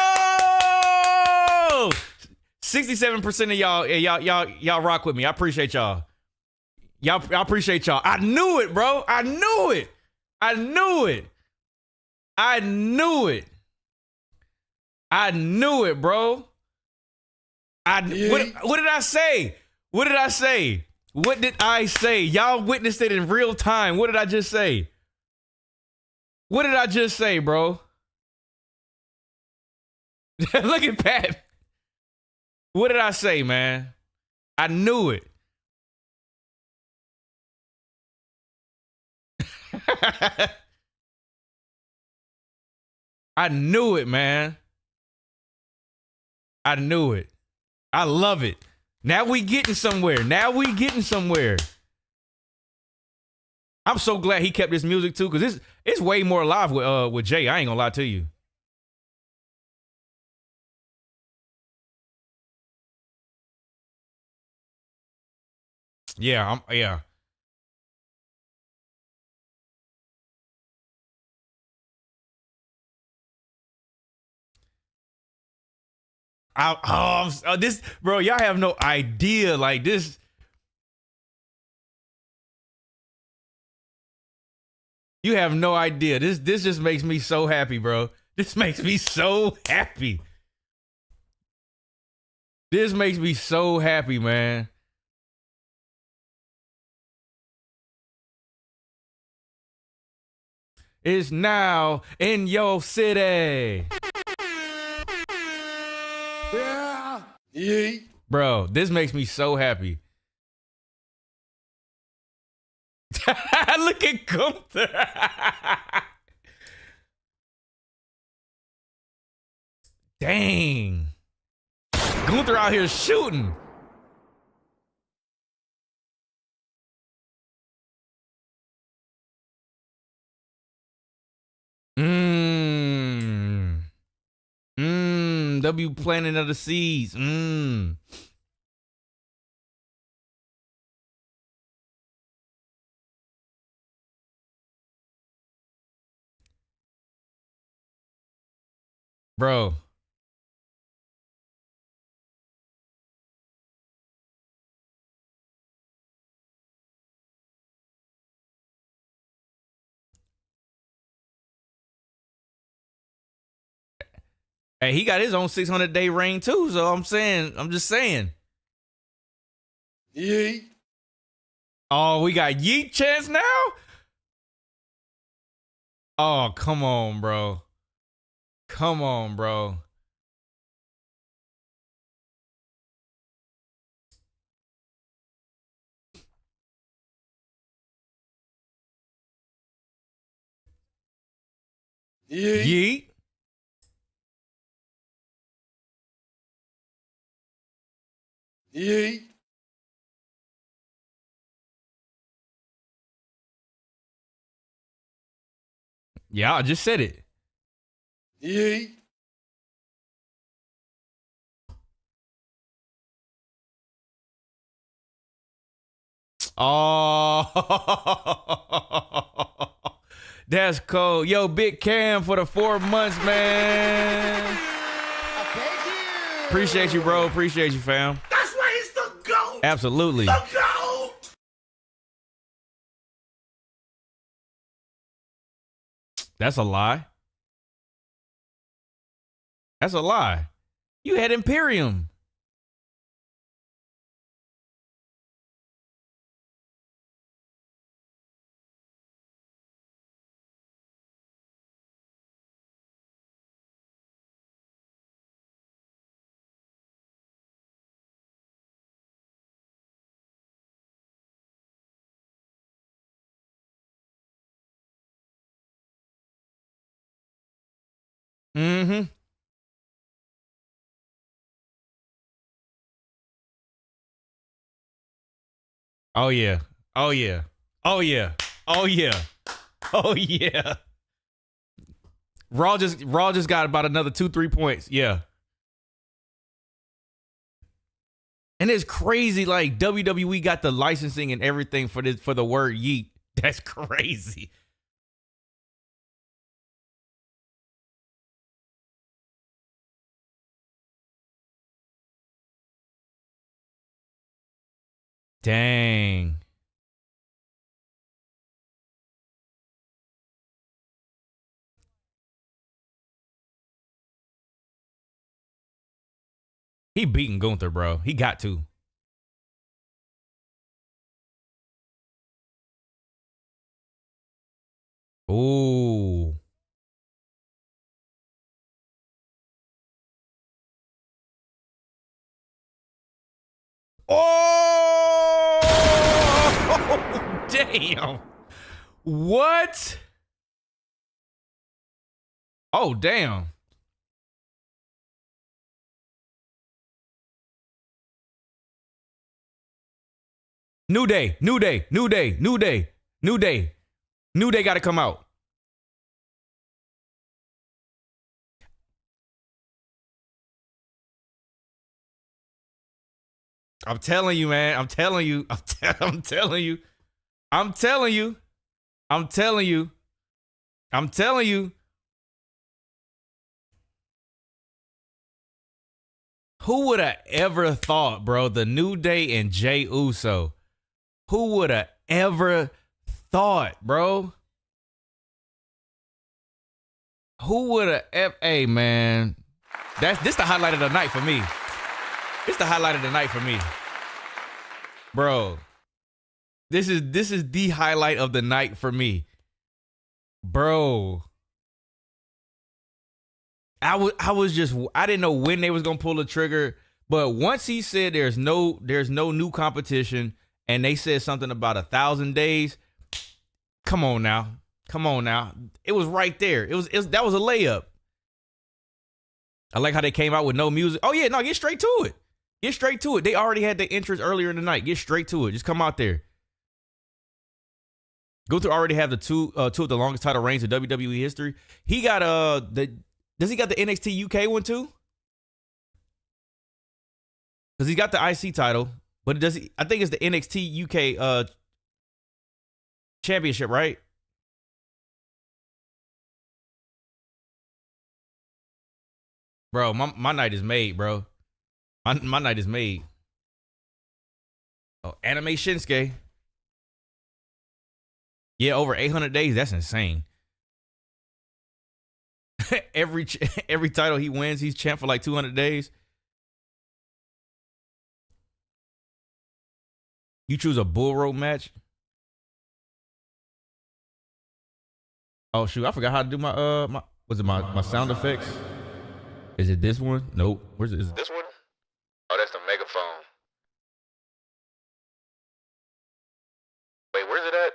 [SPEAKER 1] 67% of y'all rock with me. I appreciate y'all. Y'all appreciate y'all. I knew it, bro. I knew it. I knew it. I knew it. I knew it, bro. What did I say? What did I say? What did I say? Y'all witnessed it in real time. What did I just say? What did I just say, bro? Look at Pat. What did I say, man? I knew it. I knew it, man. I knew it. I love it. Now we getting somewhere. Now we getting somewhere. I'm so glad he kept this music too, because it's way more live with Jay. I ain't gonna lie to you. Yeah, yeah. This, bro, y'all have no idea. Like this. You have no idea. This just makes me so happy, bro. This makes me so happy. This makes me so happy, man. It's now in your city.
[SPEAKER 2] Yeah. Yeah.
[SPEAKER 1] Bro, this makes me so happy. Look at Gunther. Dang. Gunther out here shooting. W Planet of the Seas. Bro. Hey, he got his own 600-day reign too, so I'm just saying.
[SPEAKER 2] Yeet.
[SPEAKER 1] Oh, we got Yeet chance now? Oh, come on, bro. Come on, bro.
[SPEAKER 2] Yeet.
[SPEAKER 1] Yeet.
[SPEAKER 2] Yeet.
[SPEAKER 1] Yeah, I just said it.
[SPEAKER 2] Yeet.
[SPEAKER 1] Oh, that's cold. Yo, Big Cam for the 4 months, man.
[SPEAKER 3] Thank you.
[SPEAKER 1] Appreciate you, bro. Appreciate you, fam.
[SPEAKER 2] That's why he's the GOAT.
[SPEAKER 1] Absolutely.
[SPEAKER 2] The GOAT.
[SPEAKER 1] That's a lie. That's a lie. You had Imperium. Mm-hmm. Oh yeah. Oh yeah. Oh yeah. Oh yeah. Oh yeah. Raw just got about another 2-3 points. Yeah. And it's crazy, like WWE got the licensing and everything for the word yeet. That's crazy. Dang. He beating Gunther, bro. He got to. Ooh. Oh, damn. What? Oh, damn. New Day, New Day, New Day, New Day, New Day. New Day got to come out. I'm telling you, man. I'm telling you. I'm telling you. I'm telling you. I'm telling you. I'm telling you. Who would have ever thought, bro, the New Day and Jey Uso? Who would have ever thought, bro? Who would have hey, man. This the highlight of the night for me. It's the highlight of the night for me. Bro. This is the highlight of the night for me. Bro. I didn't know when they was gonna pull the trigger, but once he said there's no new competition, and they said something about 1,000 days, come on now. It was right there. That was a layup. I like how they came out with no music. Oh yeah, no, get straight to it. Get straight to it. They already had their entrance earlier in the night. Get straight to it. Just come out there. Gunther already have the two of the longest title reigns in WWE history. He got does he got the NXT UK one too? Because he got the IC title, but I think it's the NXT UK championship, right? Bro, my night is made, bro. My night is made. Oh, anime Shinsuke. Yeah, over 800 days. That's insane. every title he wins, he's champ for like 200 days. You choose a bull rope match. Oh shoot, I forgot how to do my my sound effects. Is it this one? Nope. Where's it? Is it this one? Oh, that's the megaphone. Wait, where's it at?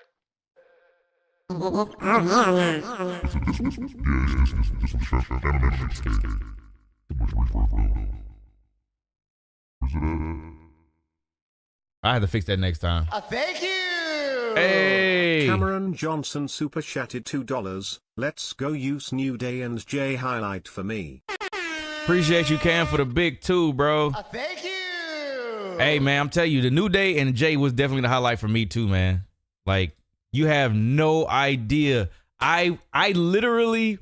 [SPEAKER 1] I have to fix that next time.
[SPEAKER 3] Thank you.
[SPEAKER 1] Hey.
[SPEAKER 4] Cameron Johnson super chatted $2. Let's go use New Day and Jay highlight for me.
[SPEAKER 1] Appreciate you, Cam, for the big 2, bro.
[SPEAKER 3] Thank you.
[SPEAKER 1] Hey, man, I'm telling you, the New Day and Jay was definitely the highlight for me too, man. Like, you have no idea. I literally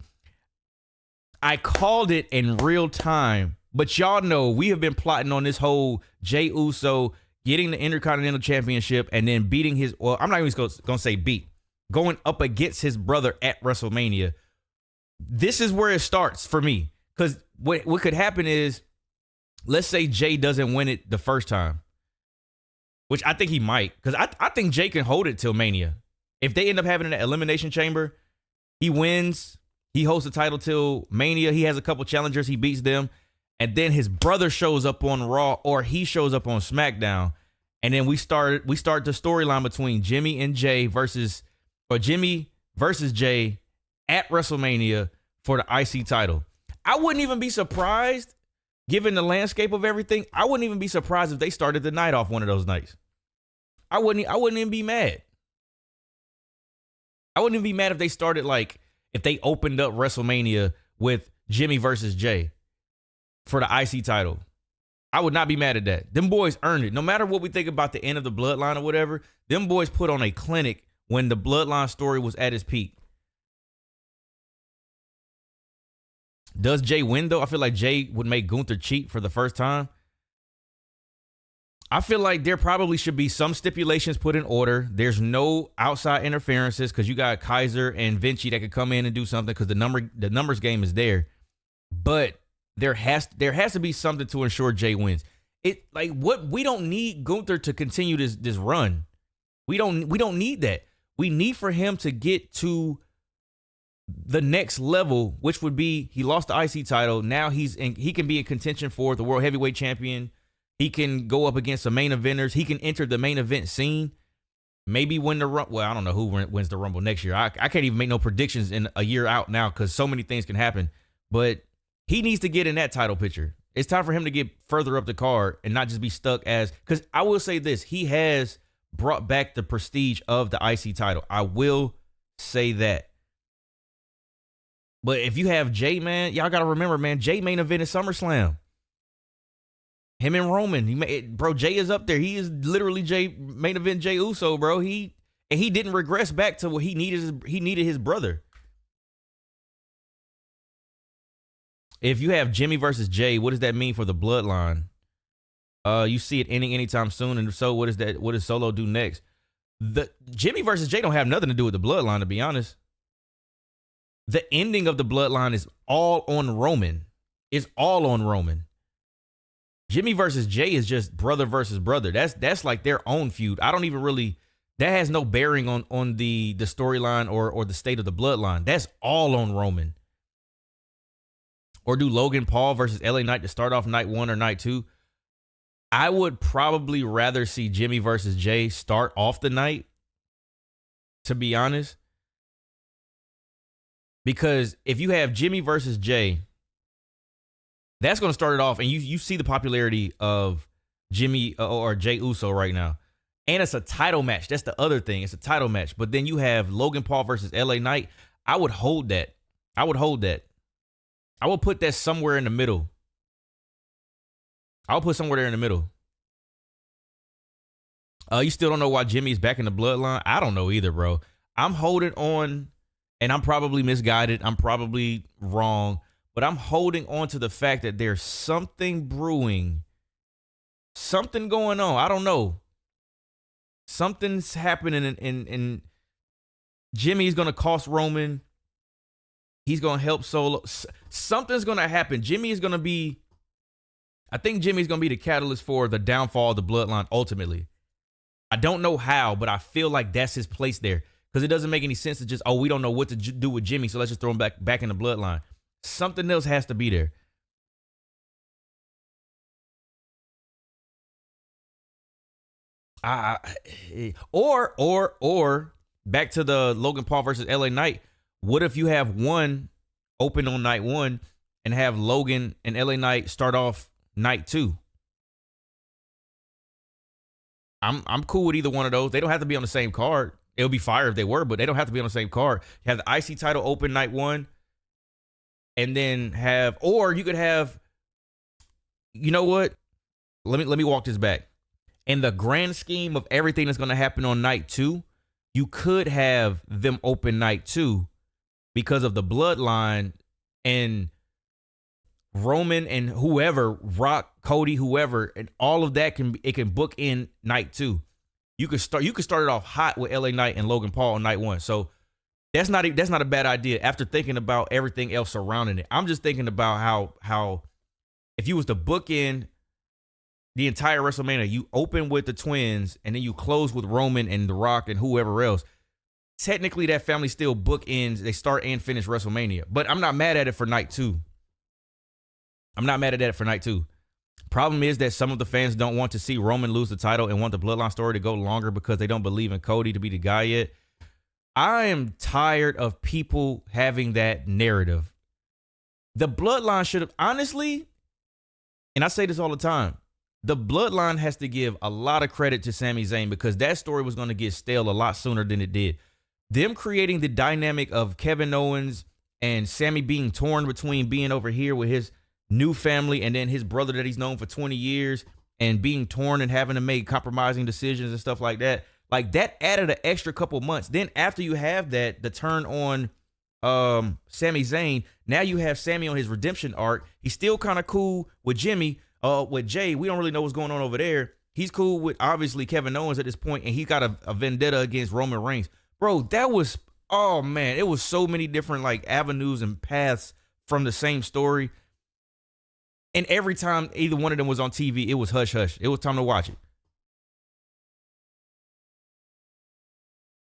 [SPEAKER 1] called it in real time. But y'all know we have been plotting on this whole Jey Uso getting the Intercontinental Championship and then beating his, well, I'm not even going to say beat, going up against his brother at WrestleMania. This is where it starts for me. Because what could happen is, let's say Jay doesn't win it the first time, which I think he might. Because I think Jay can hold it till Mania. If they end up having an elimination chamber, he wins. He holds the title till Mania. He has a couple challengers. He beats them. And then his brother shows up on Raw, or he shows up on SmackDown. And then we start the storyline between Jimmy and Jay Jimmy versus Jay at WrestleMania for the IC title. I wouldn't even be surprised, given the landscape of everything. I wouldn't even be surprised if they started the night off one of those nights. I wouldn't even be mad. I wouldn't even be mad if they started if they opened up WrestleMania with Jimmy versus Jay for the IC title. I would not be mad at that. Them boys earned it. No matter what we think about the end of the Bloodline or whatever, them boys put on a clinic when the Bloodline story was at its peak. Does Jay win, though? I feel like Jay would make Gunther cheat for the first time. I feel like there probably should be some stipulations put in order. There's no outside interferences because you got Kaiser and Vinci that could come in and do something because the numbers game is there. But there has to be something to ensure Jay wins. We don't need Gunther to continue this run. We don't need that. We need for him to get to the next level, which would be he lost the IC title. Now he can be in contention for the World Heavyweight Champion. He can go up against the main eventers. He can enter the main event scene. Maybe win the Rumble. Well, I don't know who wins the Rumble next year. I can't even make no predictions in a year out now because so many things can happen. But he needs to get in that title picture. It's time for him to get further up the card and not just be stuck because I will say this. He has brought back the prestige of the IC title. I will say that. But if you have Jay, man, y'all got to remember, man, Jay main event is SummerSlam. Him and Roman, bro, Jay is up there. He is literally main event Jay Uso, bro. He didn't regress back to what he needed. He needed his brother. If you have Jimmy versus Jay, what does that mean for the Bloodline? You see it ending anytime soon, and if so, what does Solo do next? The Jimmy versus Jay don't have nothing to do with the Bloodline, to be honest. The ending of the Bloodline is all on Roman. It's all on Roman. Jimmy versus Jay is just brother versus brother. That's like their own feud. I don't even really, that has no bearing on the storyline or the state of the Bloodline. That's all on Roman. Or do Logan Paul versus LA Knight to start off night 1 or night 2? I would probably rather see Jimmy versus Jay start off the night, to be honest. Because if you have Jimmy versus Jay, that's going to start it off, and you see the popularity of Jimmy or Jay Uso right now. And it's a title match. That's the other thing. It's a title match. But then you have Logan Paul versus LA Knight. I would hold that. I would put that somewhere in the middle. I'll put somewhere there in the middle. You still don't know why Jimmy's back in the Bloodline? I don't know either, bro. I'm holding on, and I'm probably misguided. I'm probably wrong. But I'm holding on to the fact that there's something brewing. Something going on. I don't know. Something's happening and Jimmy's going to cost Roman. He's going to help Solo. Something's going to happen. I think Jimmy's going to be the catalyst for the downfall of the Bloodline ultimately. I don't know how, but I feel like that's his place there. Because it doesn't make any sense to just, we don't know what to do with Jimmy, so let's just throw him back in the Bloodline. Something else has to be there. Or back to the Logan Paul versus LA Knight. What if you have one open on night 1 and have Logan and LA Knight start off night 2? I'm cool with either one of those. They don't have to be on the same card. It would be fire if they were, but they don't have to be on the same card. You have the IC title open night 1. And then or you could have, you know what? Let me walk this back. In the grand scheme of everything that's going to happen on night 2, you could have them open night 2 because of the Bloodline and Roman and whoever, Rock, Cody, whoever, and all of that can book in night 2. You could start it off hot with LA Knight and Logan Paul on night 1. So that's not a bad idea after thinking about everything else surrounding it. I'm just thinking about how if you was to book in the entire WrestleMania, you open with the twins and then you close with Roman and The Rock and whoever else. Technically, that family still bookends. They start and finish WrestleMania. But I'm not mad at it for night 2. Problem is that some of the fans don't want to see Roman lose the title and want the Bloodline story to go longer because they don't believe in Cody to be the guy yet. I am tired of people having that narrative. The bloodline should have, honestly, and I say this all the time, the bloodline has to give a lot of credit to Sami Zayn because that story was going to get stale a lot sooner than it did. Them creating the dynamic of Kevin Owens and Sami being torn between being over here with his new family and then his brother that he's known for 20 years and being torn and having to make compromising decisions and stuff like that. Like, that added an extra couple months. Then after you have that, the turn on Sami Zayn, now you have Sami on his redemption arc. He's still kind of cool with Jimmy. With Jay, we don't really know what's going on over there. He's cool with, obviously, Kevin Owens at this point, and he got a vendetta against Roman Reigns. Bro, that was, oh, man, it was so many different, like, avenues and paths from the same story. And every time either one of them was on TV, it was hush-hush. It was time to watch it.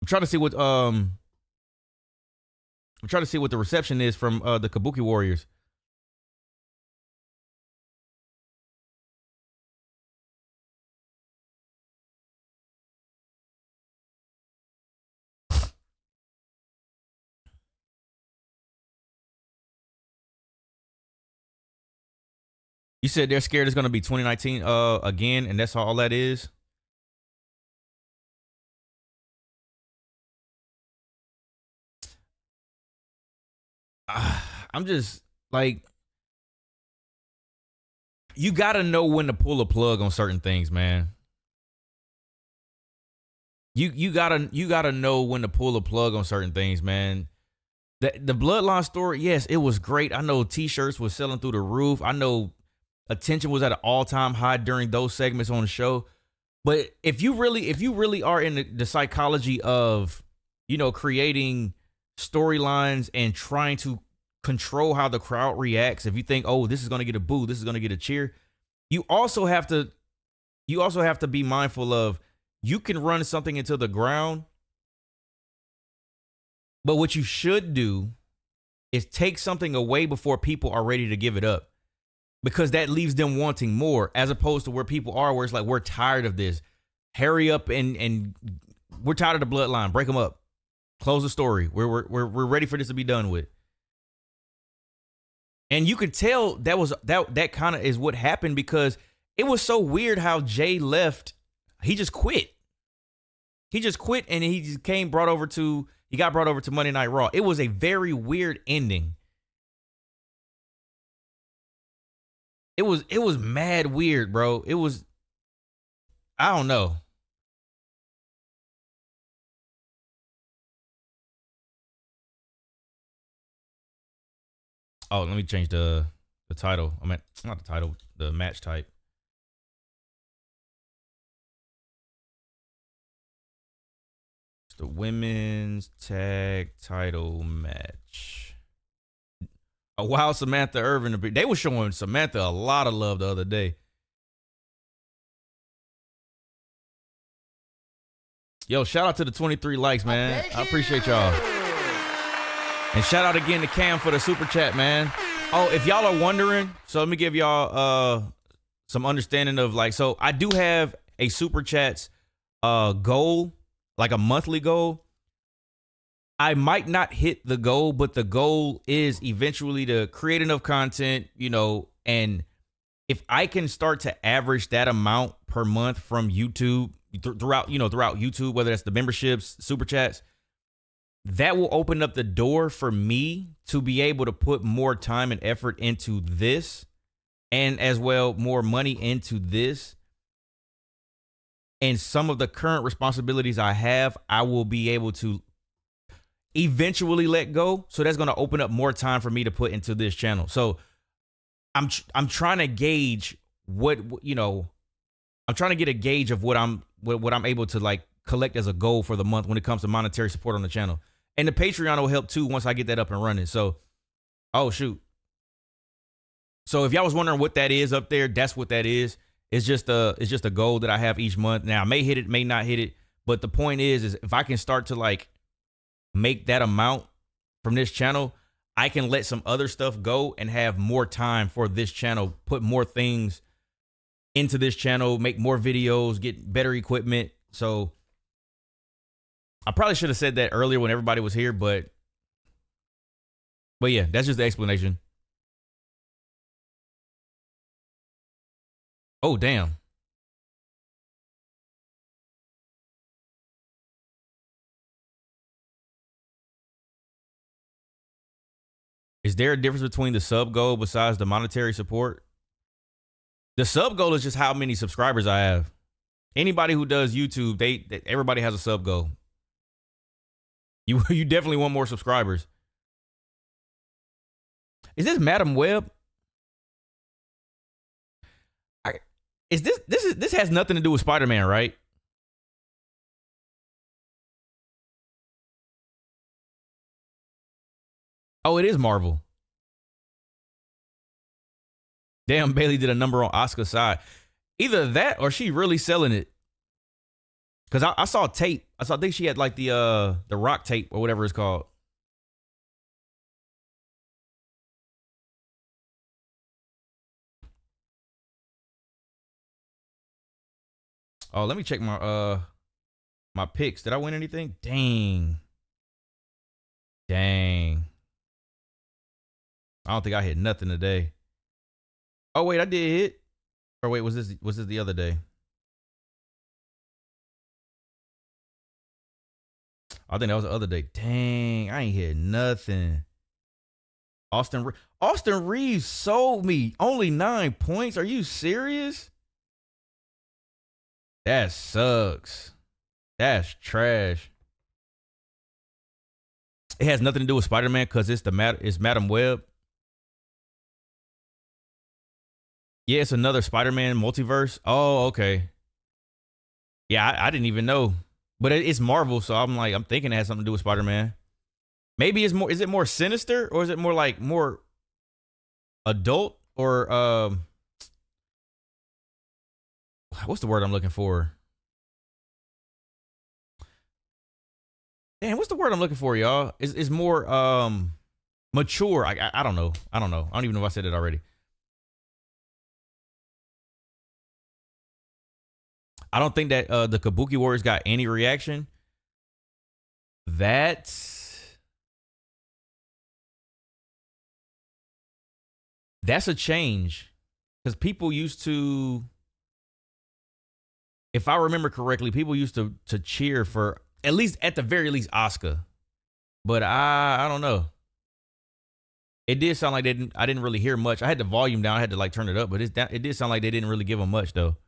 [SPEAKER 1] I'm trying to see what the reception is from the Kabuki Warriors. You said they're scared it's going to be 2019 again, and that's all that is? I'm just, like, you got to know when to pull a plug on certain things, man. You gotta know when to pull a plug on certain things, man. The Bloodline story, yes, it was great. I know t-shirts was selling through the roof. I know attention was at an all-time high during those segments on the show. But if you really are in the psychology of, you know, creating storylines and trying to control how the crowd reacts, if you think, oh, this is going to get a boo, this is going to get a cheer, you also have to be mindful of, you can run something into the ground, but what you should do is take something away before people are ready to give it up, because that leaves them wanting more, as opposed to where people are, where it's like, we're tired of this. Hurry up and we're tired of the Bloodline. Break them up. Close the story. We're ready for this to be done with. And you could tell that kind of is what happened, because it was so weird how Jay left. He just quit. And he just got brought over to Monday Night Raw. It was a very weird ending. It was mad weird, bro. It was, I don't know. Oh, let me change the title. I mean, not the title, the match type. It's the women's tag title match. Oh, wow, Samantha Irvin. They were showing Samantha a lot of love the other day. Yo, shout out to the 23 likes, man. I appreciate y'all. And shout out again to Cam for the super chat, man. Oh, if y'all are wondering, so let me give y'all some understanding of, like, so I do have a super chats goal, like a monthly goal. I might not hit the goal, but the goal is eventually to create enough content, you know, and if I can start to average that amount per month from YouTube throughout YouTube, whether that's the memberships, super chats, that will open up the door for me to be able to put more time and effort into this, and as well more money into this. And some of the current responsibilities I have, I will be able to eventually let go. So that's going to open up more time for me to put into this channel. So I'm trying to gauge what, you know, I'm trying to get a gauge of what I'm able to, like, collect as a goal for the month when it comes to monetary support on the channel. And the Patreon will help too once I get that up and running. So, oh shoot. So if y'all was wondering what that is up there, that's what that is. It's just a goal that I have each month. Now I may hit it, may not hit it, but the point is if I can start to, like, make that amount from this channel, I can let some other stuff go and have more time for this channel, put more things into this channel, make more videos, get better equipment. So I probably should have said that earlier when everybody was here, but yeah, that's just the explanation. Oh, damn. Is there a difference between the sub goal besides the monetary support? The sub goal is just how many subscribers I have. Anybody who does YouTube, everybody has a sub goal. You definitely want more subscribers. Is this Madam Web? This has nothing to do with Spider-Man, right? Oh, it is Marvel. Damn, Bailey did a number on Asuka's side. Either that or she really selling it. Cause I saw tape. I think she had like the rock tape or whatever it's called. Oh, let me check my my picks. Did I win anything? Dang. I don't think I hit nothing today. Oh wait, I did hit. Or wait, was this the other day? I think that was the other day. Dang, I ain't hit nothing. Austin Reeves sold me only 9 points. Are you serious? That sucks. That's trash. It has nothing to do with Spider-Man because it's Madam Web. Yeah, it's another Spider-Man multiverse. Oh, okay. Yeah, I didn't even know. But it's Marvel, so I'm thinking it has something to do with Spider-Man. Maybe is it more sinister or is it more like more adult or what's the word I'm looking for? Damn, what's the word I'm looking for, y'all? Is more mature. I don't know. I don't even know if I said it already. I don't think that the Kabuki Warriors got any reaction. That's a change. Because people used to, if I remember correctly, people used to cheer for at the very least Asuka. But I don't know. It did sound like I didn't really hear much. I had the volume down. I had to like turn it up, but it did sound like they didn't really give them much though.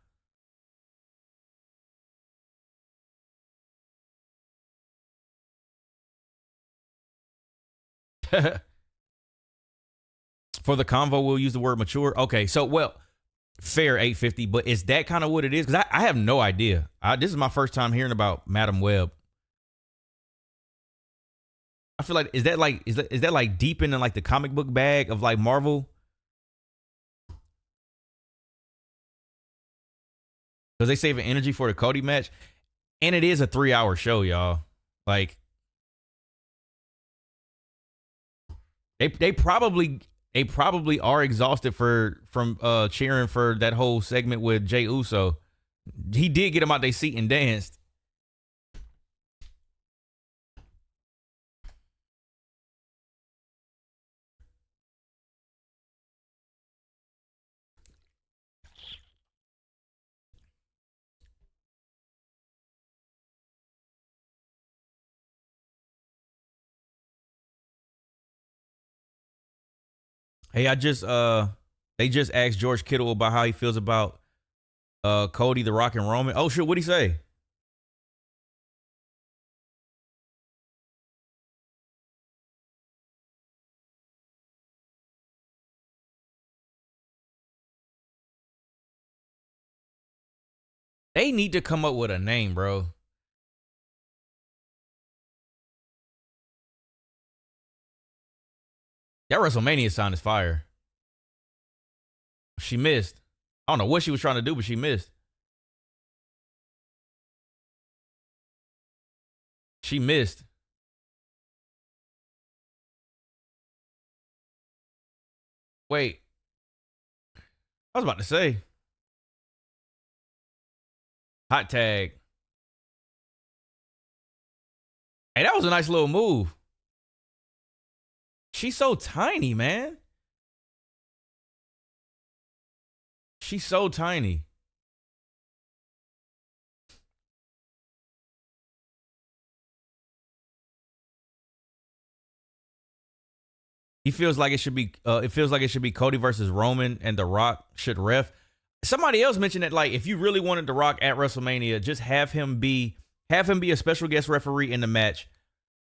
[SPEAKER 1] For the convo, we'll use the word mature. Okay, so fair 850, but is that kind of what it is? Because I have no idea. This is my first time hearing about Madam Web. I feel like is that like deep into like the comic book bag of like Marvel? Because they saving energy for the Cody match, and it is a 3-hour show, y'all. Like they probably are exhausted from cheering for that whole segment with Jey Uso. He did get them out their seat and danced. Hey, they just asked George Kittle about how he feels about Cody, The Rock, and Roman. Oh shit, what'd he say? They need to come up with a name, bro. That WrestleMania sound is fire. She missed. I don't know what she was trying to do, but she missed. She missed. Wait. I was about to say. Hot tag. Hey, that was a nice little move. She's so tiny, man. She's so tiny. He feels like it should be. It feels like it should be Cody versus Roman, and The Rock should ref. Somebody else mentioned that, like, if you really wanted The Rock at WrestleMania, just have him be a special guest referee in the match.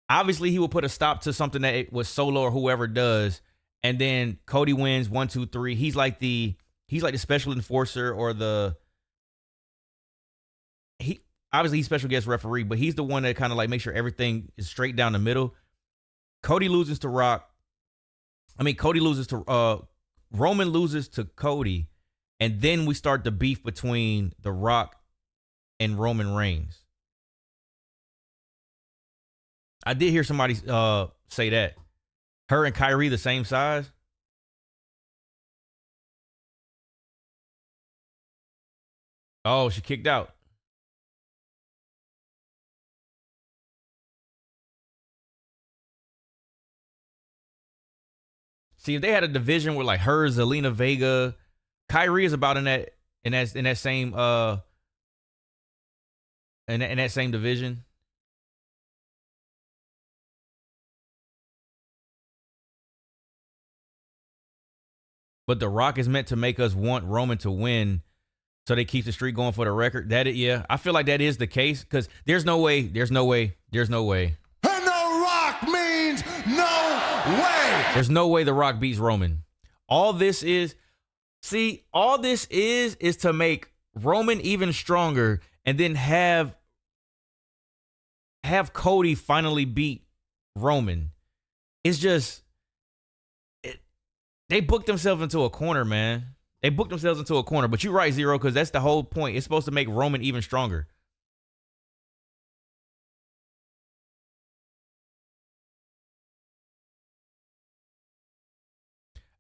[SPEAKER 1] Obviously, he will put a stop to something that it was Solo or whoever does, and then Cody wins 1, 2, 3. He's like the special enforcer or obviously he's special guest referee, but he's the one that kind of like makes sure everything is straight down the middle. Cody loses to Rock. Cody loses to Roman loses to Cody, and then we start the beef between The Rock and Roman Reigns. I did hear somebody say that. Her and Kyrie the same size. Oh, she kicked out. See, if they had a division with like her, Zelina Vega, Kyrie is about in that same in that same division. But The Rock is meant to make us want Roman to win, so they keep the streak going for the record. Yeah, I feel like that is the case, because there's no way.
[SPEAKER 3] And The Rock means no way.
[SPEAKER 1] There's no way The Rock beats Roman. All this is to make Roman even stronger, and then have Cody finally beat Roman. It's just they booked themselves into a corner, man. They booked themselves into a corner. But you're right, Zero, because that's the whole point. It's supposed to make Roman even stronger.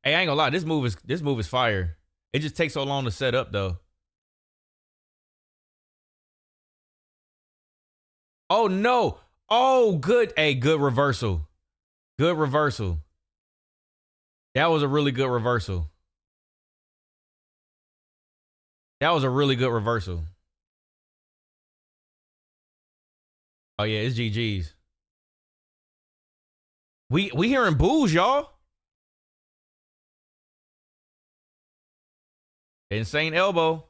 [SPEAKER 1] Hey, I ain't gonna lie. This move is fire. It just takes so long to set up, though. Oh no! Oh, good. Hey, good reversal. Good reversal. That was a really good reversal. That was a really good reversal. Oh yeah, it's GG's. We hearing boos, y'all. Insane elbow.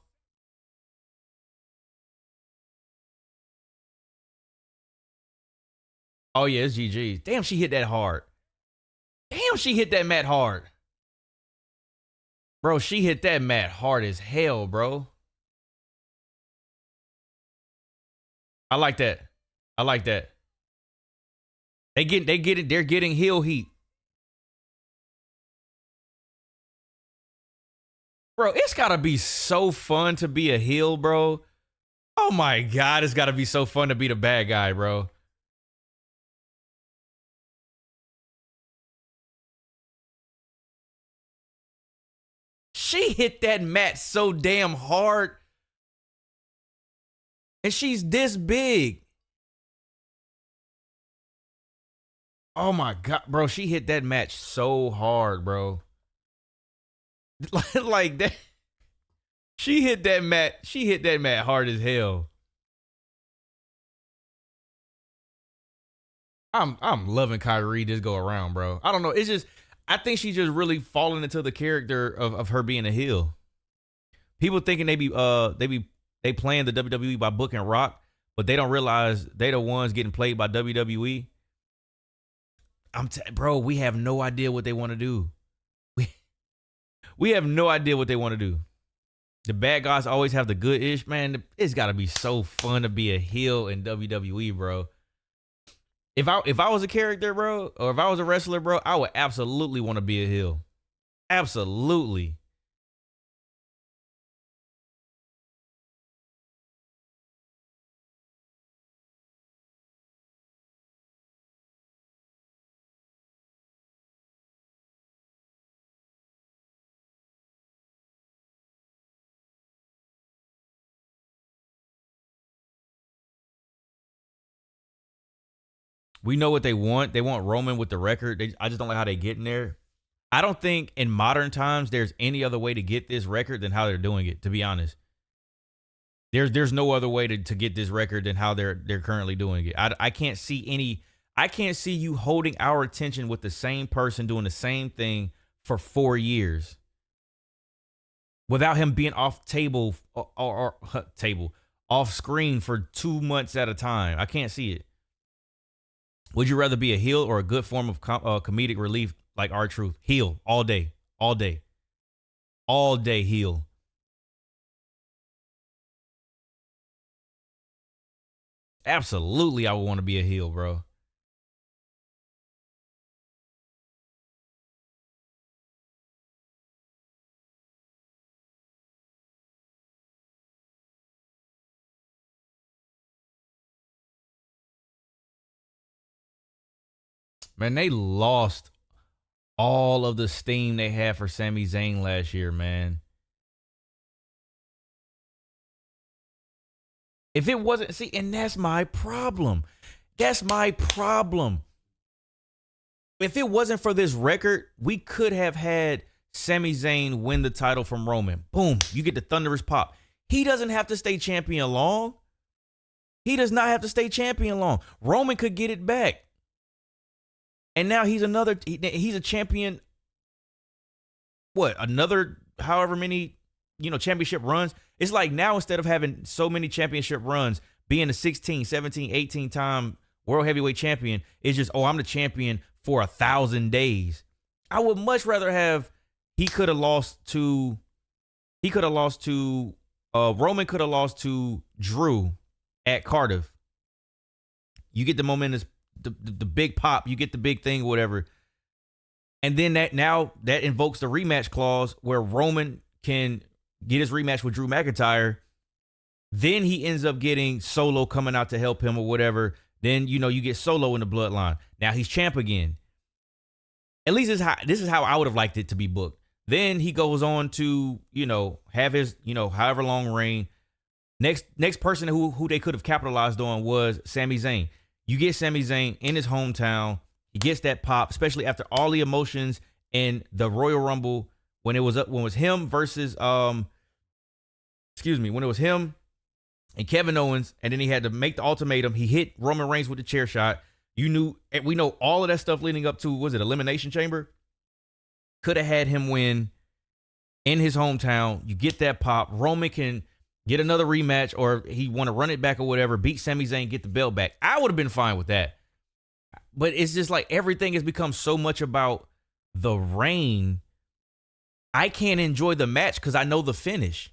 [SPEAKER 1] Oh yeah, it's GG's. Damn, she hit that hard. Damn, she hit that mat hard. Bro, she hit that mat hard as hell, bro. I like that. I like that. They're getting heel heat. Bro, it's gotta be so fun to be a heel, bro. Oh my God, it's gotta be so fun to be the bad guy, bro. She hit that mat so damn hard. And she's this big. Oh my God, bro. She hit that match so hard, bro. Like that. She hit that mat hard as hell. I'm loving Kyrie this go around, bro. I don't know. It's just, I think she's just really falling into the character of her being a heel. People thinking they playing the WWE by booking Rock, but they don't realize they the ones getting played by WWE. Bro, we have no idea what they want to do. We have no idea what they want to do. The bad guys always have the good ish, man. It's got to be so fun to be a heel in WWE, bro. If I was a character, bro, or if I was a wrestler, bro, I would absolutely want to be a heel. Absolutely. We know what they want. They want Roman with the record. I just don't like how they get in there. I don't think in modern times there's any other way to get this record than how they're doing it, to be honest. There's no other way to get this record than how they're currently doing it. I can't see you holding our attention with the same person doing the same thing for 4 years without him being off table or off screen for 2 months at a time. I can't see it. Would you rather be a heel or a good form of comedic relief like R-Truth? Heel all day, all day, all day heel. Absolutely, I would want to be a heel, bro. Man, they lost all of the steam they had for Sami Zayn last year, man. If it wasn't, see, and that's my problem. That's my problem. If it wasn't for this record, we could have had Sami Zayn win the title from Roman. Boom, you get the thunderous pop. He doesn't have to stay champion long. He does not have to stay champion long. Roman could get it back. And now he's a champion. What, another however many, championship runs? It's like now instead of having so many championship runs, being a 16, 17, 18 time world heavyweight champion, it's just, I'm the champion for 1,000 days. I would much rather have, Roman could have lost to Drew at Cardiff. You get the momentum, the big pop, you get the big thing, whatever. And then that invokes the rematch clause where Roman can get his rematch with Drew McIntyre. Then he ends up getting Solo coming out to help him or whatever. Then, you get Solo in the bloodline. Now he's champ again. At least this is how I would have liked it to be booked. Then he goes on to, have his, however long reign. Next person who they could have capitalized on was Sami Zayn. You get Sami Zayn in his hometown. He gets that pop, especially after all the emotions in the Royal Rumble when it was him versus when it was him and Kevin Owens, and then he had to make the ultimatum. He hit Roman Reigns with the chair shot. We know all of that stuff leading up to, was it Elimination Chamber? Could have had him win in his hometown. You get that pop. Roman can get another rematch, or he want to run it back or whatever, beat Sami Zayn, get the belt back. I would have been fine with that. But it's just like everything has become so much about the reign. I can't enjoy the match because I know the finish.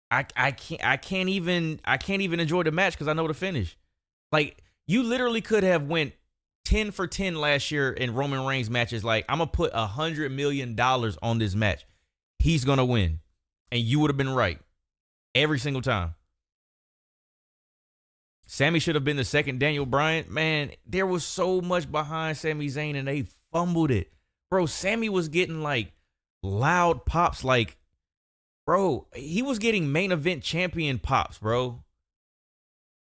[SPEAKER 1] I can't even enjoy the match because I know the finish. Like, you literally could have went 10 for 10 last year in Roman Reigns matches. Like, I'm gonna put $100 million on this match. He's gonna win. And you would have been right every single time. Sammy should have been the second Daniel Bryan. Man, there was so much behind Sami Zayn and they fumbled it. Bro, Sammy was getting like loud pops. Like, bro, he was getting main event champion pops, bro.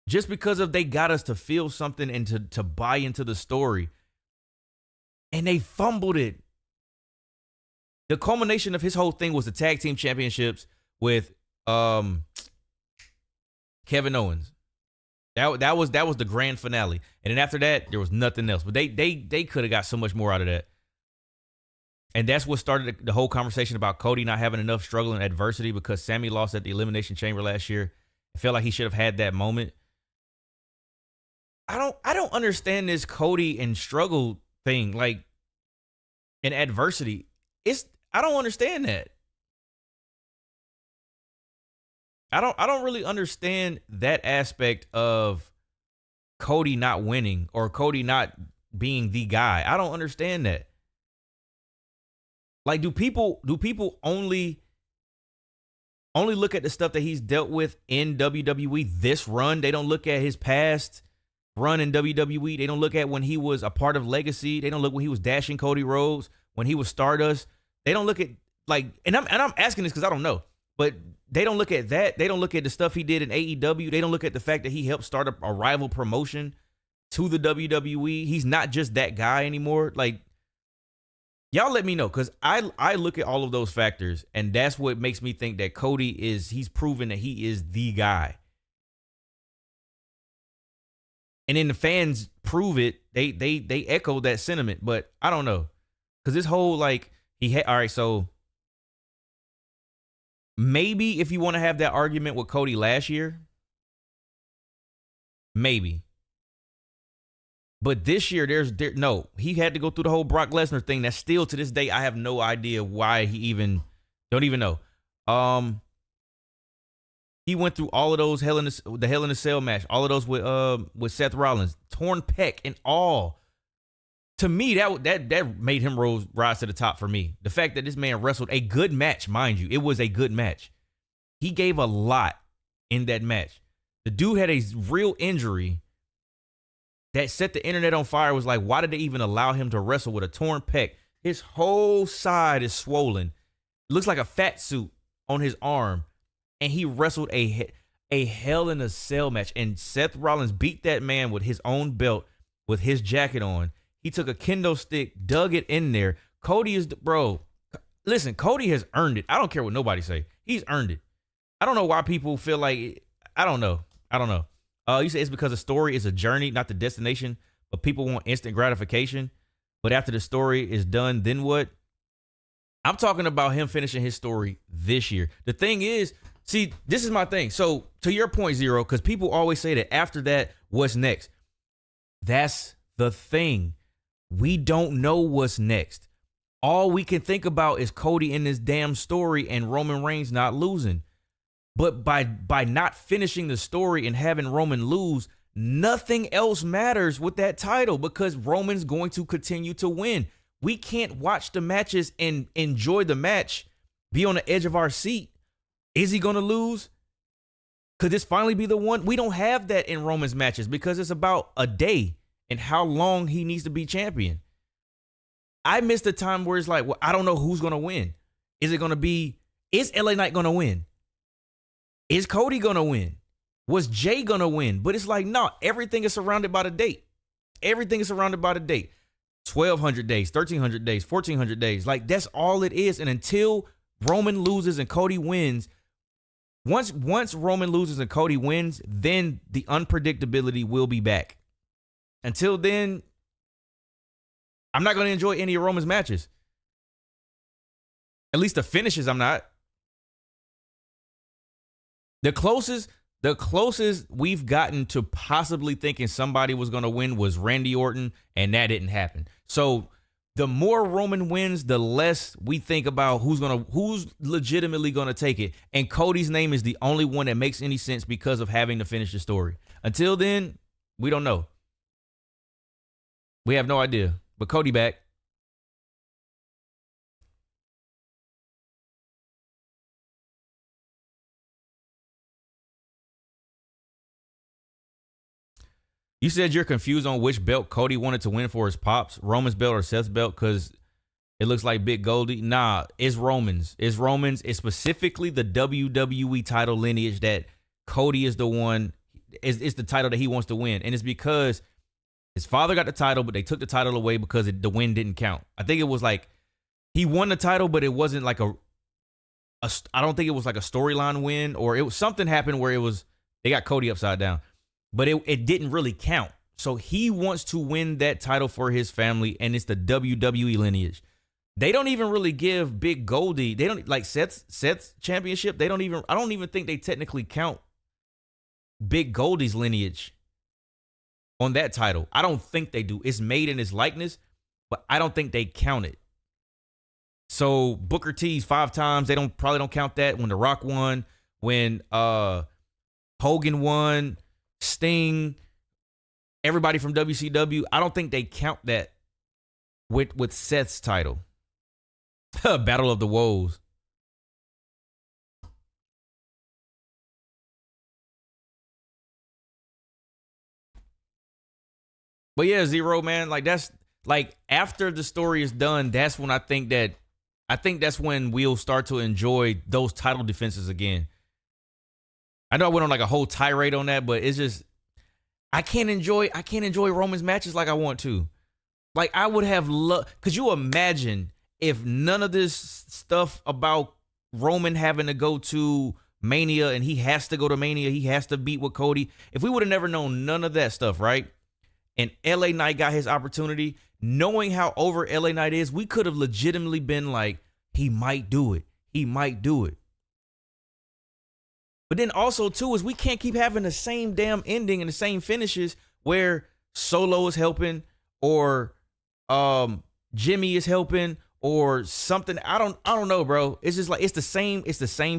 [SPEAKER 1] Just because they got us to feel something and to buy into the story. And they fumbled it. The culmination of his whole thing was the tag team championships with Kevin Owens. That was the grand finale. And then after that, there was nothing else. But they could have got so much more out of that. And that's what started the whole conversation about Cody not having enough struggle and adversity because Sammy lost at the Elimination Chamber last year. I felt like he should have had that moment. I don't understand this Cody and struggle thing, like, in adversity. I don't understand that. I don't really understand that aspect of Cody not winning or Cody not being the guy. I don't understand that. Like, do people only look at the stuff that he's dealt with in WWE this run? They don't look at his past run in WWE. They don't look at when he was a part of Legacy. They don't look when he was dashing Cody Rhodes, when he was Stardust. They don't look at, like, and I'm asking this because I don't know, but they don't look at that. They don't look at the stuff he did in AEW. They don't look at the fact that he helped start a rival promotion to the WWE. He's not just that guy anymore. Like, Y'all let me know, because I look at all of those factors, and that's what makes me think that Cody he's proven that he is the guy. And then the fans prove it. They echo that sentiment, but I don't know. Because this whole, like, all right, so maybe if you want to have that argument with Cody last year, maybe. But this year, no, he had to go through the whole Brock Lesnar thing. That's still, to this day, I have no idea why don't even know. He went through all of those the Hell in a Cell match, all of those with Seth Rollins, torn pec and all. To me, that made him rise to the top for me. The fact that this man wrestled a good match, mind you, it was a good match. He gave a lot in that match. The dude had a real injury that set the internet on fire. Was like, why did they even allow him to wrestle with a torn pec? His whole side is swollen. It looks like a fat suit on his arm. And he wrestled a Hell in a Cell match. And Seth Rollins beat that man with his own belt, with his jacket on. He took a kendo stick, dug it in there. Cody is, bro, listen, Cody has earned it. I don't care what nobody say. He's earned it. I don't know why people feel like, I don't know. You say it's because the story is a journey, not the destination, but people want instant gratification. But after the story is done, then what? I'm talking about him finishing his story this year. The thing is, see, this is my thing. So to your point, Zero, because people always say that after that, what's next? That's the thing. We don't know what's next. All we can think about is Cody in this damn story and Roman Reigns not losing. But by not finishing the story and having Roman lose, nothing else matters with that title, because Roman's going to continue to win. We can't watch the matches and enjoy the match, be on the edge of our seat. Is he going to lose? Could this finally be the one? We don't have that in Roman's matches because it's about a day and how long he needs to be champion. I missed the time where it's like, well, I don't know who's going to win. Is LA Knight going to win? Is Cody going to win? Was Jay going to win? But it's like, no, everything is surrounded by the date. Everything is surrounded by the date. 1,200 days, 1,300 days, 1,400 days. Like, that's all it is. And until Roman loses and Cody wins, once Roman loses and Cody wins, then the unpredictability will be back. Until then, I'm not going to enjoy any of Roman's matches. At least the finishes, I'm not. The closest we've gotten to possibly thinking somebody was going to win was Randy Orton, and that didn't happen. So the more Roman wins, the less we think about who's legitimately going to take it. And Cody's name is the only one that makes any sense because of having to finish the story. Until then, we don't know. We have no idea. But Cody back. You said you're confused on which belt Cody wanted to win for his pops, Roman's belt or Seth's belt, because it looks like Big Goldie. Nah, it's Roman's. It's Roman's. It's specifically the WWE title lineage that Cody is the one. It's the title that he wants to win, and it's because his father got the title, but they took the title away because the win didn't count. I think it was like he won the title, but it wasn't like I don't think it was like a storyline win, or it was something happened where they got Cody upside down. But it didn't really count. So he wants to win that title for his family, and it's the WWE lineage. They don't even really give Big Goldie, they don't like Seth's championship. I don't even think they technically count Big Goldie's lineage on that title. I don't think they do. It's made in his likeness, but I don't think they count it. So Booker T's 5 times, they probably don't count that. When The Rock won, when Hogan won, Sting, everybody from WCW, I don't think they count that with Seth's title. Battle of the Woes. But yeah, Zero, man, like that's like after the story is done, that's when I think that's when we'll start to enjoy those title defenses again. I know I went on like a whole tirade on that, but it's just I can't enjoy Roman's matches like I want to. Like I would have could you imagine if none of this stuff about Roman having to go to Mania and he has to go to Mania, he has to beat with Cody. If we would have never known none of that stuff, right? And LA Knight got his opportunity, knowing how over LA Knight is, we could have legitimately been like, he might do it. He might do it. But then also, too, is we can't keep having the same damn ending and the same finishes where Solo is helping or Jimmy is helping or something. I don't know, bro. It's just like it's the same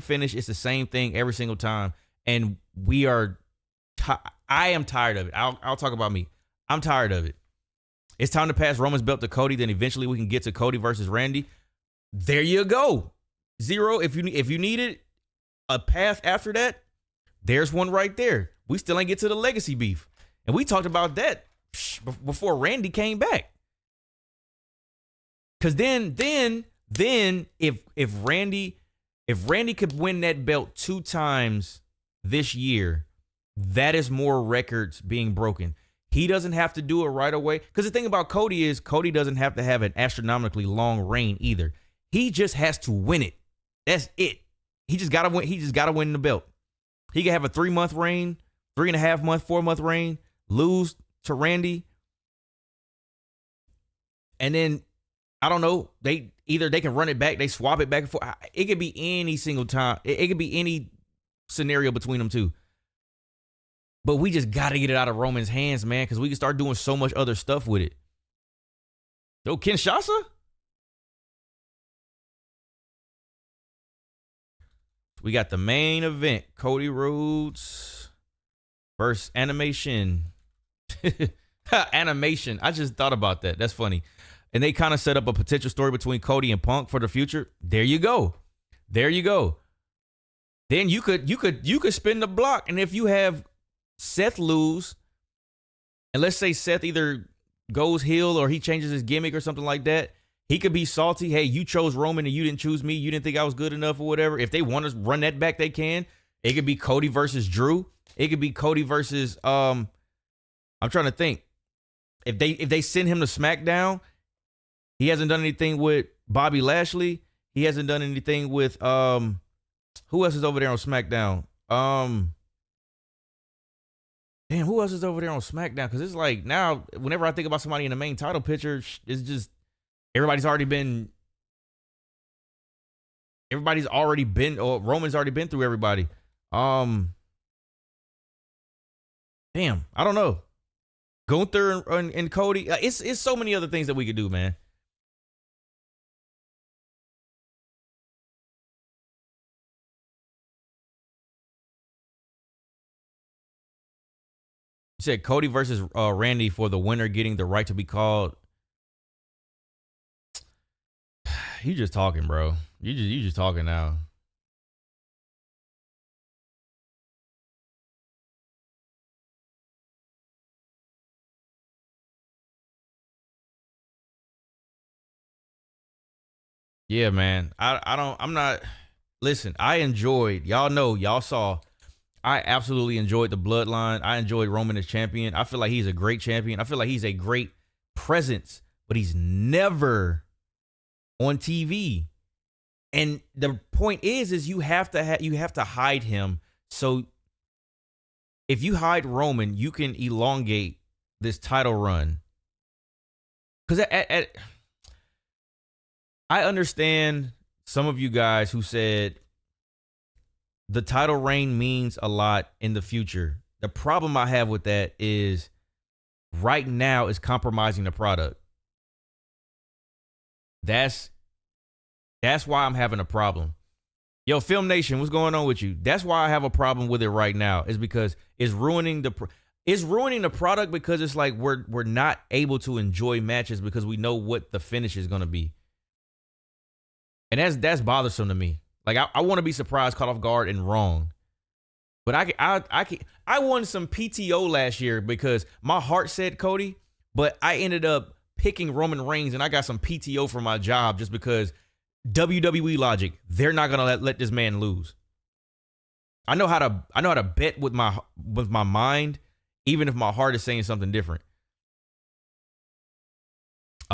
[SPEAKER 1] finish. It's the same thing every single time. And we are I am tired of it. I'll talk about me. I'm tired of it. It's time to pass Roman's belt to Cody. Then eventually we can get to Cody versus Randy. There you go. Zero. If you needed a path after that, there's one right there. We still ain't get to the legacy beef. And we talked about that before Randy came back. Cause then if Randy could win that belt 2 times this year, that is more records being broken. He doesn't have to do it right away. Because the thing about Cody is Cody doesn't have to have an astronomically long reign either. He just has to win it. That's it. He just gotta win. He just gotta win the belt. He can have a 3-month reign, 3.5 month, 4-month reign, lose to Randy, and then I don't know. They can run it back, they swap it back and forth. It could be any single time. It could be any scenario between them two. But we just gotta get it out of Roman's hands, man, because we can start doing so much other stuff with it. Yo, Kinshasa? We got the main event, Cody Rhodes versus Animation. Animation. I just thought about that. That's funny. And they kind of set up a potential story between Cody and Punk for the future. There you go. There you go. Then you could spin the block. And if you have Seth lose, and let's say Seth either goes heel or he changes his gimmick or something like that, he could be salty. Hey, you chose Roman and you didn't choose me. You didn't think I was good enough or whatever. If they want to run that back, they can. It could be Cody versus Drew. It could be Cody versus I'm trying to think. If they send him to SmackDown, he hasn't done anything with Bobby Lashley. He hasn't done anything with who else is over there on SmackDown? Damn, who else is over there on SmackDown? Because it's like now, whenever I think about somebody in the main title picture, it's just Roman's already been, or Roman's already been through everybody. Damn, I don't know. Gunther and Cody. It's so many other things that we could do, man. You said Cody versus Randy for the winner getting the right to be called. You just talking, bro. You just talking now. Yeah, man. I'm not. Listen, I enjoyed. Y'all know. Y'all saw. I absolutely enjoyed the bloodline. I enjoyed Roman as champion. I feel like he's a great champion. I feel like he's a great presence, but he's never on TV. And the point is you have to hide him. So if you hide Roman, you can elongate this title run. Because I understand some of you guys who said the title reign means a lot in the future. The problem I have with that is right now is compromising the product. That's why I'm having a problem. Yo, Film Nation, what's going on with you? That's why I have a problem with it right now. Is because it's ruining the product, because it's like we're not able to enjoy matches because we know what the finish is going to be. And that's bothersome to me. Like I want to be surprised, caught off guard, and wrong. But I won some PTO last year because my heart said Cody, but I ended up picking Roman Reigns, and I got some PTO for my job just because WWE logic. They're not gonna let this man lose. I know how to bet with my mind, even if my heart is saying something different.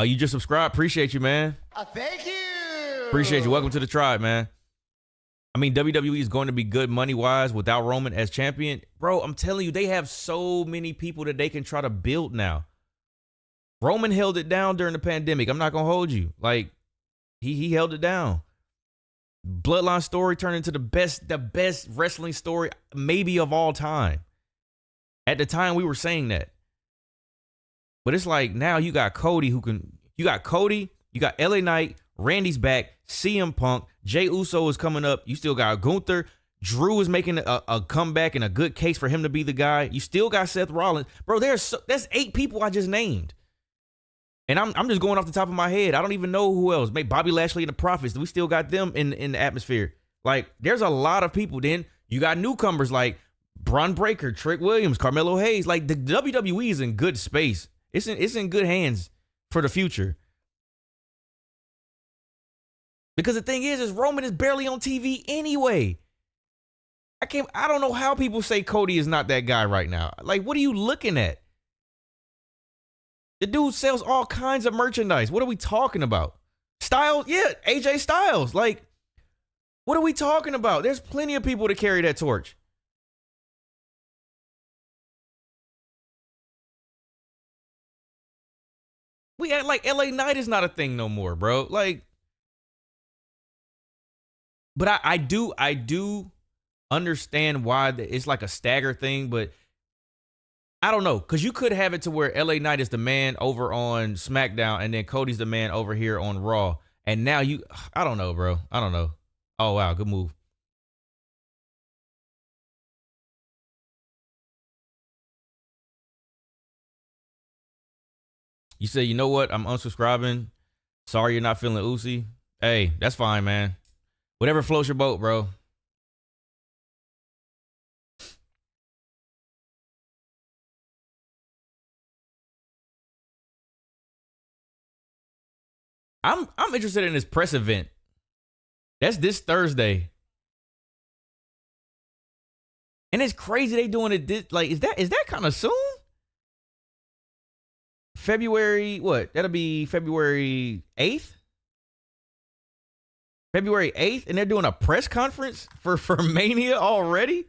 [SPEAKER 1] You just subscribed. Appreciate you, man.
[SPEAKER 3] Thank you.
[SPEAKER 1] Appreciate you. Welcome to the tribe, man. I mean, WWE is going to be good money-wise without Roman as champion. Bro, I'm telling you, they have so many people that they can try to build now. Roman held it down during the pandemic. I'm not going to hold you. Like, he held it down. Bloodline story turned into the best wrestling story maybe of all time. At the time, we were saying that. But it's like now you got Cody you got LA Knight, Randy's back, CM Punk, Jey Uso is coming up. You still got Gunther. Drew is making a comeback and a good case for him to be the guy. You still got Seth Rollins. Bro, that's 8 people I just named. And I'm just going off the top of my head. I don't even know who else. Maybe Bobby Lashley and the Profits. We still got them in the atmosphere. Like, there's a lot of people. Then you got newcomers like Bron Breakker, Trick Williams, Carmelo Hayes. Like, the WWE is in good space. It's in good hands for the future. Because the thing is Roman is barely on TV anyway. I don't know how people say Cody is not that guy right now. Like, what are you looking at? The dude sells all kinds of merchandise. What are we talking about? Styles? Yeah, AJ Styles. Like, what are we talking about? There's plenty of people to carry that torch. We act like LA Knight is not a thing no more, bro. Like, but I do understand why it's like a stagger thing, but I don't know, because you could have it to where LA Knight is the man over on SmackDown and then Cody's the man over here on Raw. And now I don't know, bro. I don't know. Oh, wow. Good move. You say, you know what? I'm unsubscribing. Sorry you're not feeling Uzi. Hey, that's fine, man. Whatever floats your boat, bro. I'm interested in this press event. That's this Thursday. And it's crazy they doing it like is that kind of soon? February, what? That'll be February 8th? February 8th, and they're doing a press conference for Mania already?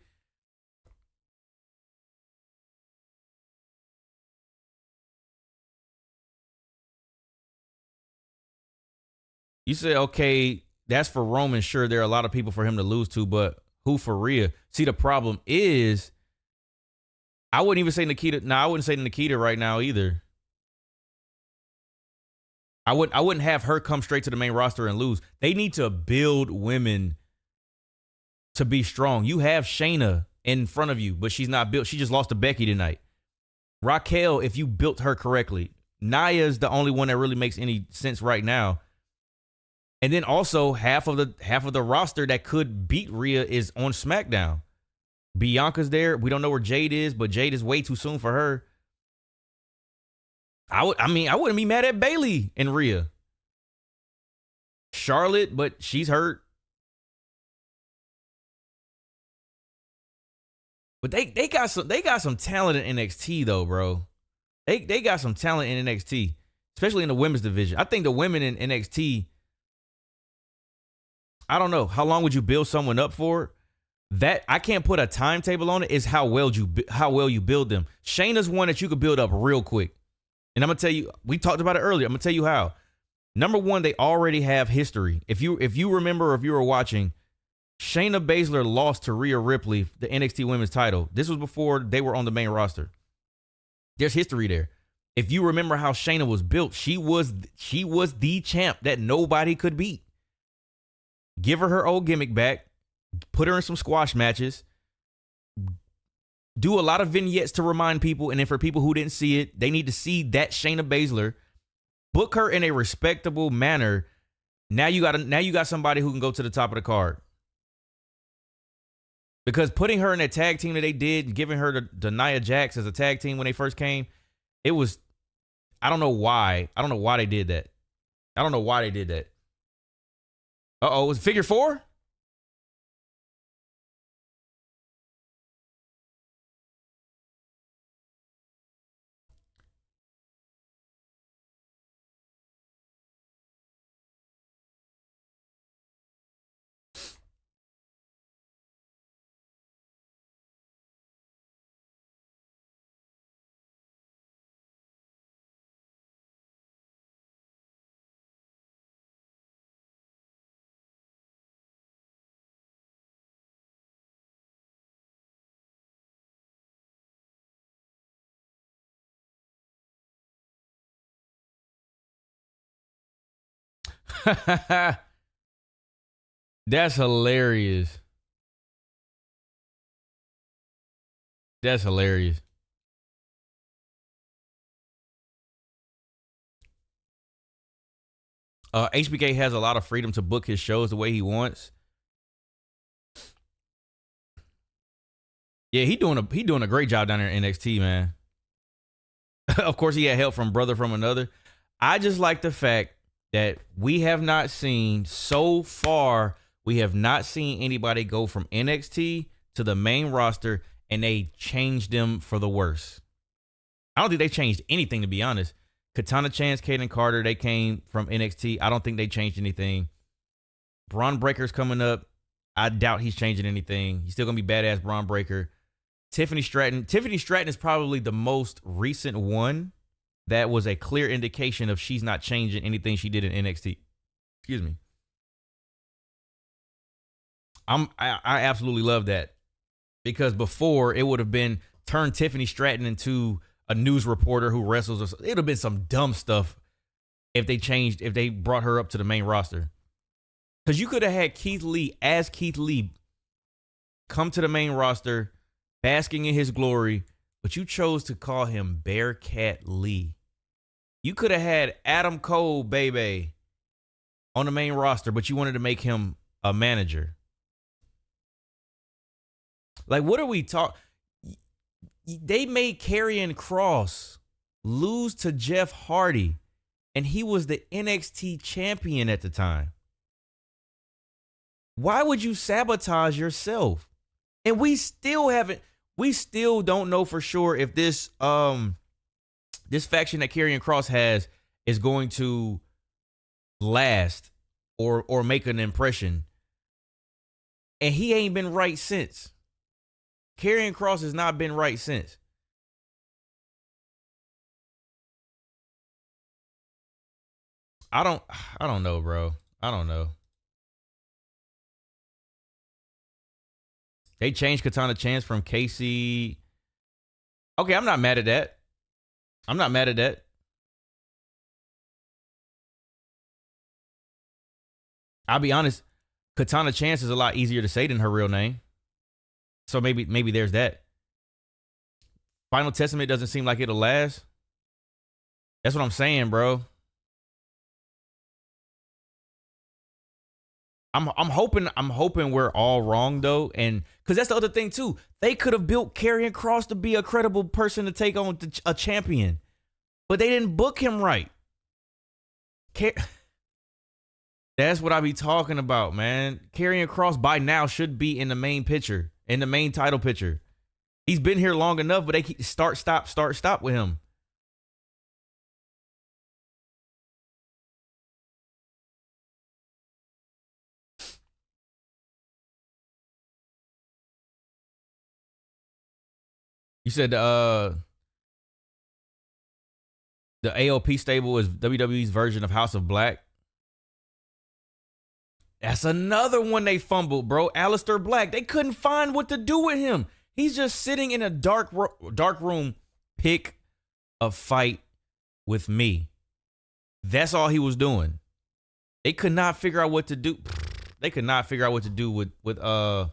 [SPEAKER 1] You say, okay, that's for Roman. Sure, there are a lot of people for him to lose to, but who for Rhea? See, the problem is, I wouldn't even say Nikita. No, I wouldn't say Nikita right now either. I wouldn't have her come straight to the main roster and lose. They need to build women to be strong. You have Shayna in front of you, but she's not built. She just lost to Becky tonight. Raquel, if you built her correctly. Naya's the only one that really makes any sense right now. And then also half of the roster that could beat Rhea is on SmackDown. Bianca's there. We don't know where Jade is, but Jade is way too soon for her. I wouldn't be mad at Bayley and Rhea. Charlotte, but she's hurt. But they got some talent in NXT though, bro. They got some talent in NXT, especially in the women's division. I think the women in NXT, I don't know. How long would you build someone up for? That I can't put a timetable on it. Is how well you build them. Shayna's one that you could build up real quick. And I'm gonna tell you, we talked about it earlier. I'm gonna tell you how. Number one, they already have history. If you remember, or if you were watching, Shayna Baszler lost to Rhea Ripley the NXT Women's title. This was before they were on the main roster. There's history there. If you remember how Shayna was built, she was the champ that nobody could beat. Give her old gimmick back. Put her in some squash matches. Do a lot of vignettes to remind people, and then for people who didn't see it, they need to see that Shayna Baszler. Book her in a respectable manner. Now you got somebody who can go to the top of the card. Because putting her in that tag team that they did, giving her to Nia Jax as a tag team when they first came, it was, I don't know why. I don't know why they did that. Uh-oh, was it figure 4? That's hilarious. That's hilarious. HBK has a lot of freedom to book his shows the way he wants. Yeah, he doing a great job down there in NXT, man. Of course, he had help from Brother from Another. I just like the fact that we have not seen so far. We have not seen anybody go from NXT to the main roster and they changed them for the worse. I don't think they changed anything, to be honest. Katana Chance, Kaden Carter, they came from NXT. I don't think they changed anything. Braun Breaker's coming up. I doubt he's changing anything. He's still going to be badass Braun Breaker. Tiffany Stratton. Tiffany Stratton is probably the most recent one that was a clear indication of she's not changing anything she did in NXT. Excuse me. I absolutely love that. Because before, it would have been turn Tiffany Stratton into a news reporter who wrestles. It would have been some dumb stuff if they brought her up to the main roster. Because you could have had Keith Lee as Keith Lee come to the main roster, basking in his glory, but you chose to call him Bearcat Lee. You could have had Adam Cole, baby, on the main roster, but you wanted to make him a manager. Like, what are we talking? They made Karrion Kross lose to Jeff Hardy, and he was the NXT champion at the time. Why would you sabotage yourself? And we still don't know for sure if this this faction that Karrion Kross has is going to last or make an impression. And he ain't been right since. Karrion Kross has not been right since. I don't know, bro. I don't know. They changed Katana Chance from Casey. Okay, I'm not mad at that. I'm not mad at that. I'll be honest, Katana Chance is a lot easier to say than her real name. So maybe there's that. Final Testament doesn't seem like it'll last. That's what I'm saying, bro. I'm hoping we're all wrong though, and because that's the other thing too. They could have built Karrion Kross to be a credible person to take on a champion, but they didn't book him right. That's what I be talking about, man. Karrion Kross by now should be in the main picture, in the main title picture. He's been here long enough, but they keep start stop with him. You said the AOP stable is WWE's version of House of Black. That's another one they fumbled, bro. Aleister Black. They couldn't find what to do with him. He's just sitting in a dark room. Pick a fight with me. That's all he was doing. They could not figure out what to do. They could not figure out what to do with Aleister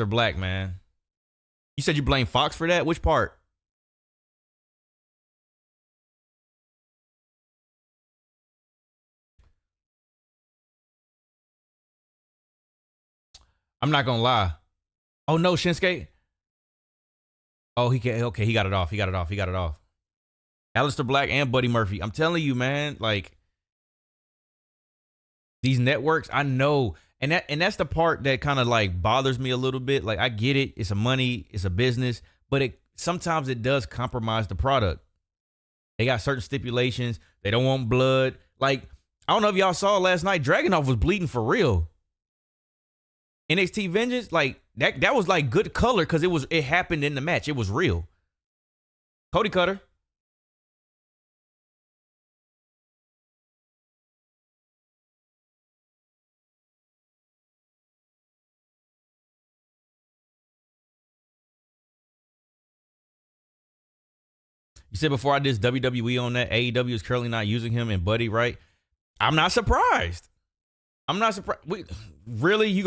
[SPEAKER 1] Black, man. You said you blame Fox for that? Which part? I'm not gonna lie. Oh no, Shinsuke. Oh, he can't. Okay, he got it off. He got it off. Aleister Black and Buddy Murphy. I'm telling you, man. Like these networks, I know, and that's the part that kind of like bothers me a little bit. Like I get it. It's a money. It's a business, but sometimes it does compromise the product. They got certain stipulations. They don't want blood. Like I don't know if y'all saw last night. Dragunov was bleeding for real. NXT Vengeance, like that was like good color because it happened in the match. It was real. Cody Cutter. You said before I did WWE on that, AEW is currently not using him and Buddy, right? I'm not surprised. I'm not surprised. Really, you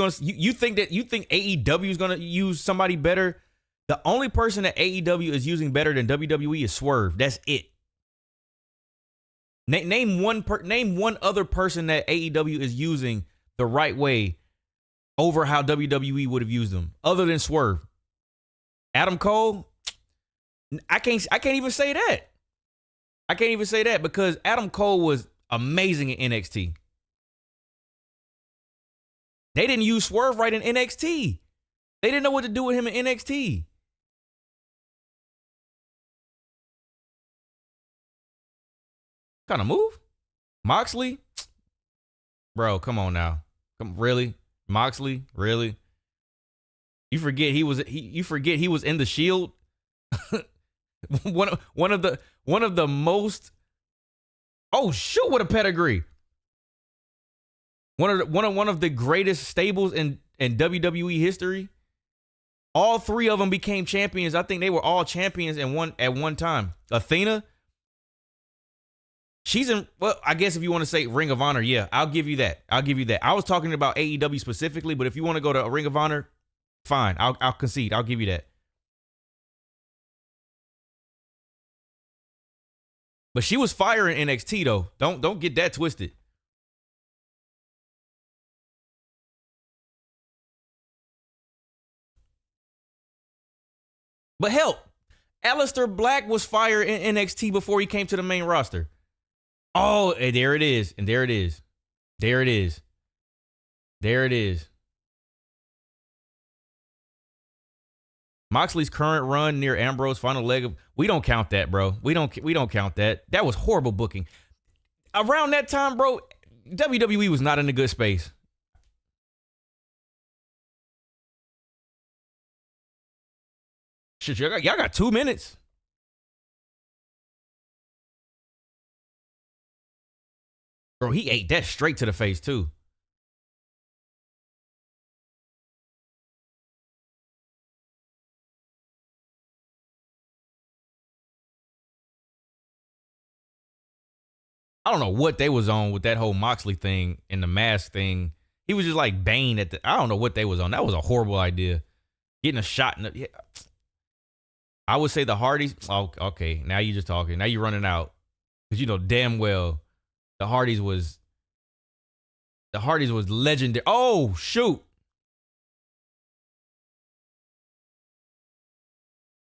[SPEAKER 1] think AEW is gonna use somebody better? The only person that AEW is using better than WWE is Swerve. That's it. Name one other person that AEW is using the right way over how WWE would have used them, other than Swerve. Adam Cole, I can't even say that. I can't even say that because Adam Cole was amazing in NXT. They didn't use Swerve right in NXT. They didn't know what to do with him in NXT. Kind of move? Moxley? Bro, come on now. Really? Moxley? Really? You forget he was in the Shield? one of the most. Oh shoot, what a pedigree. One of the greatest stables in WWE history. All three of them became champions. I think they were all champions at one time. Athena, she's in, well, I guess if you want to say Ring of Honor, yeah, I'll give you that. I was talking about AEW specifically, but if you want to go to a Ring of Honor, fine. I'll concede. I'll give you that. But she was fire in NXT though. Don't get that twisted. But hell, Aleister Black was fire in NXT before he came to the main roster. Oh, and there it is. And there it is. There it is. There it is. Moxley's current run near Ambrose final leg of, we don't count that, bro. We don't count that. That was horrible booking. Around that time, bro, WWE was not in a good space. Shit, y'all got 2 minutes. Bro, he ate that straight to the face, too. I don't know what they was on with that whole Moxley thing and the mask thing. He was just like Bane at the, I don't know what they was on. That was a horrible idea. Getting a shot in the, yeah. I would say the Hardys. Oh, okay. Now you just talking. Now you're running out. Because you know damn well the Hardys was legendary. Oh, shoot.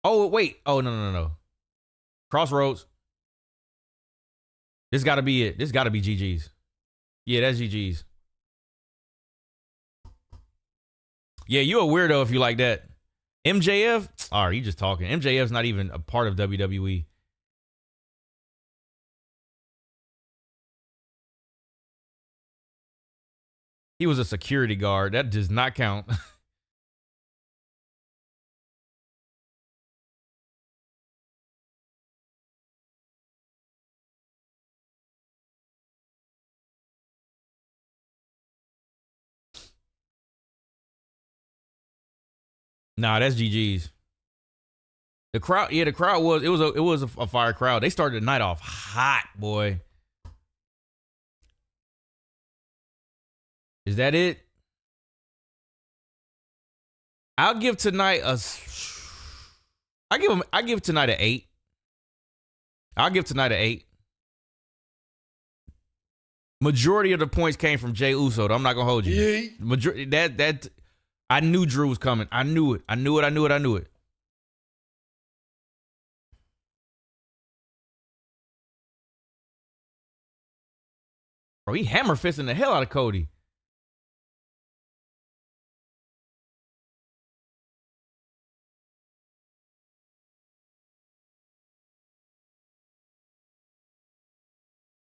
[SPEAKER 1] Oh, wait. Oh, no. Crossroads. This got to be it. This got to be GG's. Yeah, that's GG's. Yeah, you a weirdo if you like that. MJF? Oh, you just talking. MJF's not even a part of WWE. He was a security guard. That does not count. Nah, that's GG's. The crowd was a fire crowd. They started the night off hot, boy. Is that it? I'll give tonight I give tonight an 8. I'll give tonight an 8. Majority of the points came from Jey Uso. I'm not gonna hold you.
[SPEAKER 2] Yeah.
[SPEAKER 1] Majority that I knew Drew was coming. I knew it. Bro, he hammer fisting the hell out of Cody.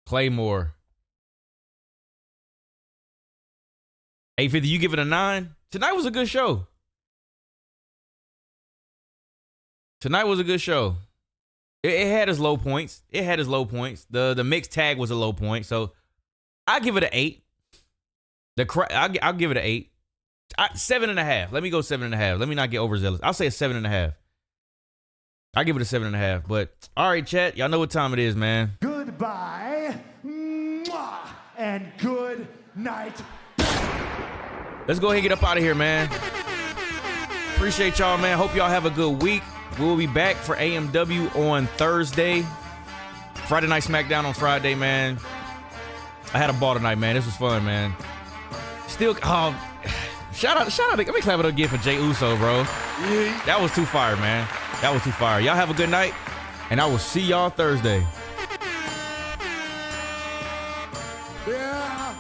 [SPEAKER 1] Claymore. 850, you give it a 9? Tonight was a good show. It had its low points. The mixed tag was a low point, so I give it an 8. I'll give it an 8. 7.5. Let me go 7.5. Let me not get overzealous. I'll say a 7.5. I'll give it a 7.5. But all right, chat, y'all know what time it is, man.
[SPEAKER 3] Goodbye. Mwah. and good night.
[SPEAKER 1] Let's go ahead and get up out of here, man. Appreciate y'all, man. Hope y'all have a good week. We'll be back for AMW on Thursday. Friday Night SmackDown on Friday, man. I had a ball tonight, man. This was fun, man. Still, shout out. Let me clap it again for Jey Uso, bro.
[SPEAKER 2] Yeah.
[SPEAKER 1] That was too fire, man. That was too fire. Y'all have a good night, and I will see y'all Thursday.
[SPEAKER 2] Yeah.